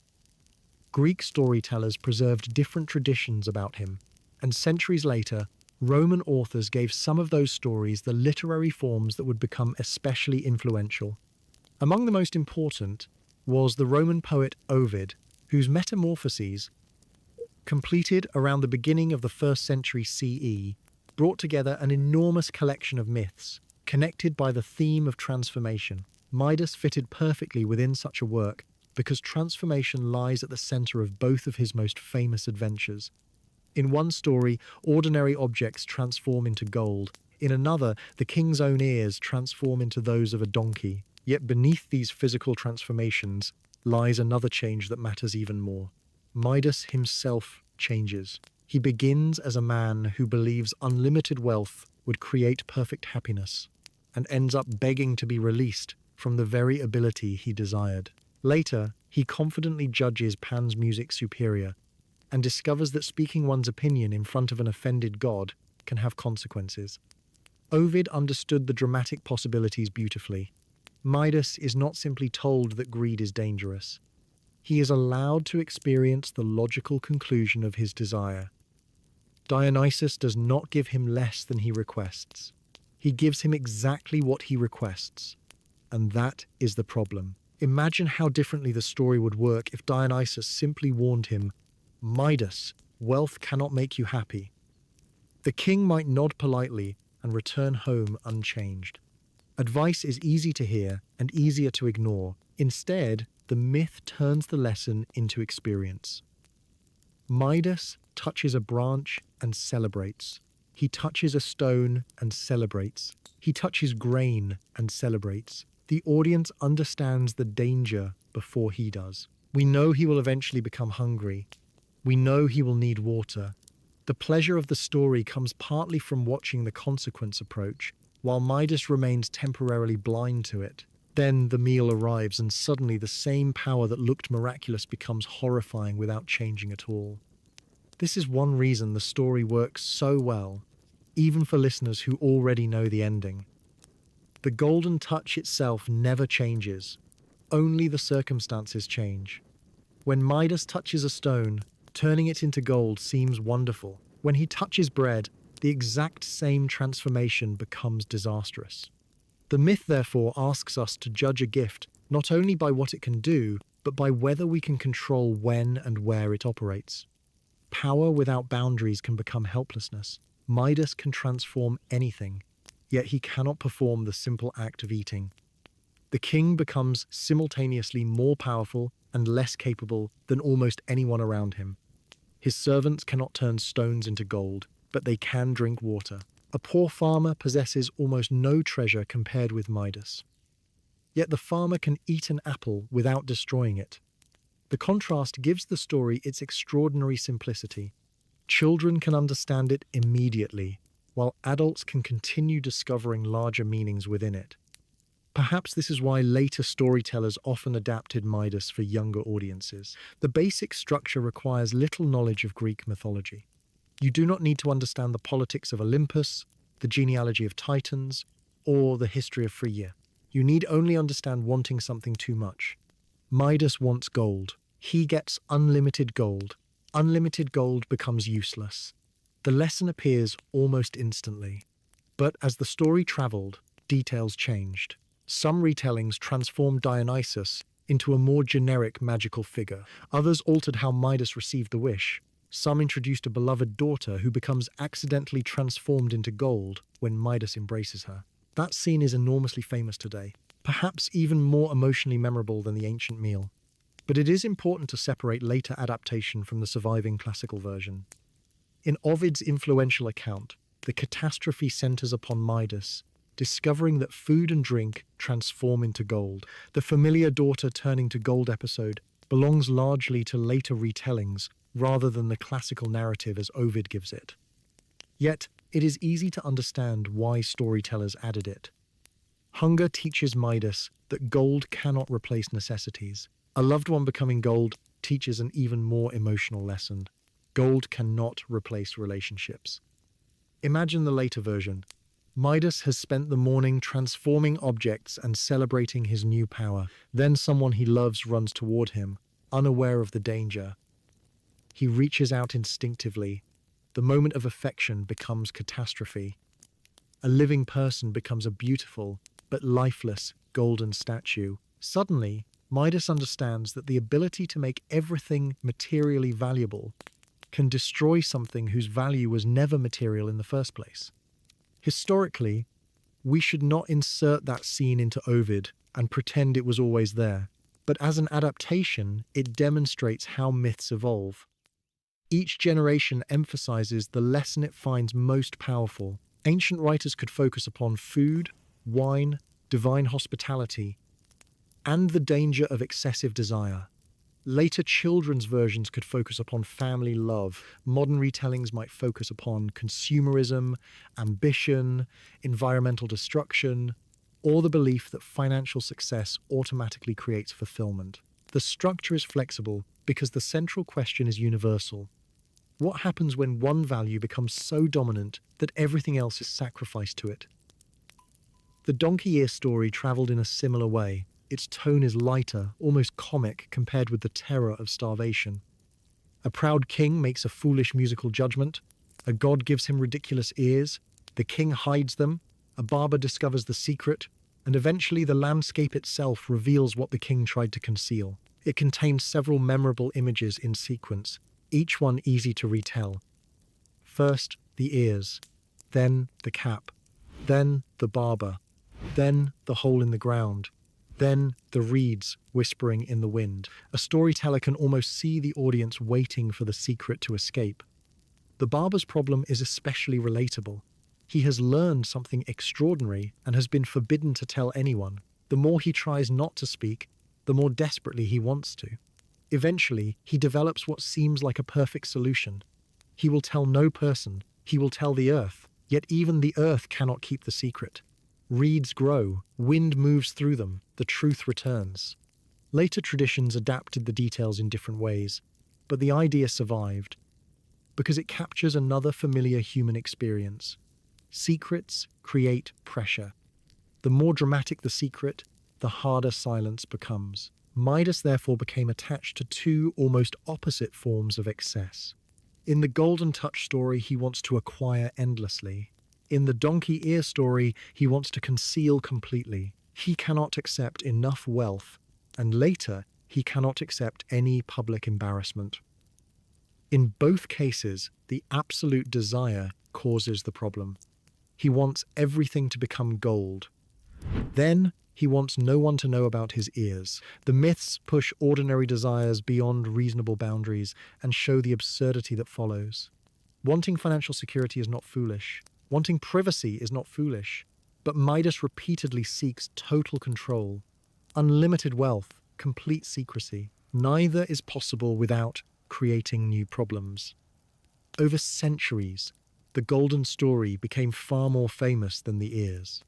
Greek storytellers preserved different traditions about him, and centuries later, Roman authors gave some of those stories the literary forms that would become especially influential. Among the most important was the Roman poet Ovid, whose Metamorphoses, completed around the beginning of the 1st century CE, brought together an enormous collection of myths, connected by the theme of transformation. Midas fitted perfectly within such a work because transformation lies at the center of both of his most famous adventures. In one story, ordinary objects transform into gold. In another, the king's own ears transform into those of a donkey. Yet beneath these physical transformations lies another change that matters even more. Midas himself changes. He begins as a man who believes unlimited wealth would create perfect happiness, and ends up begging to be released from the very ability he desired. Later, he confidently judges Pan's music superior, and discovers that speaking one's opinion in front of an offended god can have consequences. Ovid understood the dramatic possibilities beautifully. Midas is not simply told that greed is dangerous. He is allowed to experience the logical conclusion of his desire. Dionysus does not give him less than he requests. He gives him exactly what he requests. And that is the problem. Imagine how differently the story would work if Dionysus simply warned him, "Midas, wealth cannot make you happy." The king might nod politely and return home unchanged. Advice is easy to hear and easier to ignore. Instead, the myth turns the lesson into experience. Midas touches a branch and celebrates. He touches a stone and celebrates. He touches grain and celebrates. The audience understands the danger before he does. We know he will eventually become hungry. We know he will need water. The pleasure of the story comes partly from watching the consequence approach, while Midas remains temporarily blind to it. Then the meal arrives and suddenly the same power that looked miraculous becomes horrifying without changing at all. This is one reason the story works so well, even for listeners who already know the ending. The golden touch itself never changes. Only the circumstances change. When Midas touches a stone, turning it into gold seems wonderful. When he touches bread, the exact same transformation becomes disastrous. The myth, therefore, asks us to judge a gift not only by what it can do, but by whether we can control when and where it operates. Power without boundaries can become helplessness. Midas can transform anything, yet he cannot perform the simple act of eating. The king becomes simultaneously more powerful and less capable than almost anyone around him. His servants cannot turn stones into gold, but they can drink water. A poor farmer possesses almost no treasure compared with Midas. Yet the farmer can eat an apple without destroying it. The contrast gives the story its extraordinary simplicity. Children can understand it immediately, while adults can continue discovering larger meanings within it. Perhaps this is why later storytellers often adapted Midas for younger audiences. The basic structure requires little knowledge of Greek mythology. You do not need to understand the politics of Olympus, the genealogy of Titans, or the history of Phrygia. You need only understand wanting something too much. Midas wants gold. He gets unlimited gold. Unlimited gold becomes useless. The lesson appears almost instantly. But as the story traveled, details changed. Some retellings transformed Dionysus into a more generic magical figure. Others altered how Midas received the wish. Some introduced a beloved daughter who becomes accidentally transformed into gold when Midas embraces her. That scene is enormously famous today, perhaps even more emotionally memorable than the ancient meal. But it is important to separate later adaptation from the surviving classical version. In Ovid's influential account, the catastrophe centers upon Midas, discovering that food and drink transform into gold. The familiar daughter turning to gold episode belongs largely to later retellings rather than the classical narrative as Ovid gives it. Yet, it is easy to understand why storytellers added it. Hunger teaches Midas that gold cannot replace necessities. A loved one becoming gold teaches an even more emotional lesson. Gold cannot replace relationships. Imagine the later version. Midas has spent the morning transforming objects and celebrating his new power. Then someone he loves runs toward him, unaware of the danger. He reaches out instinctively. The moment of affection becomes catastrophe. A living person becomes a beautiful, but lifeless, golden statue. Suddenly, Midas understands that the ability to make everything materially valuable can destroy something whose value was never material in the first place. Historically, we should not insert that scene into Ovid and pretend it was always there, but as an adaptation, it demonstrates how myths evolve. Each generation emphasizes the lesson it finds most powerful. Ancient writers could focus upon food, wine, divine hospitality, and the danger of excessive desire. Later children's versions could focus upon family love. Modern retellings might focus upon consumerism, ambition, environmental destruction, or the belief that financial success automatically creates fulfillment. The structure is flexible because the central question is universal. What happens when one value becomes so dominant that everything else is sacrificed to it? The donkey ear story traveled in a similar way. its tone is lighter, almost comic, compared with the terror of starvation. A proud king makes a foolish musical judgment. A god gives him ridiculous ears. The king hides them. A barber discovers the secret. And eventually the landscape itself reveals what the king tried to conceal. It contains several memorable images in sequence, each one easy to retell. First, the ears. Then, the cap. Then, the barber. Then, the hole in the ground. Then, the reeds whispering in the wind. A storyteller can almost see the audience waiting for the secret to escape. The barber's problem is especially relatable. He has learned something extraordinary and has been forbidden to tell anyone. The more he tries not to speak, the more desperately he wants to. Eventually, he develops what seems like a perfect solution. He will tell no person. He will tell the earth. Yet even the earth cannot keep the secret. Reeds grow, wind moves through them, the truth returns. Later traditions adapted the details in different ways, but the idea survived because it captures another familiar human experience. Secrets create pressure. The more dramatic the secret, the harder silence becomes. Midas therefore became attached to two almost opposite forms of excess. In the Golden Touch story, he wants to acquire endlessly. In the donkey ear story, he wants to conceal completely. He cannot accept enough wealth, and later, he cannot accept any public embarrassment. In both cases, the absolute desire causes the problem. He wants everything to become gold. Then, he wants no one to know about his ears. The myths push ordinary desires beyond reasonable boundaries and show the absurdity that follows. Wanting financial security is not foolish. Wanting privacy is not foolish. But Midas repeatedly seeks total control, unlimited wealth, complete secrecy. Neither is possible without creating new problems. Over centuries, the golden story became far more famous than the ears.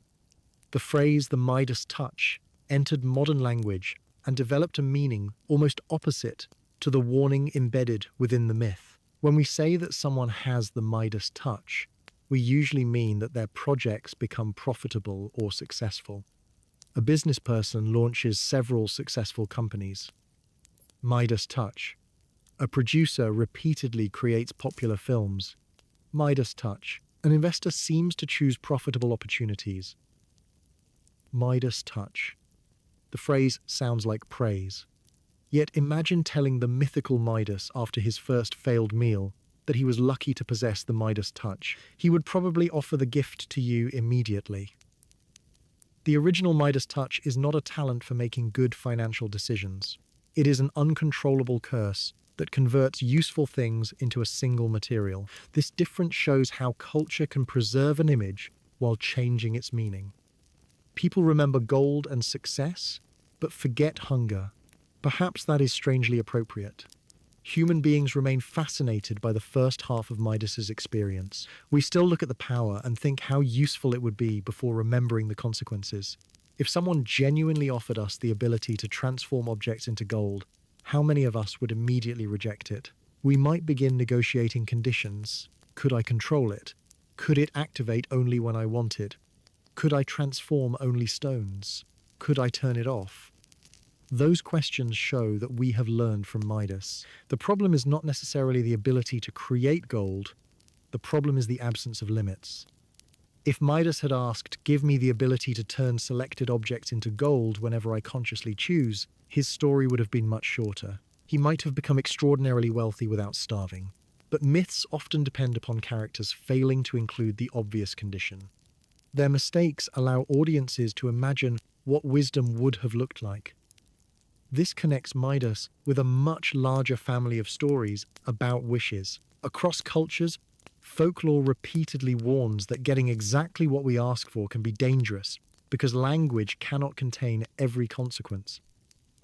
The phrase "the Midas touch" entered modern language and developed a meaning almost opposite to the warning embedded within the myth. When we say that someone has the Midas touch, we usually mean that their projects become profitable or successful. A business person launches several successful companies. Midas touch. A producer repeatedly creates popular films. Midas touch. An investor seems to choose profitable opportunities. Midas touch. The phrase sounds like praise. Yet imagine telling the mythical Midas after his first failed meal that he was lucky to possess the Midas touch. He would probably offer the gift to you immediately. The original Midas touch is not a talent for making good financial decisions. It is an uncontrollable curse that converts useful things into a single material. This difference shows how culture can preserve an image while changing its meaning. People remember gold and success, but forget hunger. Perhaps that is strangely appropriate. Human beings remain fascinated by the first half of Midas's experience. We still look at the power and think how useful it would be before remembering the consequences. If someone genuinely offered us the ability to transform objects into gold, how many of us would immediately reject it? We might begin negotiating conditions. Could I control it? Could it activate only when I wanted? Could I transform only stones? Could I turn it off? Those questions show that we have learned from Midas. The problem is not necessarily the ability to create gold. The problem is the absence of limits. If Midas had asked, "Give me the ability to turn selected objects into gold whenever I consciously choose," his story would have been much shorter. He might have become extraordinarily wealthy without starving. But myths often depend upon characters failing to include the obvious condition. Their mistakes allow audiences to imagine what wisdom would have looked like. This connects Midas with a much larger family of stories about wishes. Across cultures, folklore repeatedly warns that getting exactly what we ask for can be dangerous because language cannot contain every consequence.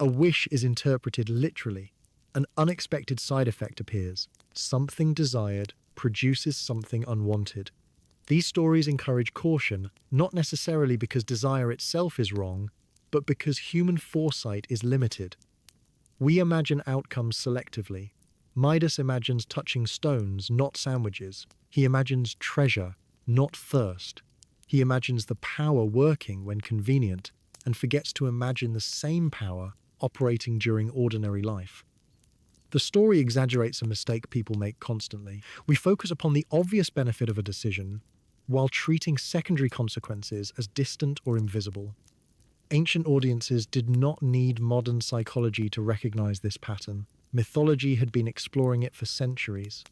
A wish is interpreted literally. An unexpected side effect appears. Something desired produces something unwanted. These stories encourage caution, not necessarily because desire itself is wrong, but because human foresight is limited. We imagine outcomes selectively. Midas imagines touching stones, not sandwiches. He imagines treasure, not thirst. He imagines the power working when convenient, and forgets to imagine the same power operating during ordinary life. The story exaggerates a mistake people make constantly. We focus upon the obvious benefit of a decision while treating secondary consequences as distant or invisible. Ancient audiences did not need modern psychology to recognize this pattern. Mythology had been exploring it for centuries.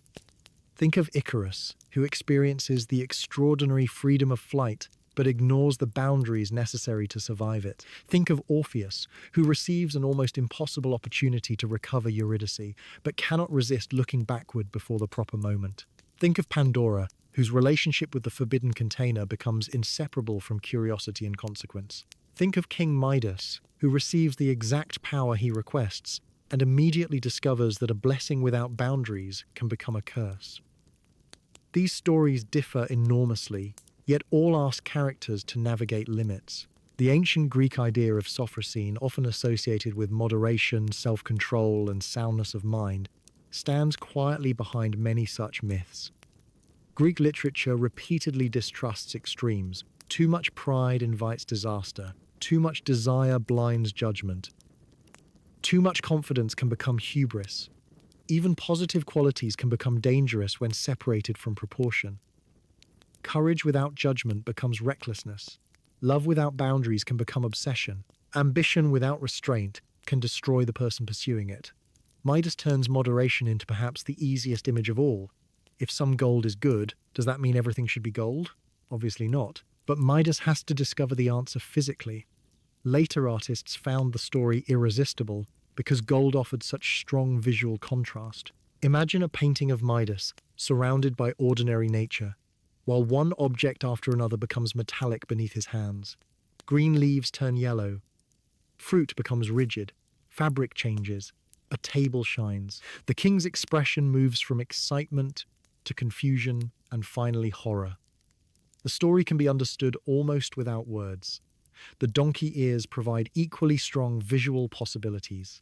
Think of Icarus, who experiences the extraordinary freedom of flight but ignores the boundaries necessary to survive it. Think of Orpheus, who receives an almost impossible opportunity to recover Eurydice, but cannot resist looking backward before the proper moment. Think of Pandora, whose relationship with the forbidden container becomes inseparable from curiosity and consequence. Think of King Midas, who receives the exact power he requests and immediately discovers that a blessing without boundaries can become a curse. These stories differ enormously, yet all ask characters to navigate limits. The ancient Greek idea of sophrosine, often associated with moderation, self-control, and soundness of mind, stands quietly behind many such myths. Greek literature repeatedly distrusts extremes. Too much pride invites disaster. Too much desire blinds judgment. Too much confidence can become hubris. Even positive qualities can become dangerous when separated from proportion. Courage without judgment becomes recklessness. Love without boundaries can become obsession. Ambition without restraint can destroy the person pursuing it. Midas turns moderation into perhaps the easiest image of all. If some gold is good, does that mean everything should be gold? Obviously not. But Midas has to discover the answer physically. Later artists found the story irresistible because gold offered such strong visual contrast. Imagine a painting of Midas surrounded by ordinary nature, while one object after another becomes metallic beneath his hands. Green leaves turn yellow, fruit becomes rigid, fabric changes, a table shines. The king's expression moves from excitement to confusion and finally horror. The story can be understood almost without words. The donkey ears provide equally strong visual possibilities.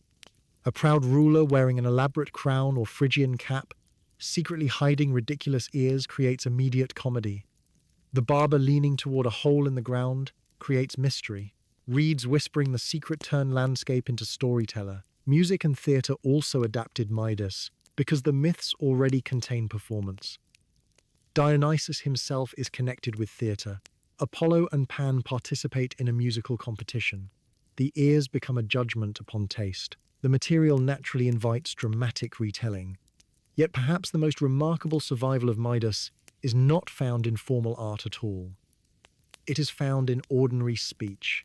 A proud ruler wearing an elaborate crown or Phrygian cap, secretly hiding ridiculous ears, creates immediate comedy. The barber leaning toward a hole in the ground creates mystery. Reeds whispering the secret turn landscape into storyteller. Music and theatre also adapted Midas because the myths already contain performance. Dionysus himself is connected with theatre. Apollo and Pan participate in a musical competition. The ears become a judgment upon taste. The material naturally invites dramatic retelling. Yet perhaps the most remarkable survival of Midas is not found in formal art at all. It is found in ordinary speech.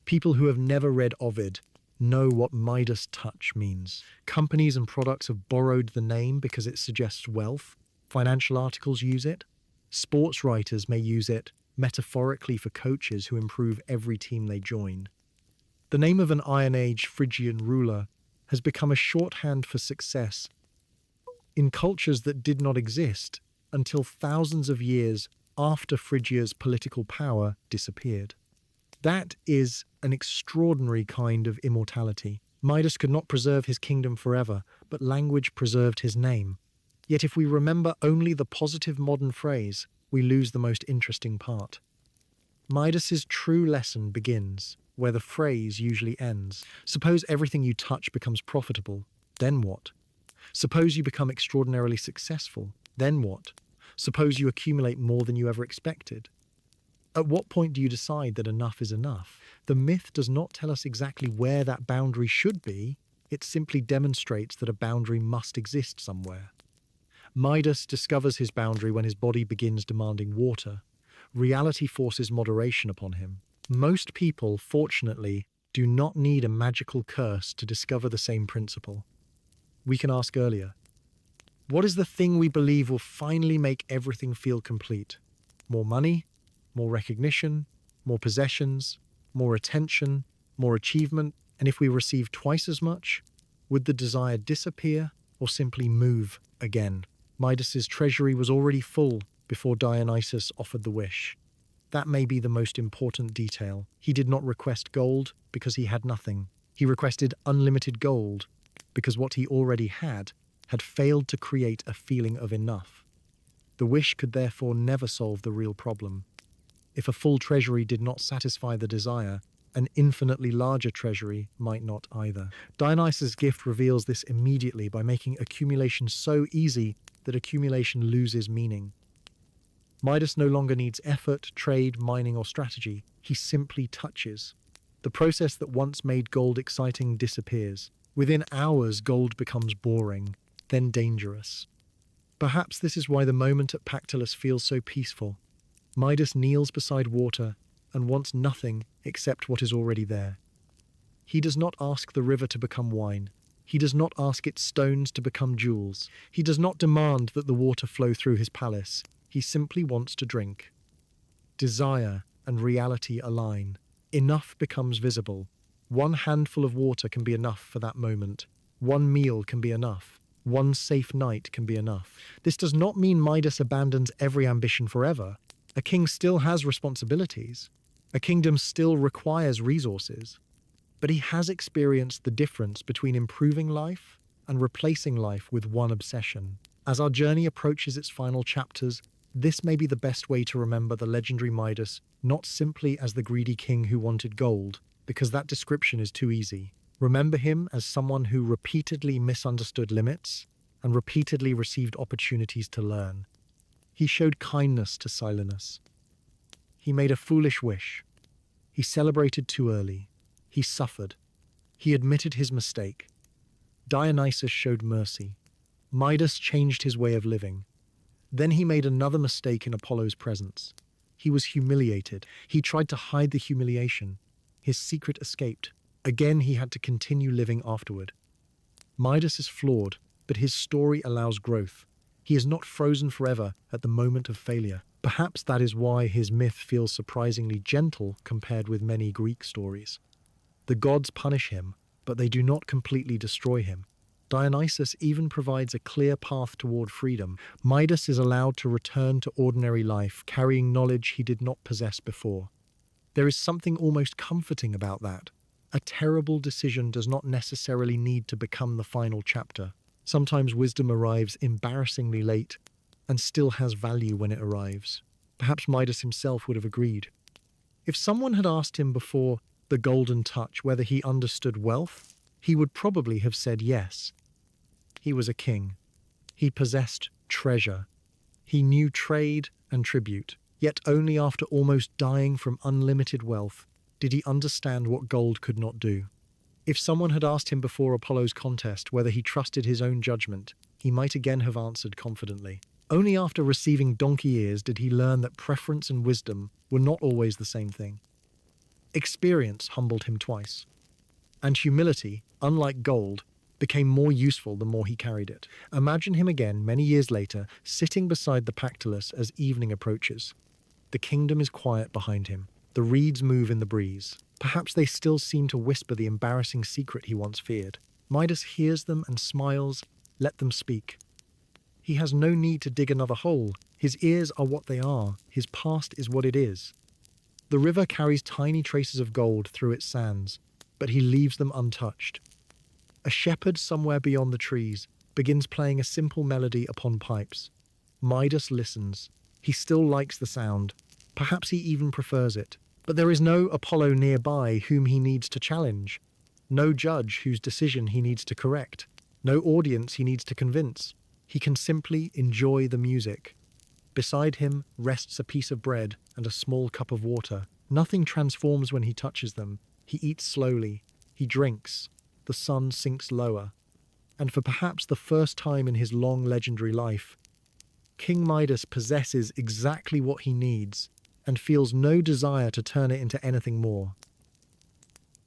People who have never read Ovid know what Midas touch means. Companies and products have borrowed the name because it suggests wealth. Financial articles use it. Sports writers may use it metaphorically for coaches who improve every team they join. The name of an Iron Age Phrygian ruler has become a shorthand for success in cultures that did not exist until thousands of years after Phrygia's political power disappeared. That is an extraordinary kind of immortality. Midas could not preserve his kingdom forever, but language preserved his name. Yet if we remember only the positive modern phrase, we lose the most interesting part. Midas's true lesson begins where the phrase usually ends. Suppose everything you touch becomes profitable, then what? Suppose you become extraordinarily successful, then what? Suppose you accumulate more than you ever expected. At what point do you decide that enough is enough? The myth does not tell us exactly where that boundary should be, it simply demonstrates that a boundary must exist somewhere. Midas discovers his boundary when his body begins demanding water. Reality forces moderation upon him. Most people, fortunately, do not need a magical curse to discover the same principle. We can ask earlier, what is the thing we believe will finally make everything feel complete? More money? More recognition? More possessions? More attention? More achievement? And if we receive twice as much, would the desire disappear or simply move again? Midas's treasury was already full before Dionysus offered the wish. That may be the most important detail. He did not request gold because he had nothing. He requested unlimited gold because what he already had failed to create a feeling of enough. The wish could therefore never solve the real problem. If a full treasury did not satisfy the desire, an infinitely larger treasury might not either. Dionysus' gift reveals this immediately by making accumulation so easy that accumulation loses meaning. Midas no longer needs effort, trade, mining, or strategy. He simply touches. The process that once made gold exciting disappears. Within hours, gold becomes boring, then dangerous. Perhaps this is why the moment at Pactolus feels so peaceful. Midas kneels beside water and wants nothing except what is already there. He does not ask the river to become wine. He does not ask its stones to become jewels. He does not demand that the water flow through his palace. He simply wants to drink. Desire and reality align. Enough becomes visible. One handful of water can be enough for that moment. One meal can be enough. One safe night can be enough. This does not mean Midas abandons every ambition forever. A king still has responsibilities. A kingdom still requires resources. But he has experienced the difference between improving life and replacing life with one obsession. As our journey approaches its final chapters, this may be the best way to remember the legendary Midas, not simply as the greedy king who wanted gold, because that description is too easy. Remember him as someone who repeatedly misunderstood limits and repeatedly received opportunities to learn. He showed kindness to Silenus. He made a foolish wish. He celebrated too early. He suffered. He admitted his mistake. Dionysus showed mercy. Midas changed his way of living. Then he made another mistake in Apollo's presence. He was humiliated. He tried to hide the humiliation. His secret escaped. Again, he had to continue living afterward. Midas is flawed, but his story allows growth. He is not frozen forever at the moment of failure. Perhaps that is why his myth feels surprisingly gentle compared with many Greek stories. The gods punish him, but they do not completely destroy him. Dionysus even provides a clear path toward freedom. Midas is allowed to return to ordinary life, carrying knowledge he did not possess before. There is something almost comforting about that. A terrible decision does not necessarily need to become the final chapter. Sometimes wisdom arrives embarrassingly late and still has value when it arrives. Perhaps Midas himself would have agreed. If someone had asked him before the golden touch whether he understood wealth, he would probably have said yes. He was a king. He possessed treasure. He knew trade and tribute. Yet only after almost dying from unlimited wealth did he understand what gold could not do. If someone had asked him before Apollo's contest whether he trusted his own judgment, he might again have answered confidently. Only after receiving donkey ears did he learn that preference and wisdom were not always the same thing. Experience humbled him twice. And humility, unlike gold, became more useful the more he carried it. Imagine him again many years later, sitting beside the Pactolus as evening approaches. The kingdom is quiet behind him. The reeds move in the breeze. Perhaps they still seem to whisper the embarrassing secret he once feared. Midas hears them and smiles. Let them speak. He has no need to dig another hole. His ears are what they are. His past is what it is. The river carries tiny traces of gold through its sands, but he leaves them untouched. A shepherd somewhere beyond the trees begins playing a simple melody upon pipes. Midas listens. He still likes the sound. Perhaps he even prefers it. But there is no Apollo nearby whom he needs to challenge. No judge whose decision he needs to correct. No audience he needs to convince. He can simply enjoy the music. Beside him rests a piece of bread and a small cup of water. Nothing transforms when he touches them. He eats slowly. He drinks. The sun sinks lower. And for perhaps the first time in his long legendary life, King Midas possesses exactly what he needs and feels no desire to turn it into anything more.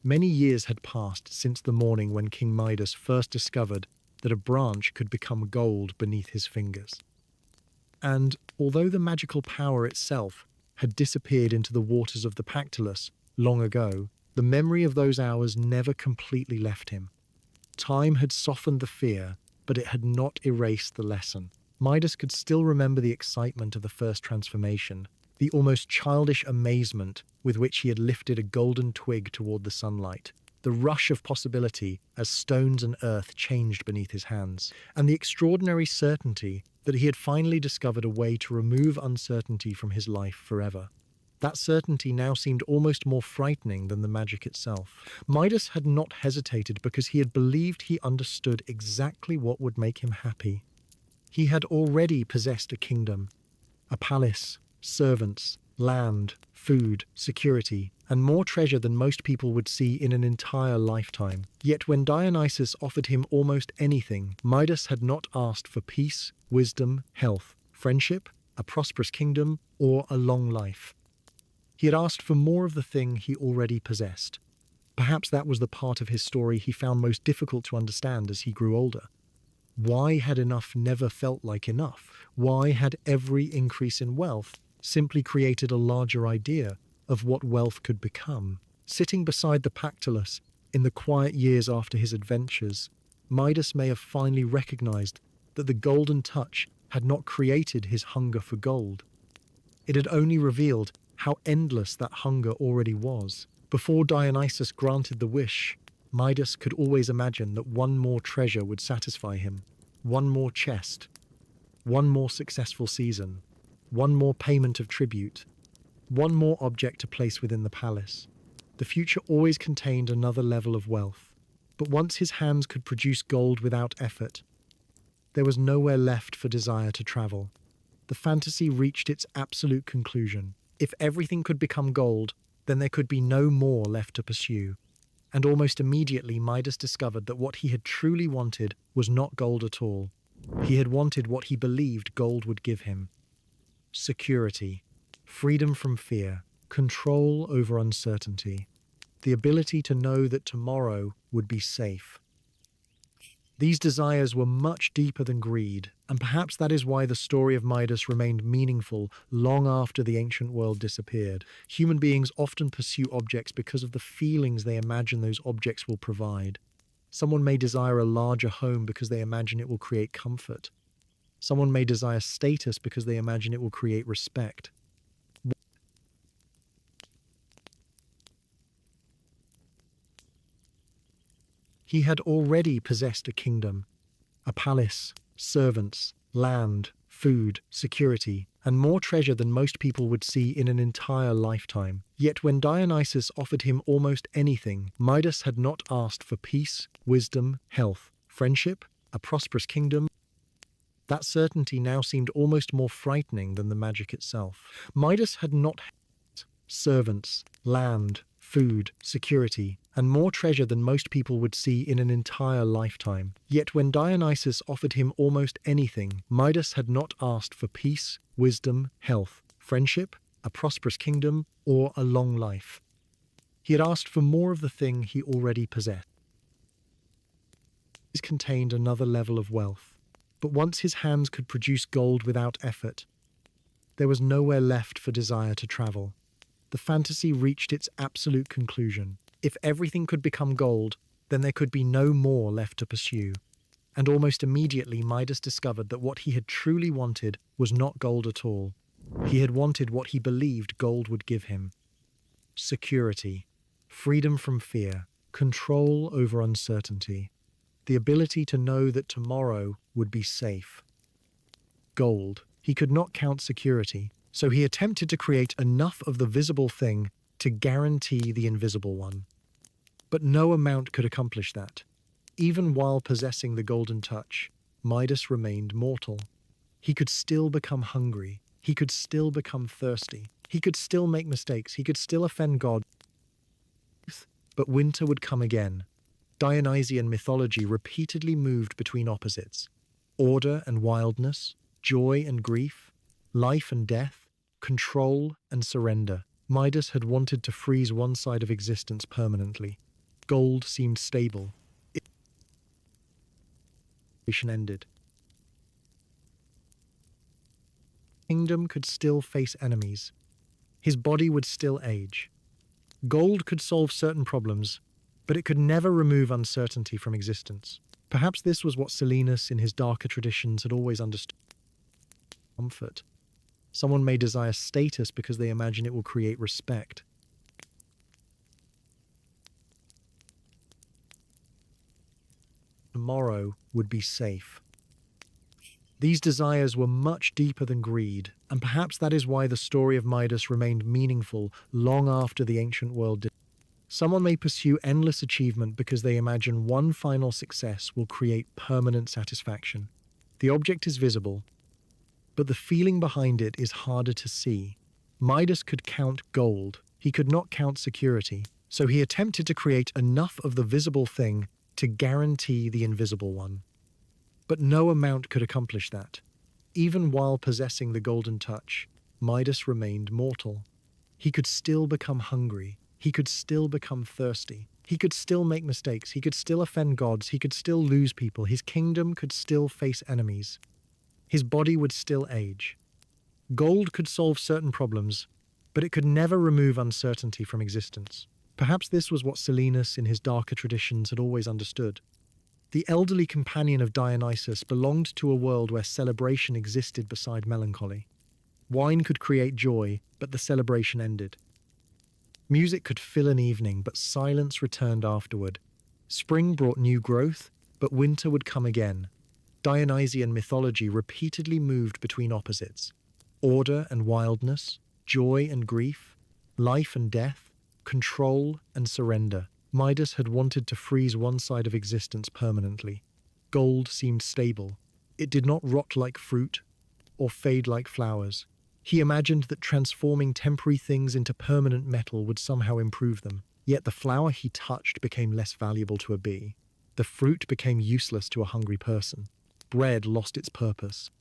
Many years had passed since the morning when King Midas first discovered that a branch could become gold beneath his fingers. And although the magical power itself had disappeared into the waters of the Pactolus long ago, the memory of those hours never completely left him. Time had softened the fear, but it had not erased the lesson. Midas could still remember the excitement of the first transformation, the almost childish amazement with which he had lifted a golden twig toward the sunlight, the rush of possibility as stones and earth changed beneath his hands, and the extraordinary certainty that he had finally discovered a way to remove uncertainty from his life forever. That certainty now seemed almost more frightening than the magic itself. Midas had not hesitated because he had believed he understood exactly what would make him happy. He had already possessed a kingdom, a palace, servants, land, food, security, and more treasure than most people would see in an entire lifetime. Yet when Dionysus offered him almost anything, Midas had not asked for peace, wisdom, health, friendship, a prosperous kingdom, or a long life. He had asked for more of the thing he already possessed. Perhaps that was the part of his story he found most difficult to understand as he grew older. Why had enough never felt like enough? Why had every increase in wealth simply created a larger idea of what wealth could become? Sitting beside the Pactolus in the quiet years after his adventures, Midas may have finally recognized that the golden touch had not created his hunger for gold. It had only revealed how endless that hunger already was. Before Dionysus granted the wish, Midas could always imagine that one more treasure would satisfy him, one more chest, one more successful season, one more payment of tribute, one more object to place within the palace. The future always contained another level of wealth. But once his hands could produce gold without effort, there was nowhere left for desire to travel. The fantasy reached its absolute conclusion. If everything could become gold, then there could be no more left to pursue. And almost immediately Midas discovered that what he had truly wanted was not gold at all. He had wanted what he believed gold would give him: security, freedom from fear, control over uncertainty, the ability to know that tomorrow would be safe. These desires were much deeper than greed, and perhaps that is why the story of Midas remained meaningful long after the ancient world disappeared. Human beings often pursue objects because of the feelings they imagine those objects will provide. Someone may desire a larger home because they imagine it will create comfort. Someone may desire status because they imagine it will create respect. He had already possessed a kingdom, a palace, servants, land, food, security, and more treasure than most people would see in an entire lifetime. Yet when Dionysus offered him almost anything, Midas had not asked for peace, wisdom, health, friendship, a prosperous kingdom. That certainty now seemed almost more frightening than the magic itself. Midas had not servants, land, food, security, and more treasure than most people would see in an entire lifetime. Yet when Dionysus offered him almost anything, Midas had not asked for peace, wisdom, health, friendship, a prosperous kingdom, or a long life. He had asked for more of the thing he already possessed. This contained another level of wealth. But once his hands could produce gold without effort, there was nowhere left for desire to travel. The fantasy reached its absolute conclusion. If everything could become gold, then there could be no more left to pursue. And almost immediately Midas discovered that what he had truly wanted was not gold at all. He had wanted what he believed gold would give him: security, freedom from fear, control over uncertainty, the ability to know that tomorrow would be safe. Gold. He could not count security, so he attempted to create enough of the visible thing to guarantee the invisible one. But no amount could accomplish that. Even while possessing the golden touch, Midas remained mortal. He could still become hungry. He could still become thirsty. He could still make mistakes. He could still offend God. But winter would come again. Dionysian mythology repeatedly moved between opposites: order and wildness, joy and grief, life and death, control and surrender. Midas had wanted to freeze one side of existence permanently. Gold seemed stable. Iteration ended. Kingdom could still face enemies. His body would still age. Gold could solve certain problems, but it could never remove uncertainty from existence. Perhaps this was what Silenus, in his darker traditions, had always understood: comfort. Someone may desire status because they imagine it will create respect. Tomorrow would be safe. These desires were much deeper than greed, and perhaps that is why the story of Midas remained meaningful long after the ancient world did. Someone may pursue endless achievement because they imagine one final success will create permanent satisfaction. The object is visible, but the feeling behind it is harder to see. Midas could count gold, he could not count security, so he attempted to create enough of the visible thing to guarantee the invisible one. But no amount could accomplish that. Even while possessing the golden touch, Midas remained mortal. He could still become hungry, he could still become thirsty, he could still make mistakes, he could still offend gods, he could still lose people, his kingdom could still face enemies. His body would still age. Gold could solve certain problems, but it could never remove uncertainty from existence. Perhaps this was what Silenus in his darker traditions had always understood. The elderly companion of Dionysus belonged to a world where celebration existed beside melancholy. Wine could create joy, but the celebration ended. Music could fill an evening, but silence returned afterward. Spring brought new growth, but winter would come again. Dionysian mythology repeatedly moved between opposites: order and wildness, joy and grief, life and death, control and surrender. Midas had wanted to freeze one side of existence permanently. Gold seemed stable. It did not rot like fruit or fade like flowers. He imagined that transforming temporary things into permanent metal would somehow improve them. Yet the flower he touched became less valuable to a bee. The fruit became useless to a hungry person. Bread lost its purpose.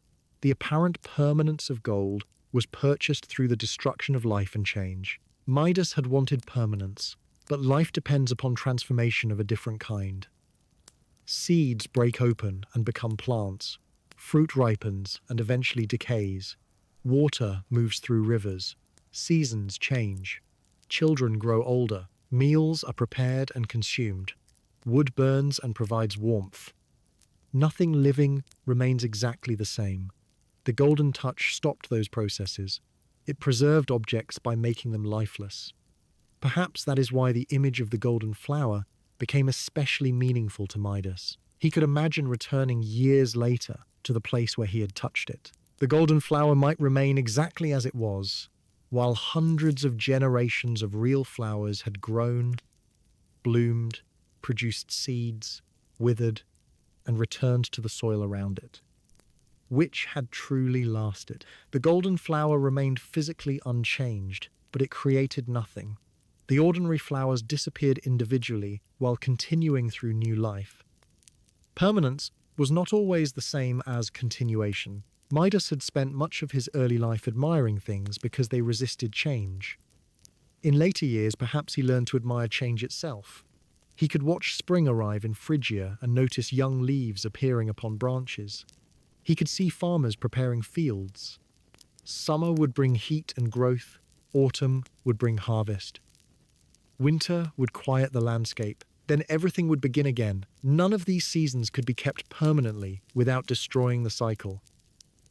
The apparent permanence of gold was purchased through the destruction of life and change. Midas had wanted permanence, but life depends upon transformation of a different kind. Seeds break open and become plants. Fruit ripens and eventually decays. Water moves through rivers. Seasons change. Children grow older. Meals are prepared and consumed. Wood burns and provides warmth. Nothing living remains exactly the same. The golden touch stopped those processes. It preserved objects by making them lifeless. Perhaps that is why the image of the golden flower became especially meaningful to Midas. He could imagine returning years later to the place where he had touched it. The golden flower might remain exactly as it was, while hundreds of generations of real flowers had grown, bloomed, produced seeds, withered, and returned to the soil around it. Which had truly lasted? The golden flower remained physically unchanged, but it created nothing. The ordinary flowers disappeared individually while continuing through new life. Permanence was not always the same as continuation. Midas had spent much of his early life admiring things because they resisted change. In later years, perhaps he learned to admire change itself. He could watch spring arrive in Phrygia and notice young leaves appearing upon branches. He could see farmers preparing fields. Summer would bring heat and growth, autumn would bring harvest. Winter would quiet the landscape, then everything would begin again. None of these seasons could be kept permanently without destroying the cycle.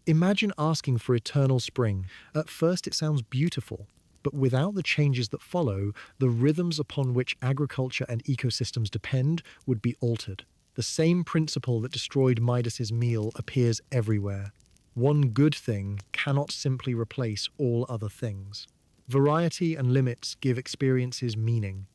Imagine asking for eternal spring. At first it sounds beautiful, but without the changes that follow, the rhythms upon which agriculture and ecosystems depend would be altered. The same principle that destroyed Midas's meal appears everywhere. One good thing cannot simply replace all other things. Variety and limits give experiences meaning.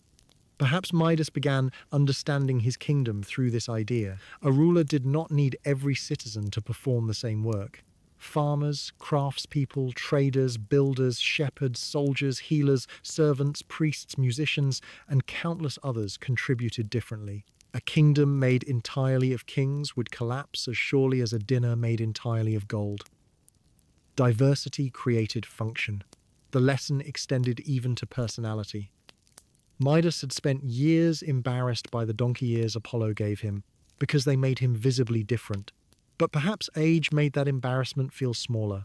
Perhaps Midas began understanding his kingdom through this idea. A ruler did not need every citizen to perform the same work. Farmers, craftspeople, traders, builders, shepherds, soldiers, healers, servants, priests, musicians, and countless others contributed differently. A kingdom made entirely of kings would collapse as surely as a dinner made entirely of gold. Diversity created function. The lesson extended even to personality. Midas had spent years embarrassed by the donkey ears Apollo gave him because they made him visibly different. But perhaps age made that embarrassment feel smaller.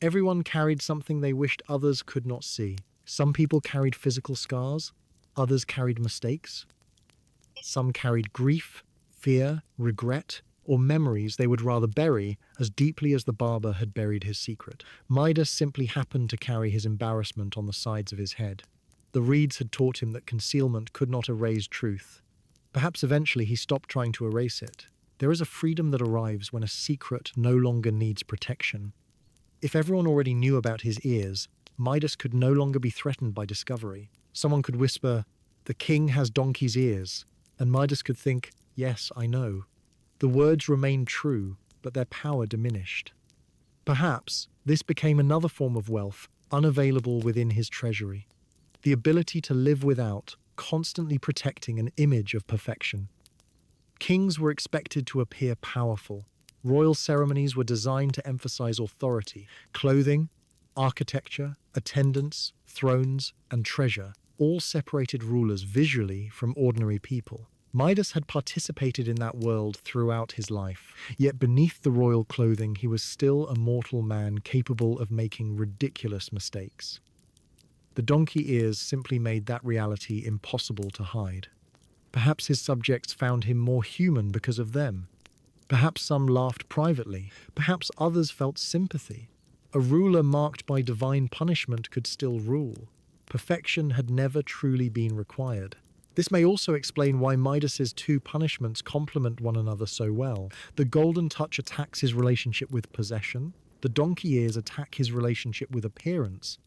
Everyone carried something they wished others could not see. Some people carried physical scars, others carried mistakes. Some carried grief, fear, regret, or memories they would rather bury as deeply as the barber had buried his secret. Midas simply happened to carry his embarrassment on the sides of his head. The reeds had taught him that concealment could not erase truth. Perhaps eventually he stopped trying to erase it. There is a freedom that arrives when a secret no longer needs protection. If everyone already knew about his ears, Midas could no longer be threatened by discovery. Someone could whisper, "The king has donkey's ears," and Midas could think, "Yes, I know." The words remained true, but their power diminished. Perhaps this became another form of wealth unavailable within his treasury. The ability to live without, constantly protecting an image of perfection. Kings were expected to appear powerful. Royal ceremonies were designed to emphasize authority. Clothing, architecture, attendants, thrones, and treasure all separated rulers visually from ordinary people. Midas had participated in that world throughout his life, yet beneath the royal clothing he was still a mortal man capable of making ridiculous mistakes. The donkey ears simply made that reality impossible to hide. Perhaps his subjects found him more human because of them. Perhaps some laughed privately. Perhaps others felt sympathy. A ruler marked by divine punishment could still rule. Perfection had never truly been required. This may also explain why Midas's two punishments complement one another so well. The golden touch attacks his relationship with possession. The donkey ears attack his relationship with appearance.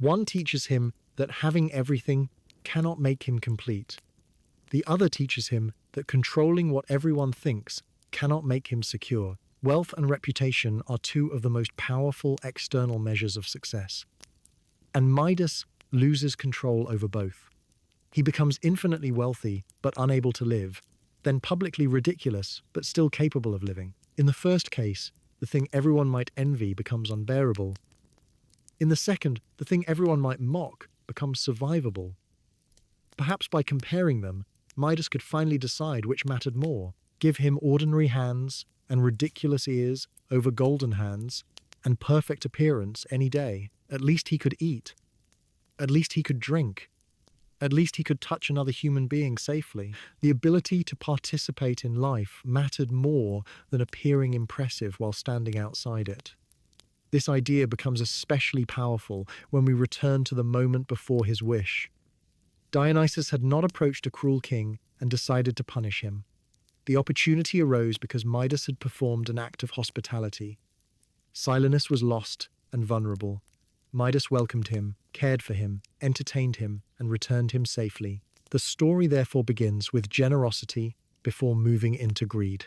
One teaches him that having everything cannot make him complete. The other teaches him that controlling what everyone thinks cannot make him secure. Wealth and reputation are two of the most powerful external measures of success. And Midas loses control over both. He becomes infinitely wealthy but unable to live, then publicly ridiculous but still capable of living. In the first case, the thing everyone might envy becomes unbearable. In the second, the thing everyone might mock becomes survivable. Perhaps by comparing them, Midas could finally decide which mattered more: give him ordinary hands and ridiculous ears over golden hands and perfect appearance any day. At least he could eat. At least he could drink. At least he could touch another human being safely. The ability to participate in life mattered more than appearing impressive while standing outside it. This idea becomes especially powerful when we return to the moment before his wish. Dionysus had not approached a cruel king and decided to punish him. The opportunity arose because Midas had performed an act of hospitality. Silenus was lost and vulnerable. Midas welcomed him, cared for him, entertained him, and returned him safely. The story therefore begins with generosity before moving into greed.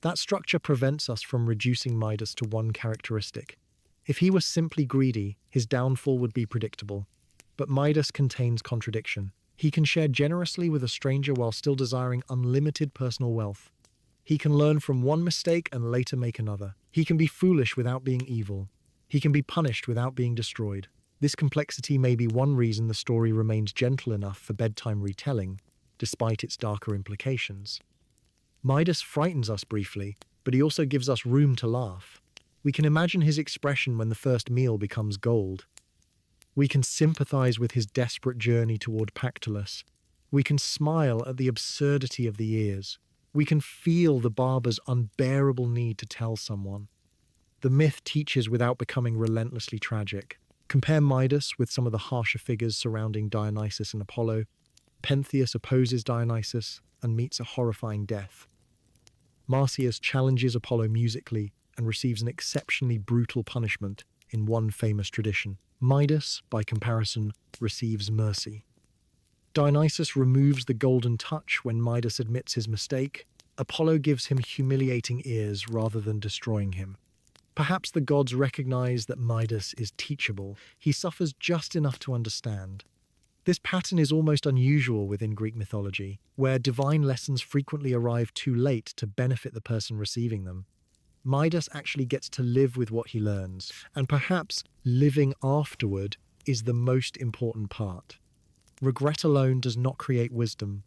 That structure prevents us from reducing Midas to one characteristic. If he was simply greedy, his downfall would be predictable. But Midas contains contradiction. He can share generously with a stranger while still desiring unlimited personal wealth. He can learn from one mistake and later make another. He can be foolish without being evil. He can be punished without being destroyed. This complexity may be one reason the story remains gentle enough for bedtime retelling, despite its darker implications. Midas frightens us briefly, but he also gives us room to laugh. We can imagine his expression when the first meal becomes gold. We can sympathize with his desperate journey toward Pactolus. We can smile at the absurdity of the ears. We can feel the barber's unbearable need to tell someone. The myth teaches without becoming relentlessly tragic. Compare Midas with some of the harsher figures surrounding Dionysus and Apollo. Pentheus opposes Dionysus and meets a horrifying death. Marsyas challenges Apollo musically and receives an exceptionally brutal punishment in one famous tradition. Midas, by comparison, receives mercy. Dionysus removes the golden touch when Midas admits his mistake. Apollo gives him humiliating ears rather than destroying him. Perhaps the gods recognize that Midas is teachable. He suffers just enough to understand. This pattern is almost unusual within Greek mythology, where divine lessons frequently arrive too late to benefit the person receiving them. Midas actually gets to live with what he learns, and perhaps living afterward is the most important part. Regret alone does not create wisdom.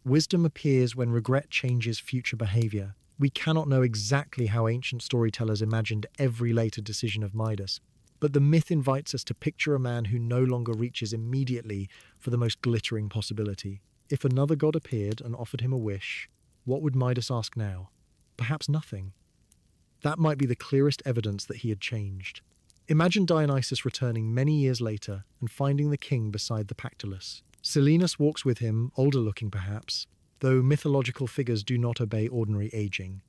Wisdom appears when regret changes future behavior. We cannot know exactly how ancient storytellers imagined every later decision of Midas, but the myth invites us to picture a man who no longer reaches immediately for the most glittering possibility. If another god appeared and offered him a wish, what would Midas ask now? Perhaps nothing. That might be the clearest evidence that he had changed. Imagine Dionysus returning many years later and finding the king beside the Pactolus. Silenus walks with him, older looking perhaps. though mythological figures do not obey ordinary aging.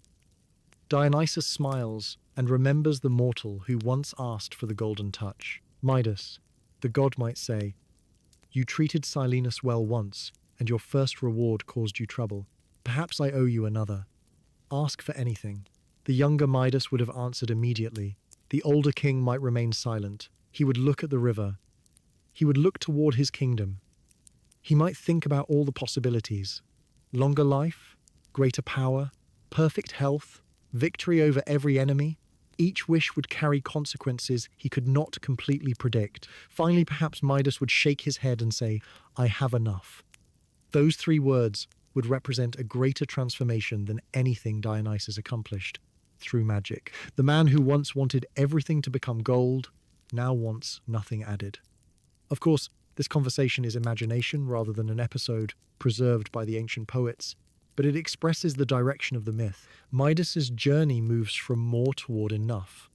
Dionysus smiles and remembers the mortal who once asked for the golden touch. Midas, the god, might say, "You treated Silenus well once, and your first reward caused you trouble. Perhaps I owe you another. Ask for anything." The younger Midas would have answered immediately. The older king might remain silent. He would look at the river. He would look toward his kingdom. He might think about all the possibilities. Longer life, greater power, perfect health, victory over every enemy. Each wish would carry consequences he could not completely predict. Finally, perhaps Midas would shake his head and say, "I have enough." Those three words would represent a greater transformation than anything Dionysus accomplished through magic. The man who once wanted everything to become gold now wants nothing added. Of course, this conversation is imagination rather than an episode preserved by the ancient poets, but it expresses the direction of the myth. Midas's journey moves from more toward enough.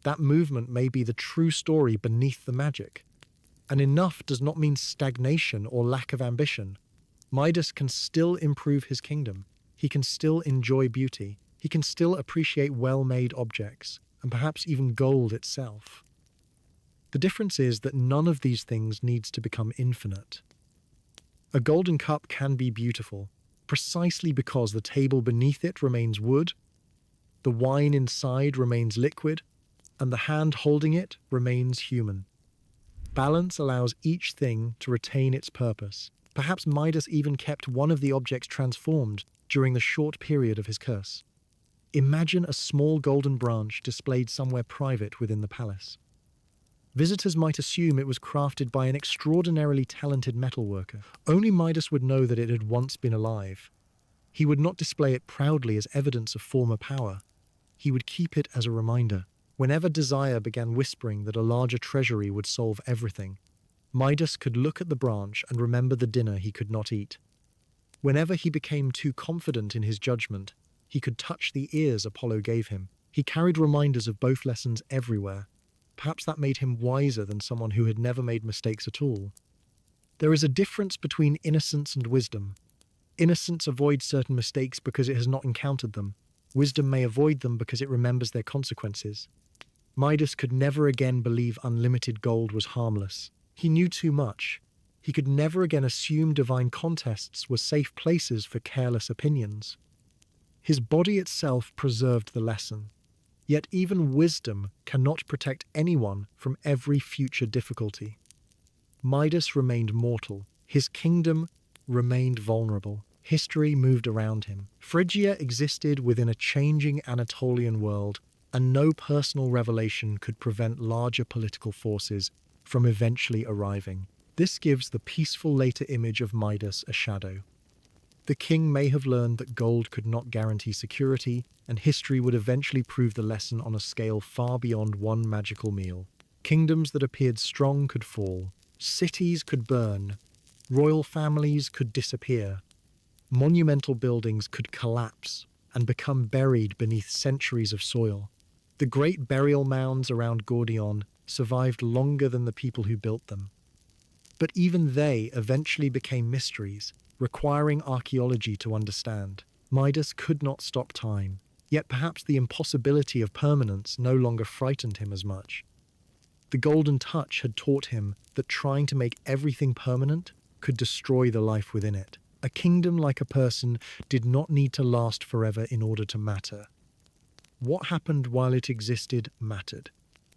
That movement may be the true story beneath the magic. And enough does not mean stagnation or lack of ambition. Midas can still improve his kingdom. He can still enjoy beauty. He can still appreciate well-made objects, and perhaps even gold itself. The difference is that none of these things needs to become infinite. A golden cup can be beautiful, precisely because the table beneath it remains wood, the wine inside remains liquid, and the hand holding it remains human. Balance allows each thing to retain its purpose. Perhaps Midas even kept one of the objects transformed during the short period of his curse. Imagine a small golden branch displayed somewhere private within the palace. Visitors might assume it was crafted by an extraordinarily talented metalworker. Only Midas would know that it had once been alive. He would not display it proudly as evidence of former power. He would keep it as a reminder. Whenever desire began whispering that a larger treasury would solve everything, Midas could look at the branch and remember the dinner he could not eat. Whenever he became too confident in his judgment, he could touch the ears Apollo gave him. He carried reminders of both lessons everywhere. Perhaps that made him wiser than someone who had never made mistakes at all. There is a difference between innocence and wisdom. Innocence avoids certain mistakes because it has not encountered them. Wisdom may avoid them because it remembers their consequences. Midas could never again believe unlimited gold was harmless. He knew too much. He could never again assume divine contests were safe places for careless opinions. His body itself preserved the lesson. Yet even wisdom cannot protect anyone from every future difficulty. Midas remained mortal. His kingdom remained vulnerable. History moved around him. Phrygia existed within a changing Anatolian world, and no personal revelation could prevent larger political forces from eventually arriving. This gives the peaceful later image of Midas a shadow. The king may have learned that gold could not guarantee security, and history would eventually prove the lesson on a scale far beyond one magical meal. Kingdoms that appeared strong could fall. Cities could burn. Royal families could disappear. Monumental buildings could collapse and become buried beneath centuries of soil. The great burial mounds around Gordion survived longer than the people who built them. But even they eventually became mysteries, requiring archaeology to understand. Midas could not stop time, yet perhaps the impossibility of permanence no longer frightened him as much. The golden touch had taught him that trying to make everything permanent could destroy the life within it. A kingdom, like a person, did not need to last forever in order to matter. What happened while it existed mattered.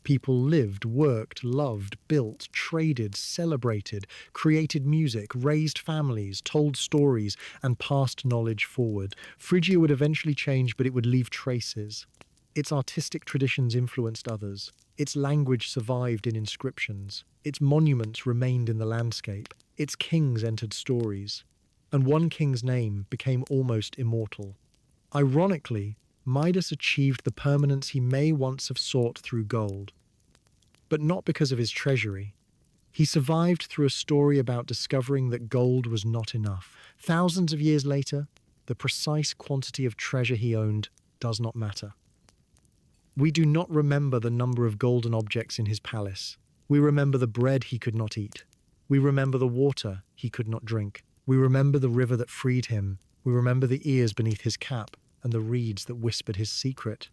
People lived, worked, loved, built, traded, celebrated, created music, raised families, told stories, and passed knowledge forward. Phrygia would eventually change, but it would leave traces. Its artistic traditions influenced others. Its language survived in inscriptions. Its monuments remained in the landscape. Its kings entered stories. And one king's name became almost immortal. Ironically, Midas achieved the permanence he may once have sought through gold. But not because of his treasury. He survived through a story about discovering that gold was not enough. Thousands of years later, the precise quantity of treasure he owned does not matter. We do not remember the number of golden objects in his palace. We remember the bread he could not eat. We remember the water he could not drink. We remember the river that freed him. We remember the ears beneath his cap and the reeds that whispered his secret.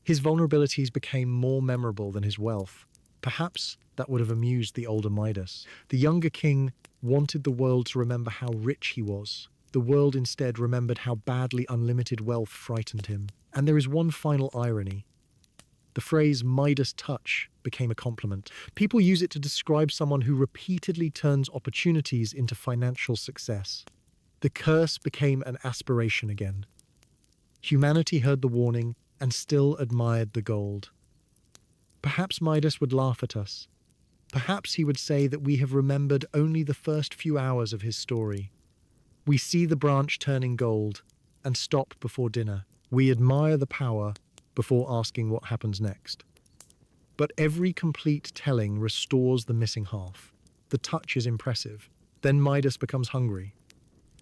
His vulnerabilities became more memorable than his wealth. Perhaps that would have amused the older Midas. The younger king wanted the world to remember how rich he was. The world instead remembered how badly unlimited wealth frightened him. And there is one final irony. The phrase Midas touch became a compliment. People use it to describe someone who repeatedly turns opportunities into financial success. The curse became an aspiration again. Humanity heard the warning and still admired the gold. Perhaps Midas would laugh at us. Perhaps he would say that we have remembered only the first few hours of his story. We see the branch turning gold and stop before dinner. We admire the power before asking what happens next. But every complete telling restores the missing half. The touch is impressive. Then Midas becomes hungry.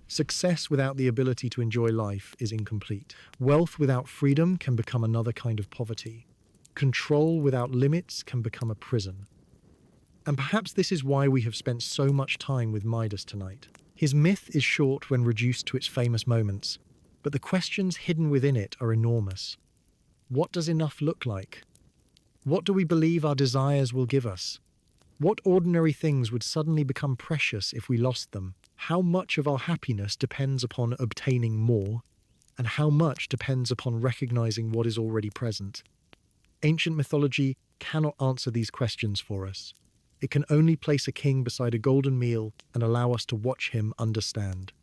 Success without the ability to enjoy life is incomplete. Wealth without freedom can become another kind of poverty. Control without limits can become a prison. And perhaps this is why we have spent so much time with Midas tonight. His myth is short when reduced to its famous moments, but the questions hidden within it are enormous. What does enough look like? What do we believe our desires will give us? What ordinary things would suddenly become precious if we lost them? How much of our happiness depends upon obtaining more, and how much depends upon recognizing what is already present? Ancient mythology cannot answer these questions for us. It can only place a king beside a golden meal and allow us to watch him understand.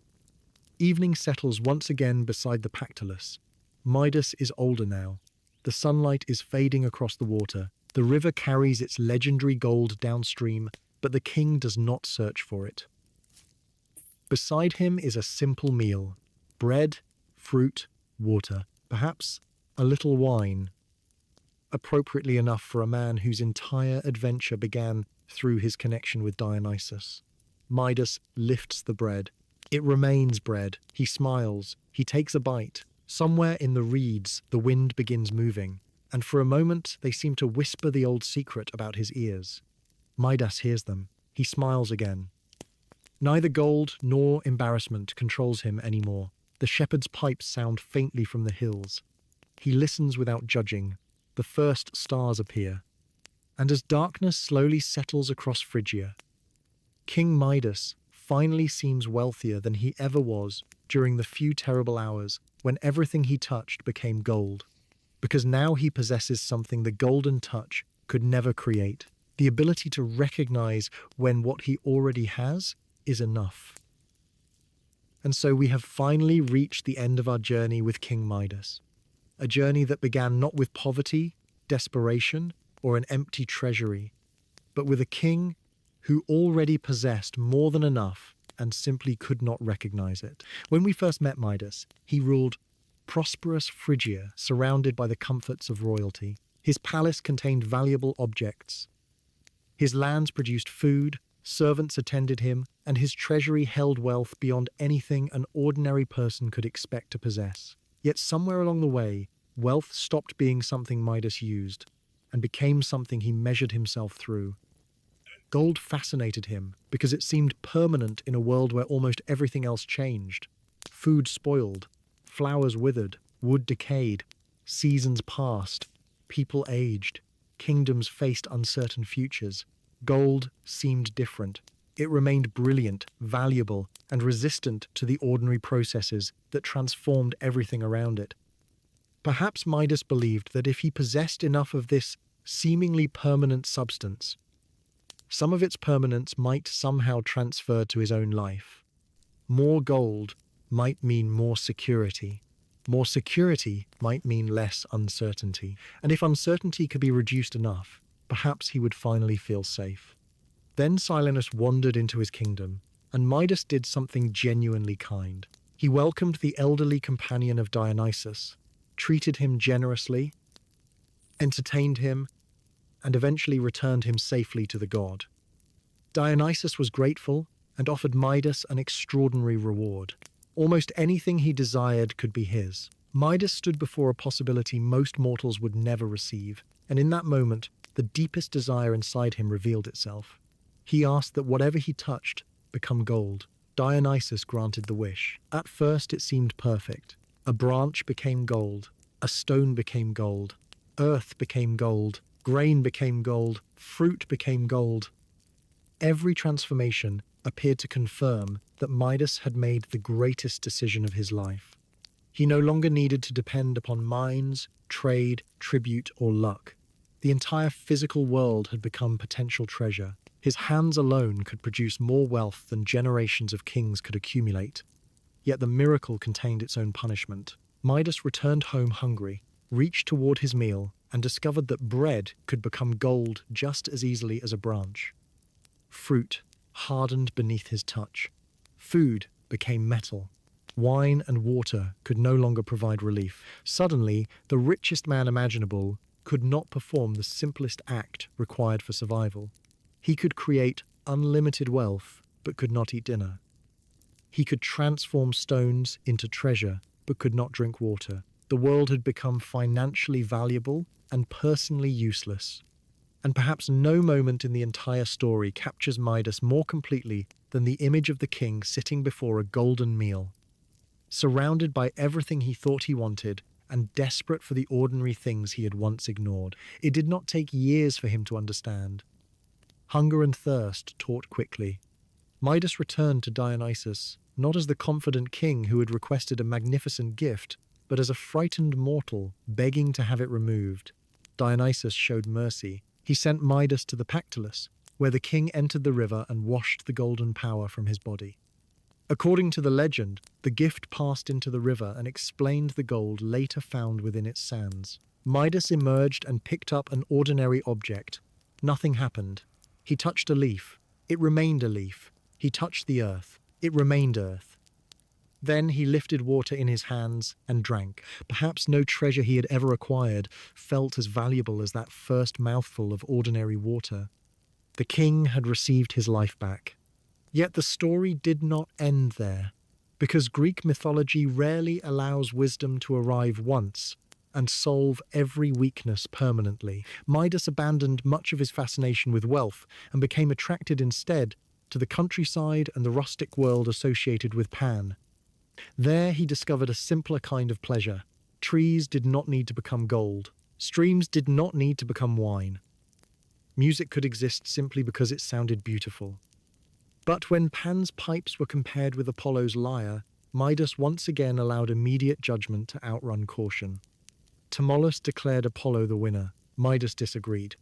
Evening settles once again beside the Pactolus. Midas is older now. The sunlight is fading across the water. The river carries its legendary gold downstream, but the king does not search for it. Beside him is a simple meal: bread, fruit, water, perhaps a little wine. Appropriately enough for a man whose entire adventure began through his connection with Dionysus. Midas lifts the bread. It remains bread. He smiles. He takes a bite. Somewhere in the reeds, the wind begins moving, and for a moment they seem to whisper the old secret about his ears. Midas hears them. He smiles again. Neither gold nor embarrassment controls him anymore. The shepherd's pipes sound faintly from the hills. He listens without judging. The first stars appear. And as darkness slowly settles across Phrygia, King Midas finally seems wealthier than he ever was during the few terrible hours when everything he touched became gold. Because now he possesses something the golden touch could never create: the ability to recognize when what he already has is enough. And so we have finally reached the end of our journey with King Midas. A journey that began not with poverty, desperation, or an empty treasury, but with a king who already possessed more than enough and simply could not recognize it. When we first met Midas, he ruled prosperous Phrygia, surrounded by the comforts of royalty. His palace contained valuable objects. His lands produced food, servants attended him, and his treasury held wealth beyond anything an ordinary person could expect to possess. Yet somewhere along the way, wealth stopped being something Midas used and became something he measured himself through. Gold fascinated him because it seemed permanent in a world where almost everything else changed. Food spoiled, flowers withered, wood decayed, seasons passed, people aged, kingdoms faced uncertain futures. Gold seemed different. It remained brilliant, valuable, and resistant to the ordinary processes that transformed everything around it. Perhaps Midas believed that if he possessed enough of this seemingly permanent substance, some of its permanence might somehow transfer to his own life. More gold might mean more security. More security might mean less uncertainty. And if uncertainty could be reduced enough, perhaps he would finally feel safe. Then Silenus wandered into his kingdom, and Midas did something genuinely kind. He welcomed the elderly companion of Dionysus, treated him generously, entertained him, and eventually returned him safely to the god. Dionysus was grateful and offered Midas an extraordinary reward. Almost anything he desired could be his. Midas stood before a possibility most mortals would never receive, and in that moment, the deepest desire inside him revealed itself. He asked that whatever he touched become gold. Dionysus granted the wish. At first it seemed perfect. A branch became gold, a stone became gold, earth became gold, grain became gold, fruit became gold. Every transformation appeared to confirm that Midas had made the greatest decision of his life. He no longer needed to depend upon mines, trade, tribute, or luck. The entire physical world had become potential treasure. His hands alone could produce more wealth than generations of kings could accumulate. Yet the miracle contained its own punishment. Midas returned home hungry, reached toward his meal, and discovered that bread could become gold just as easily as a branch. Fruit hardened beneath his touch. Food became metal. Wine and water could no longer provide relief. Suddenly, the richest man imaginable could not perform the simplest act required for survival. He could create unlimited wealth, but could not eat dinner. He could transform stones into treasure, but could not drink water. The world had become financially valuable and personally useless. And perhaps no moment in the entire story captures Midas more completely than the image of the king sitting before a golden meal. Surrounded by everything he thought he wanted, and desperate for the ordinary things he had once ignored. It did not take years for him to understand. Hunger and thirst taught quickly. Midas returned to Dionysus, not as the confident king who had requested a magnificent gift, but as a frightened mortal begging to have it removed. Dionysus showed mercy. He sent Midas to the Pactolus, where the king entered the river and washed the golden power from his body. According to the legend, the gift passed into the river and explained the gold later found within its sands. Midas emerged and picked up an ordinary object. Nothing happened. He touched a leaf. It remained a leaf. He touched the earth. It remained earth. Then he lifted water in his hands and drank. Perhaps no treasure he had ever acquired felt as valuable as that first mouthful of ordinary water. The king had received his life back. Yet the story did not end there, because Greek mythology rarely allows wisdom to arrive once and solve every weakness permanently. Midas abandoned much of his fascination with wealth and became attracted instead to the countryside and the rustic world associated with Pan. There he discovered a simpler kind of pleasure. Trees did not need to become gold. Streams did not need to become wine. Music could exist simply because it sounded beautiful. But when Pan's pipes were compared with Apollo's lyre, Midas once again allowed immediate judgment to outrun caution. Tmolus declared Apollo the winner. Midas disagreed.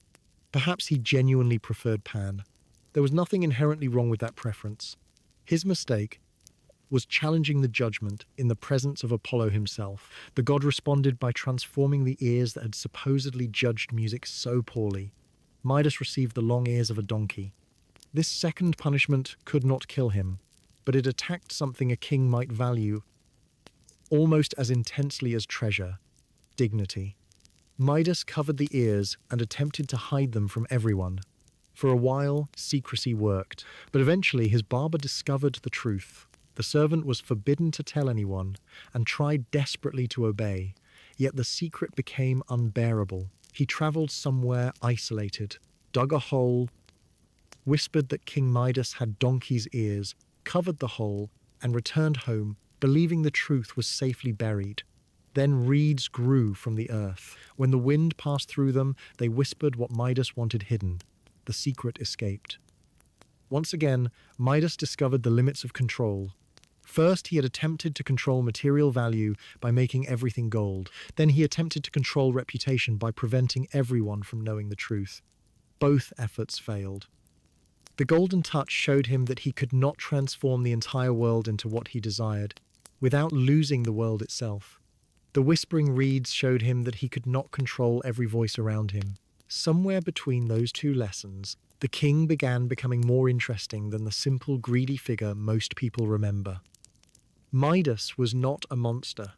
Perhaps he genuinely preferred Pan. There was nothing inherently wrong with that preference. His mistake was challenging the judgment in the presence of Apollo himself. The god responded by transforming the ears that had supposedly judged music so poorly. Midas received the long ears of a donkey. This second punishment could not kill him, but it attacked something a king might value almost as intensely as treasure: dignity. Midas covered the ears and attempted to hide them from everyone. For a while, secrecy worked, but eventually his barber discovered the truth. The servant was forbidden to tell anyone and tried desperately to obey, yet the secret became unbearable. He traveled somewhere isolated, dug a hole, whispered that King Midas had donkey's ears, covered the hole, and returned home, believing the truth was safely buried. Then reeds grew from the earth. When the wind passed through them, they whispered what Midas wanted hidden. The secret escaped. Once again, Midas discovered the limits of control. First, he had attempted to control material value by making everything gold. Then he attempted to control reputation by preventing everyone from knowing the truth. Both efforts failed. The golden touch showed him that he could not transform the entire world into what he desired, without losing the world itself. The whispering reeds showed him that he could not control every voice around him. Somewhere between those two lessons, the king began becoming more interesting than the simple, greedy figure most people remember. Midas was not a monster.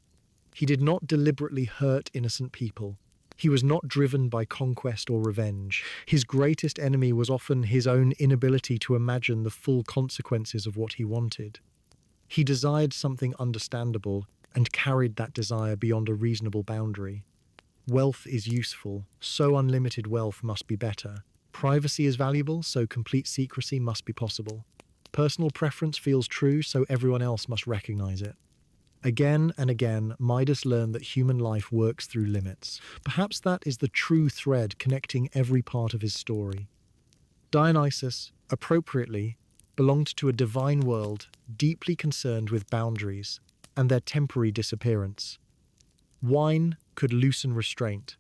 He did not deliberately hurt innocent people. He was not driven by conquest or revenge. His greatest enemy was often his own inability to imagine the full consequences of what he wanted. He desired something understandable and carried that desire beyond a reasonable boundary. Wealth is useful, so unlimited wealth must be better. Privacy is valuable, so complete secrecy must be possible. Personal preference feels true, so everyone else must recognize it. Again and again, Midas learned that human life works through limits. Perhaps that is the true thread connecting every part of his story. Dionysus, appropriately, belonged to a divine world deeply concerned with boundaries and their temporary disappearance. Wine could loosen restraint.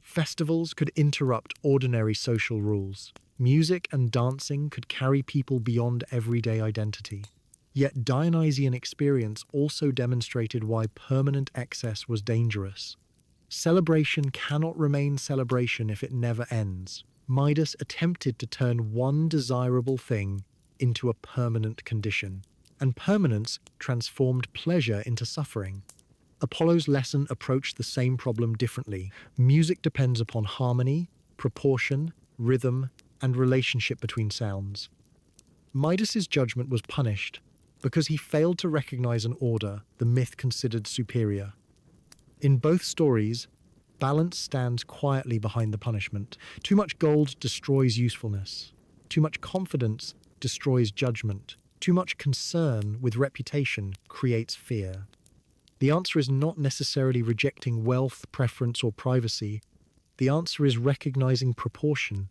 Festivals could interrupt ordinary social rules. Music and dancing could carry people beyond everyday identity. Yet Dionysian experience also demonstrated why permanent excess was dangerous. Celebration cannot remain celebration if it never ends. Midas attempted to turn one desirable thing into a permanent condition, and permanence transformed pleasure into suffering. Apollo's lesson approached the same problem differently. Music depends upon harmony, proportion, rhythm, and relationship between sounds. Midas's judgment was punished because he failed to recognize an order the myth considered superior. In both stories, balance stands quietly behind the punishment. Too much gold destroys usefulness. Too much confidence destroys judgment. Too much concern with reputation creates fear. The answer is not necessarily rejecting wealth, preference, or privacy. The answer is recognizing proportion.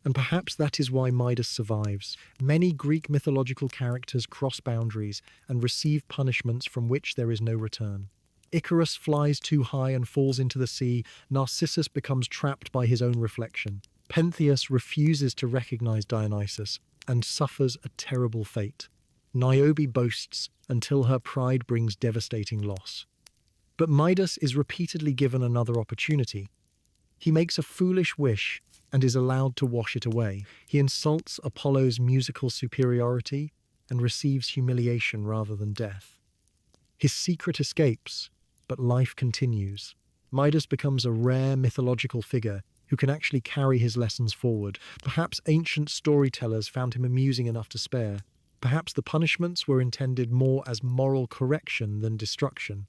And perhaps that is why Midas survives. Many Greek mythological characters cross boundaries and receive punishments from which there is no return. Icarus flies too high and falls into the sea. Narcissus becomes trapped by his own reflection. Pentheus refuses to recognize Dionysus and suffers a terrible fate. Niobe boasts until her pride brings devastating loss. But Midas is repeatedly given another opportunity. He makes a foolish wish and is allowed to wash it away. He insults Apollo's musical superiority and receives humiliation rather than death. His secret escapes, but life continues. Midas becomes a rare mythological figure who can actually carry his lessons forward. Perhaps ancient storytellers found him amusing enough to spare. Perhaps the punishments were intended more as moral correction than destruction.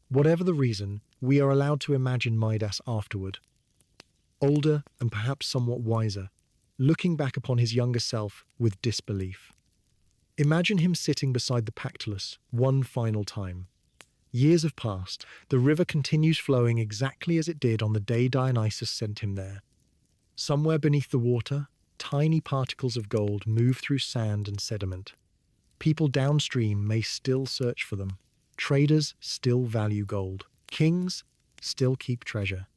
Whatever the reason, we are allowed to imagine Midas afterward. Older and perhaps somewhat wiser, looking back upon his younger self with disbelief. Imagine him sitting beside the Pactolus one final time. Years have passed. The river continues flowing exactly as it did on the day Dionysus sent him there. Somewhere beneath the water, tiny particles of gold move through sand and sediment. People downstream may still search for them. Traders still value gold. Kings still keep treasure.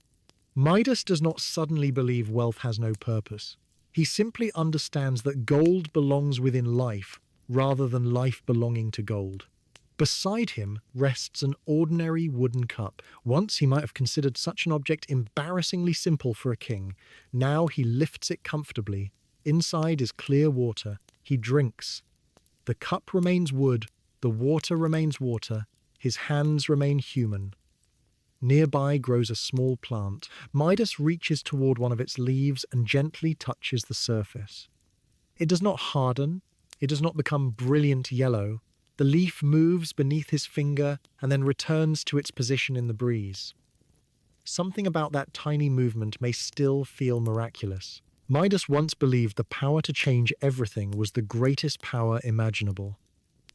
Midas does not suddenly believe wealth has no purpose. He simply understands that gold belongs within life rather than life belonging to gold. Beside him rests an ordinary wooden cup. Once he might have considered such an object embarrassingly simple for a king. Now he lifts it comfortably. Inside is clear water. He drinks. The cup remains wood, the water remains water, his hands remain human. Nearby grows a small plant. Midas reaches toward one of its leaves and gently touches the surface. It does not harden. It does not become brilliant yellow. The leaf moves beneath his finger and then returns to its position in the breeze. Something about that tiny movement may still feel miraculous. Midas once believed the power to change everything was the greatest power imaginable.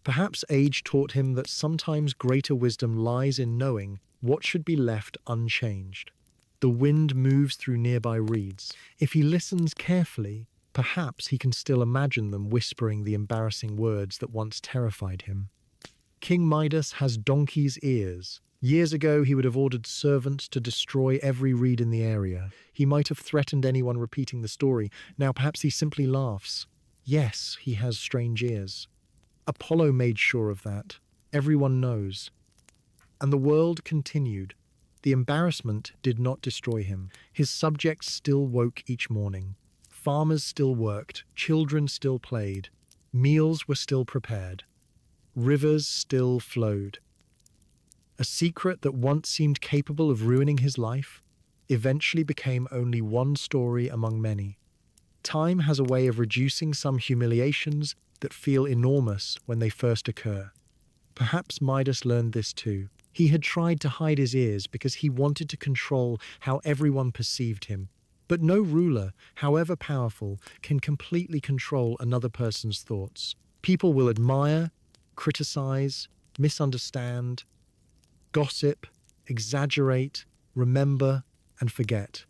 Perhaps age taught him that sometimes greater wisdom lies in knowing what should be left unchanged. The wind moves through nearby reeds. If he listens carefully, perhaps he can still imagine them whispering the embarrassing words that once terrified him. King Midas has donkey's ears. Years ago, he would have ordered servants to destroy every reed in the area. He might have threatened anyone repeating the story. Now perhaps he simply laughs. Yes, he has strange ears. Apollo made sure of that. Everyone knows. And the world continued. The embarrassment did not destroy him. His subjects still woke each morning. Farmers still worked. Children still played. Meals were still prepared. Rivers still flowed. A secret that once seemed capable of ruining his life eventually became only one story among many. Time has a way of reducing some humiliations that feel enormous when they first occur. Perhaps Midas learned this too. He had tried to hide his ears because he wanted to control how everyone perceived him. But no ruler, however powerful, can completely control another person's thoughts. People will admire, criticize, misunderstand, gossip, exaggerate, remember, and forget.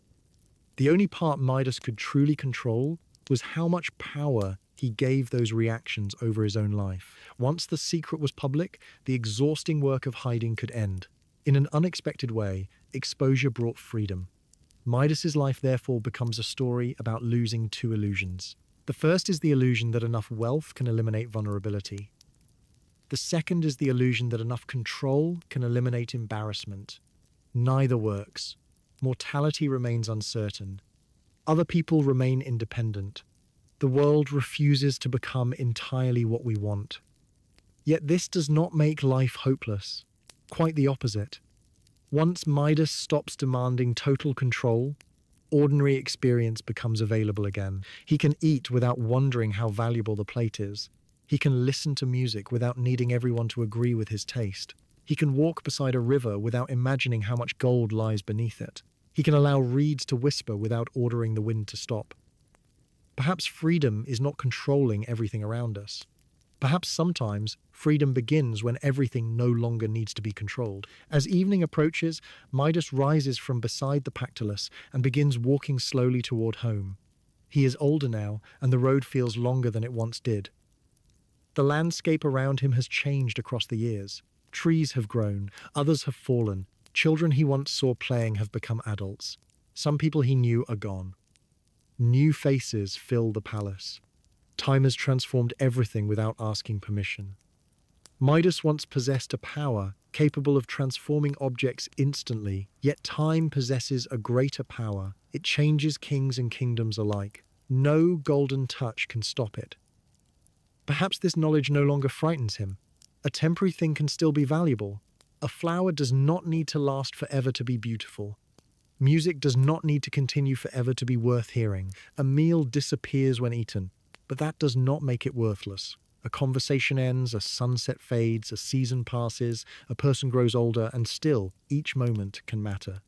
The only part Midas could truly control was how much power he gave those reactions over his own life. Once the secret was public, the exhausting work of hiding could end. In an unexpected way, exposure brought freedom. Midas's life therefore becomes a story about losing two illusions. The first is the illusion that enough wealth can eliminate vulnerability. The second is the illusion that enough control can eliminate embarrassment. Neither works. Mortality remains uncertain. Other people remain independent. The world refuses to become entirely what we want. Yet this does not make life hopeless. Quite the opposite. Once Midas stops demanding total control, ordinary experience becomes available again. He can eat without wondering how valuable the plate is. He can listen to music without needing everyone to agree with his taste. He can walk beside a river without imagining how much gold lies beneath it. He can allow reeds to whisper without ordering the wind to stop. Perhaps freedom is not controlling everything around us. Perhaps sometimes freedom begins when everything no longer needs to be controlled. As evening approaches, Midas rises from beside the Pactolus and begins walking slowly toward home. He is older now, and the road feels longer than it once did. The landscape around him has changed across the years. Trees have grown, others have fallen. Children he once saw playing have become adults. Some people he knew are gone. New faces fill the palace. Time has transformed everything without asking permission. Midas once possessed a power capable of transforming objects instantly, yet time possesses a greater power. It changes kings and kingdoms alike. No golden touch can stop it. Perhaps this knowledge no longer frightens him. A temporary thing can still be valuable. A flower does not need to last forever to be beautiful. Music does not need to continue forever to be worth hearing. A meal disappears when eaten, but that does not make it worthless. A conversation ends, a sunset fades, a season passes, a person grows older, and still, each moment can matter.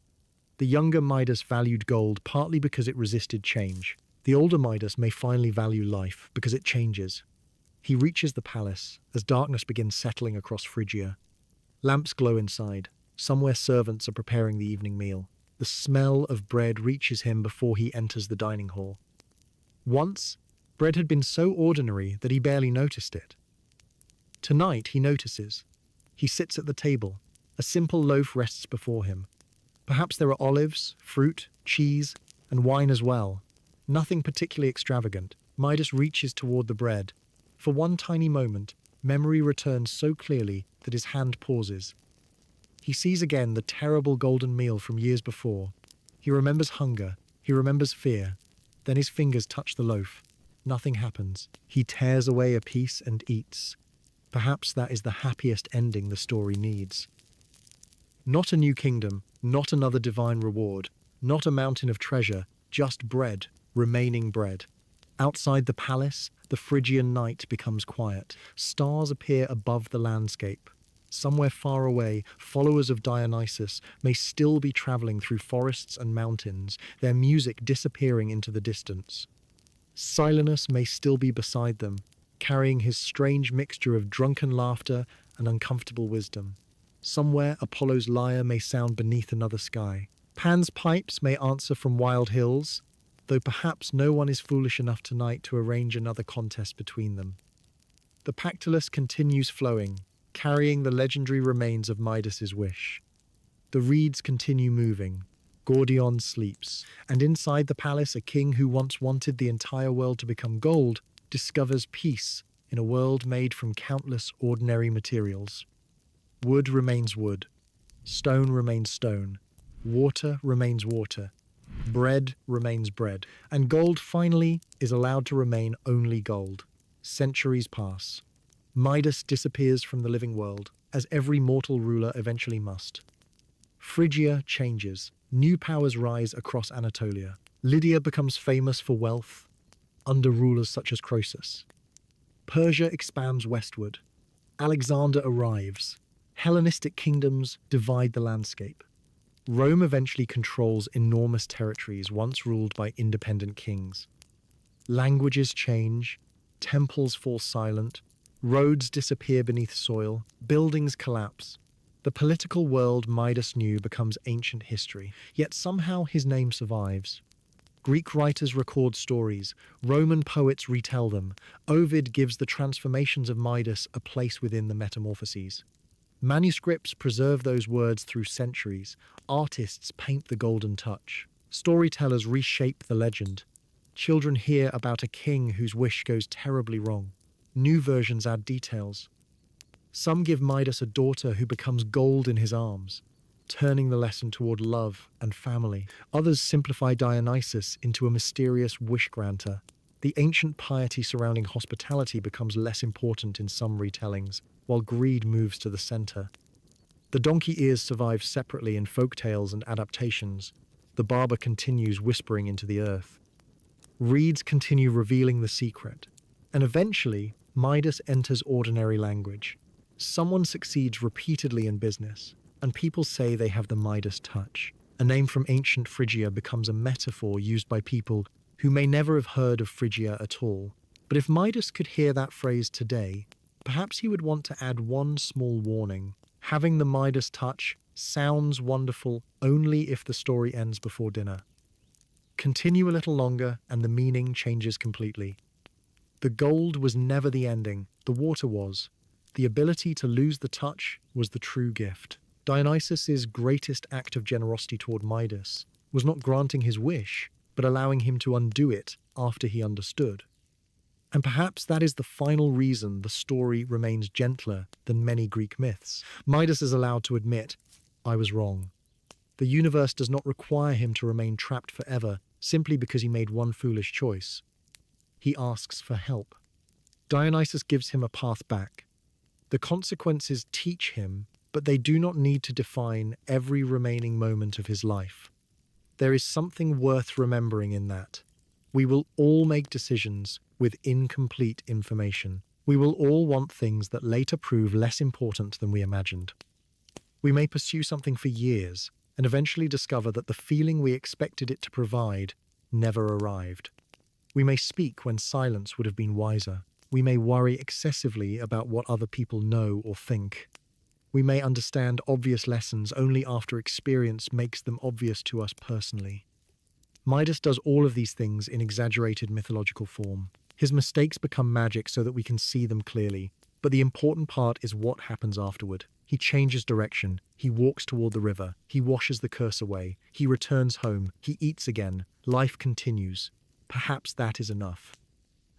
The younger Midas valued gold partly because it resisted change. The older Midas may finally value life because it changes. He reaches the palace as darkness begins settling across Phrygia. Lamps glow inside. Somewhere servants are preparing the evening meal. The smell of bread reaches him before he enters the dining hall. Once, bread had been so ordinary that he barely noticed it. Tonight he notices. He sits at the table. A simple loaf rests before him. Perhaps there are olives, fruit, cheese, and wine as well. Nothing particularly extravagant. Midas reaches toward the bread. For one tiny moment, memory returns so clearly that his hand pauses. He sees again the terrible golden meal from years before. He remembers hunger. He remembers fear. Then his fingers touch the loaf. Nothing happens. He tears away a piece and eats. Perhaps that is the happiest ending the story needs. Not a new kingdom, not another divine reward, not a mountain of treasure, just bread, remaining bread. Outside the palace, the Phrygian night becomes quiet. Stars appear above the landscape. Somewhere far away, followers of Dionysus may still be traveling through forests and mountains, their music disappearing into the distance. Silenus may still be beside them, carrying his strange mixture of drunken laughter and uncomfortable wisdom. Somewhere, Apollo's lyre may sound beneath another sky. Pan's pipes may answer from wild hills, though perhaps no one is foolish enough tonight to arrange another contest between them. The Pactolus continues flowing, carrying the legendary remains of Midas's wish. The reeds continue moving. Gordion sleeps, and inside the palace a king who once wanted the entire world to become gold discovers peace in a world made from countless ordinary materials. Wood remains wood. Stone remains stone. Water remains water. Bread remains bread, and gold finally is allowed to remain only gold. Centuries pass. Midas disappears from the living world, as every mortal ruler eventually must. Phrygia changes. New powers rise across Anatolia. Lydia becomes famous for wealth, under rulers such as Croesus. Persia expands westward. Alexander arrives. Hellenistic kingdoms divide the landscape. Rome eventually controls enormous territories once ruled by independent kings. Languages change, temples fall silent, Roads disappear beneath soil, buildings collapse. The political world Midas knew becomes ancient history, yet somehow his name survives. Greek writers record stories, Roman poets retell them, Ovid gives the transformations of Midas a place within the metamorphoses. Manuscripts preserve those words through centuries, artists paint the golden touch, storytellers reshape the legend. Children hear about a king whose wish goes terribly wrong. New versions add details. Some give Midas a daughter who becomes gold in his arms, turning the lesson toward love and family. Others simplify Dionysus into a mysterious wish-granter. The ancient piety surrounding hospitality becomes less important in some retellings, while greed moves to the center. The donkey ears survive separately in folktales and adaptations. The barber continues whispering into the earth. Reeds continue revealing the secret. And eventually, Midas enters ordinary language. Someone succeeds repeatedly in business, and people say they have the Midas touch. A name from ancient Phrygia becomes a metaphor used by people who may never have heard of Phrygia at all. But if Midas could hear that phrase today, perhaps he would want to add one small warning. Having the Midas touch sounds wonderful only if the story ends before dinner. Continue a little longer and the meaning changes completely. The gold was never the ending, the water was. The ability to lose the touch was the true gift. Dionysus's greatest act of generosity toward Midas was not granting his wish, but allowing him to undo it after he understood. And perhaps that is the final reason the story remains gentler than many Greek myths. Midas is allowed to admit, "I was wrong." The universe does not require him to remain trapped forever simply because he made one foolish choice. He asks for help. Dionysus gives him a path back. The consequences teach him, but they do not need to define every remaining moment of his life. There is something worth remembering in that. We will all make decisions with incomplete information. We will all want things that later prove less important than we imagined. We may pursue something for years and eventually discover that the feeling we expected it to provide never arrived. We may speak when silence would have been wiser. We may worry excessively about what other people know or think. We may understand obvious lessons only after experience makes them obvious to us personally. Midas does all of these things in exaggerated mythological form. His mistakes become magic so that we can see them clearly, but the important part is what happens afterward. He changes direction, he walks toward the river, he washes the curse away, he returns home, he eats again, life continues. Perhaps that is enough.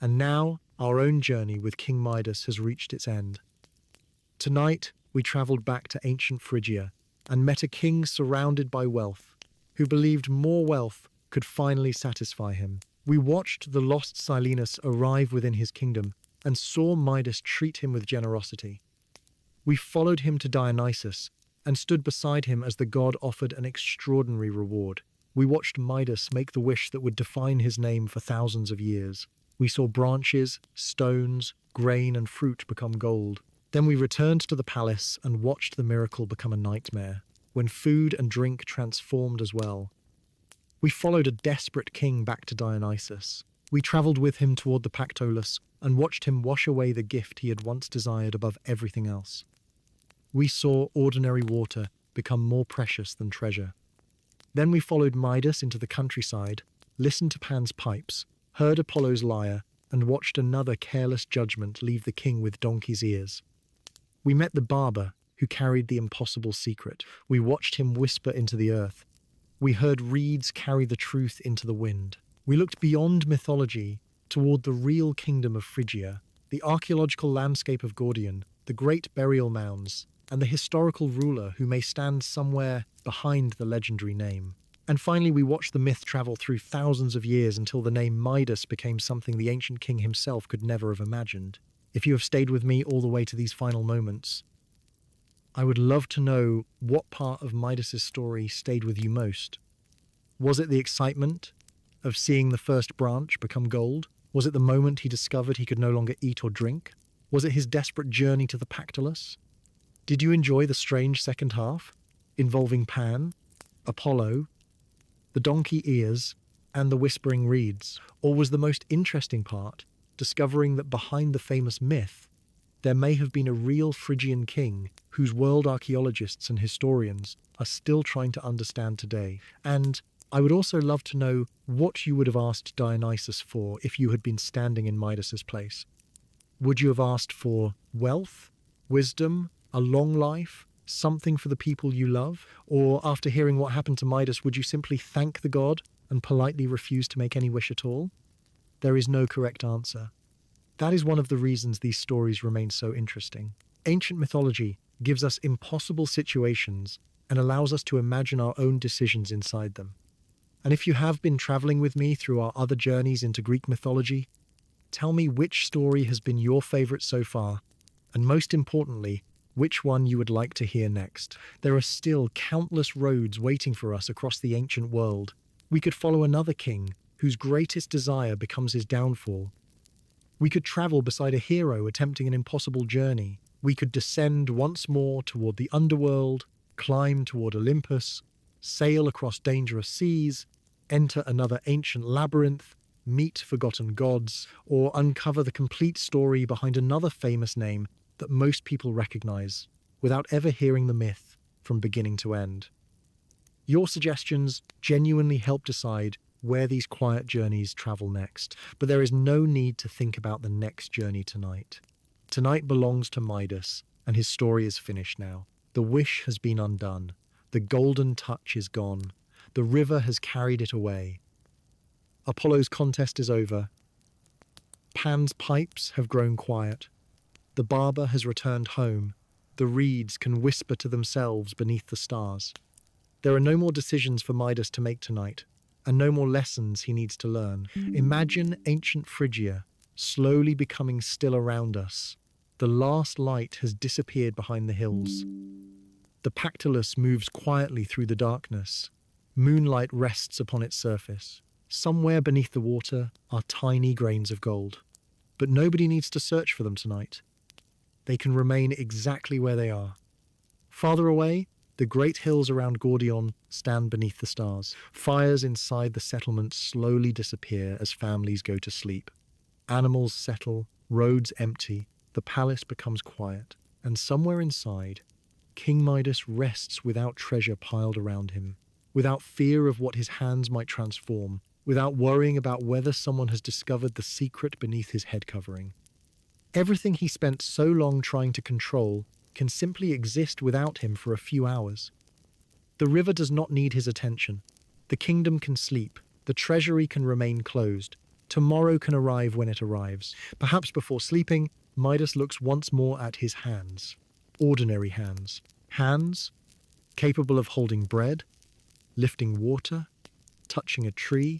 And now, our own journey with King Midas has reached its end. Tonight, we traveled back to ancient Phrygia and met a king surrounded by wealth, who believed more wealth could finally satisfy him. We watched the lost Silenus arrive within his kingdom and saw Midas treat him with generosity. We followed him to Dionysus and stood beside him as the god offered an extraordinary reward. We watched Midas make the wish that would define his name for thousands of years. We saw branches, stones, grain, and fruit become gold. Then we returned to the palace and watched the miracle become a nightmare, when food and drink transformed as well. We followed a desperate king back to Dionysus. We traveled with him toward the Pactolus and watched him wash away the gift he had once desired above everything else. We saw ordinary water become more precious than treasure. Then we followed Midas into the countryside, listened to Pan's pipes, heard Apollo's lyre, and watched another careless judgment leave the king with donkey's ears. We met the barber, who carried the impossible secret. We watched him whisper into the earth. We heard reeds carry the truth into the wind. We looked beyond mythology toward the real kingdom of Phrygia, the archaeological landscape of Gordion, the great burial mounds, and the historical ruler who may stand somewhere behind the legendary name. And finally, we watched the myth travel through thousands of years until the name Midas became something the ancient king himself could never have imagined. If you have stayed with me all the way to these final moments, I would love to know what part of Midas's story stayed with you most. Was it the excitement of seeing the first branch become gold? Was it the moment he discovered he could no longer eat or drink? Was it his desperate journey to the Pactolus? Did you enjoy the strange second half, involving Pan, Apollo, the donkey ears, and the whispering reeds? Or was the most interesting part discovering that behind the famous myth There may have been a real Phrygian king whose world archaeologists and historians are still trying to understand today. And I would also love to know what you would have asked Dionysus for if you had been standing in Midas's place. Would you have asked for wealth, wisdom, a long life, something for the people you love? Or after hearing what happened to Midas, would you simply thank the god and politely refuse to make any wish at all? There is no correct answer. That is one of the reasons these stories remain so interesting. Ancient mythology gives us impossible situations and allows us to imagine our own decisions inside them. And if you have been traveling with me through our other journeys into Greek mythology, tell me which story has been your favorite so far, and most importantly, which one you would like to hear next. There are still countless roads waiting for us across the ancient world. We could follow another king whose greatest desire becomes his downfall. We could travel beside a hero attempting an impossible journey. We could descend once more toward the underworld, climb toward Olympus, sail across dangerous seas, enter another ancient labyrinth, meet forgotten gods, or uncover the complete story behind another famous name that most people recognize without ever hearing the myth from beginning to end. Your suggestions genuinely help decide where these quiet journeys travel next, but there is no need to think about the next journey tonight. Tonight belongs to Midas, and his story is finished now. The wish has been undone. The golden touch is gone. The river has carried it away. Apollo's contest is over. Pan's pipes have grown quiet. The barber has returned home. The reeds can whisper to themselves beneath the stars. There are no more decisions for Midas to make tonight, and no more lessons he needs to learn. Imagine ancient Phrygia slowly becoming still around us. The last light has disappeared behind the hills. The Pactolus moves quietly through the darkness. Moonlight rests upon its surface. Somewhere beneath the water are tiny grains of gold. But nobody needs to search for them tonight. They can remain exactly where they are. Farther away, the great hills around Gordion stand beneath the stars. Fires inside the settlement slowly disappear as families go to sleep. Animals settle, roads empty, the palace becomes quiet. And somewhere inside, King Midas rests without treasure piled around him, without fear of what his hands might transform, without worrying about whether someone has discovered the secret beneath his head covering. Everything he spent so long trying to control can simply exist without him for a few hours. The river does not need his attention. The kingdom can sleep. The treasury can remain closed. Tomorrow can arrive when it arrives. Perhaps before sleeping, Midas looks once more at his hands. Ordinary hands. Hands capable of holding bread, lifting water, touching a tree,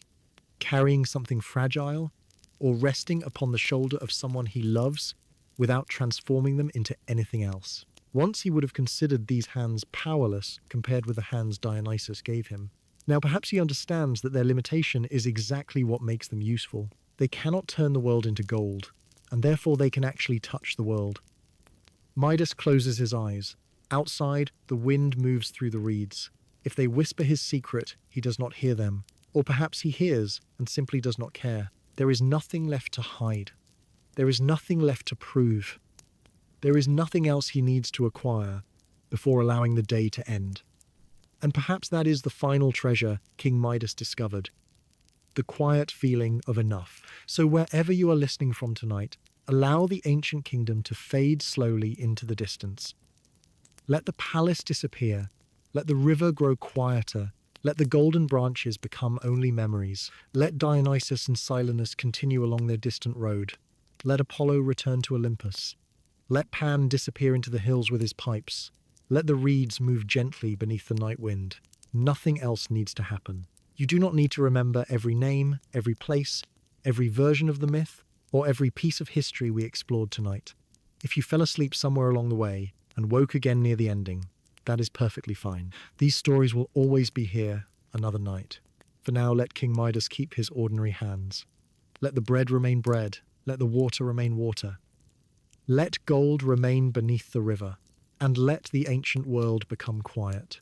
carrying something fragile, or resting upon the shoulder of someone he loves without transforming them into anything else. Once he would have considered these hands powerless compared with the hands Dionysus gave him. Now perhaps he understands that their limitation is exactly what makes them useful. They cannot turn the world into gold, and therefore they can actually touch the world. Midas closes his eyes. Outside, the wind moves through the reeds. If they whisper his secret, he does not hear them. Or perhaps he hears and simply does not care. There is nothing left to hide. There is nothing left to prove. There is nothing else he needs to acquire before allowing the day to end. And perhaps that is the final treasure King Midas discovered. The quiet feeling of enough. So wherever you are listening from tonight, allow the ancient kingdom to fade slowly into the distance. Let the palace disappear. Let the river grow quieter. Let the golden branches become only memories. Let Dionysus and Silenus continue along their distant road. Let Apollo return to Olympus. Let Pan disappear into the hills with his pipes. Let the reeds move gently beneath the night wind. Nothing else needs to happen. You do not need to remember every name, every place, every version of the myth, or every piece of history we explored tonight. If you fell asleep somewhere along the way and woke again near the ending, that is perfectly fine. These stories will always be here another night. For now, let King Midas keep his ordinary hands. Let the bread remain bread. Let the water remain water. Let gold remain beneath the river. And let the ancient world become quiet.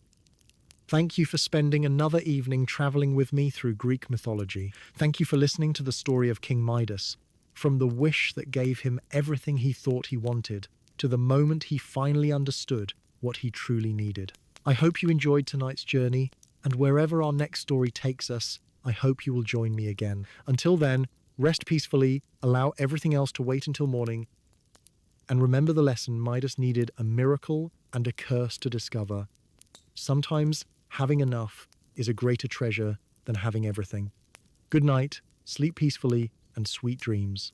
Thank you for spending another evening traveling with me through Greek mythology. Thank you for listening to the story of King Midas. from the wish that gave him everything he thought he wanted to the moment he finally understood what he truly needed. I hope you enjoyed tonight's journey, and wherever our next story takes us, I hope you will join me again. Until then, rest peacefully, allow everything else to wait until morning, and remember the lesson: Midas needed a miracle and a curse to discover. Sometimes having enough is a greater treasure than having everything. Good night, sleep peacefully, and sweet dreams.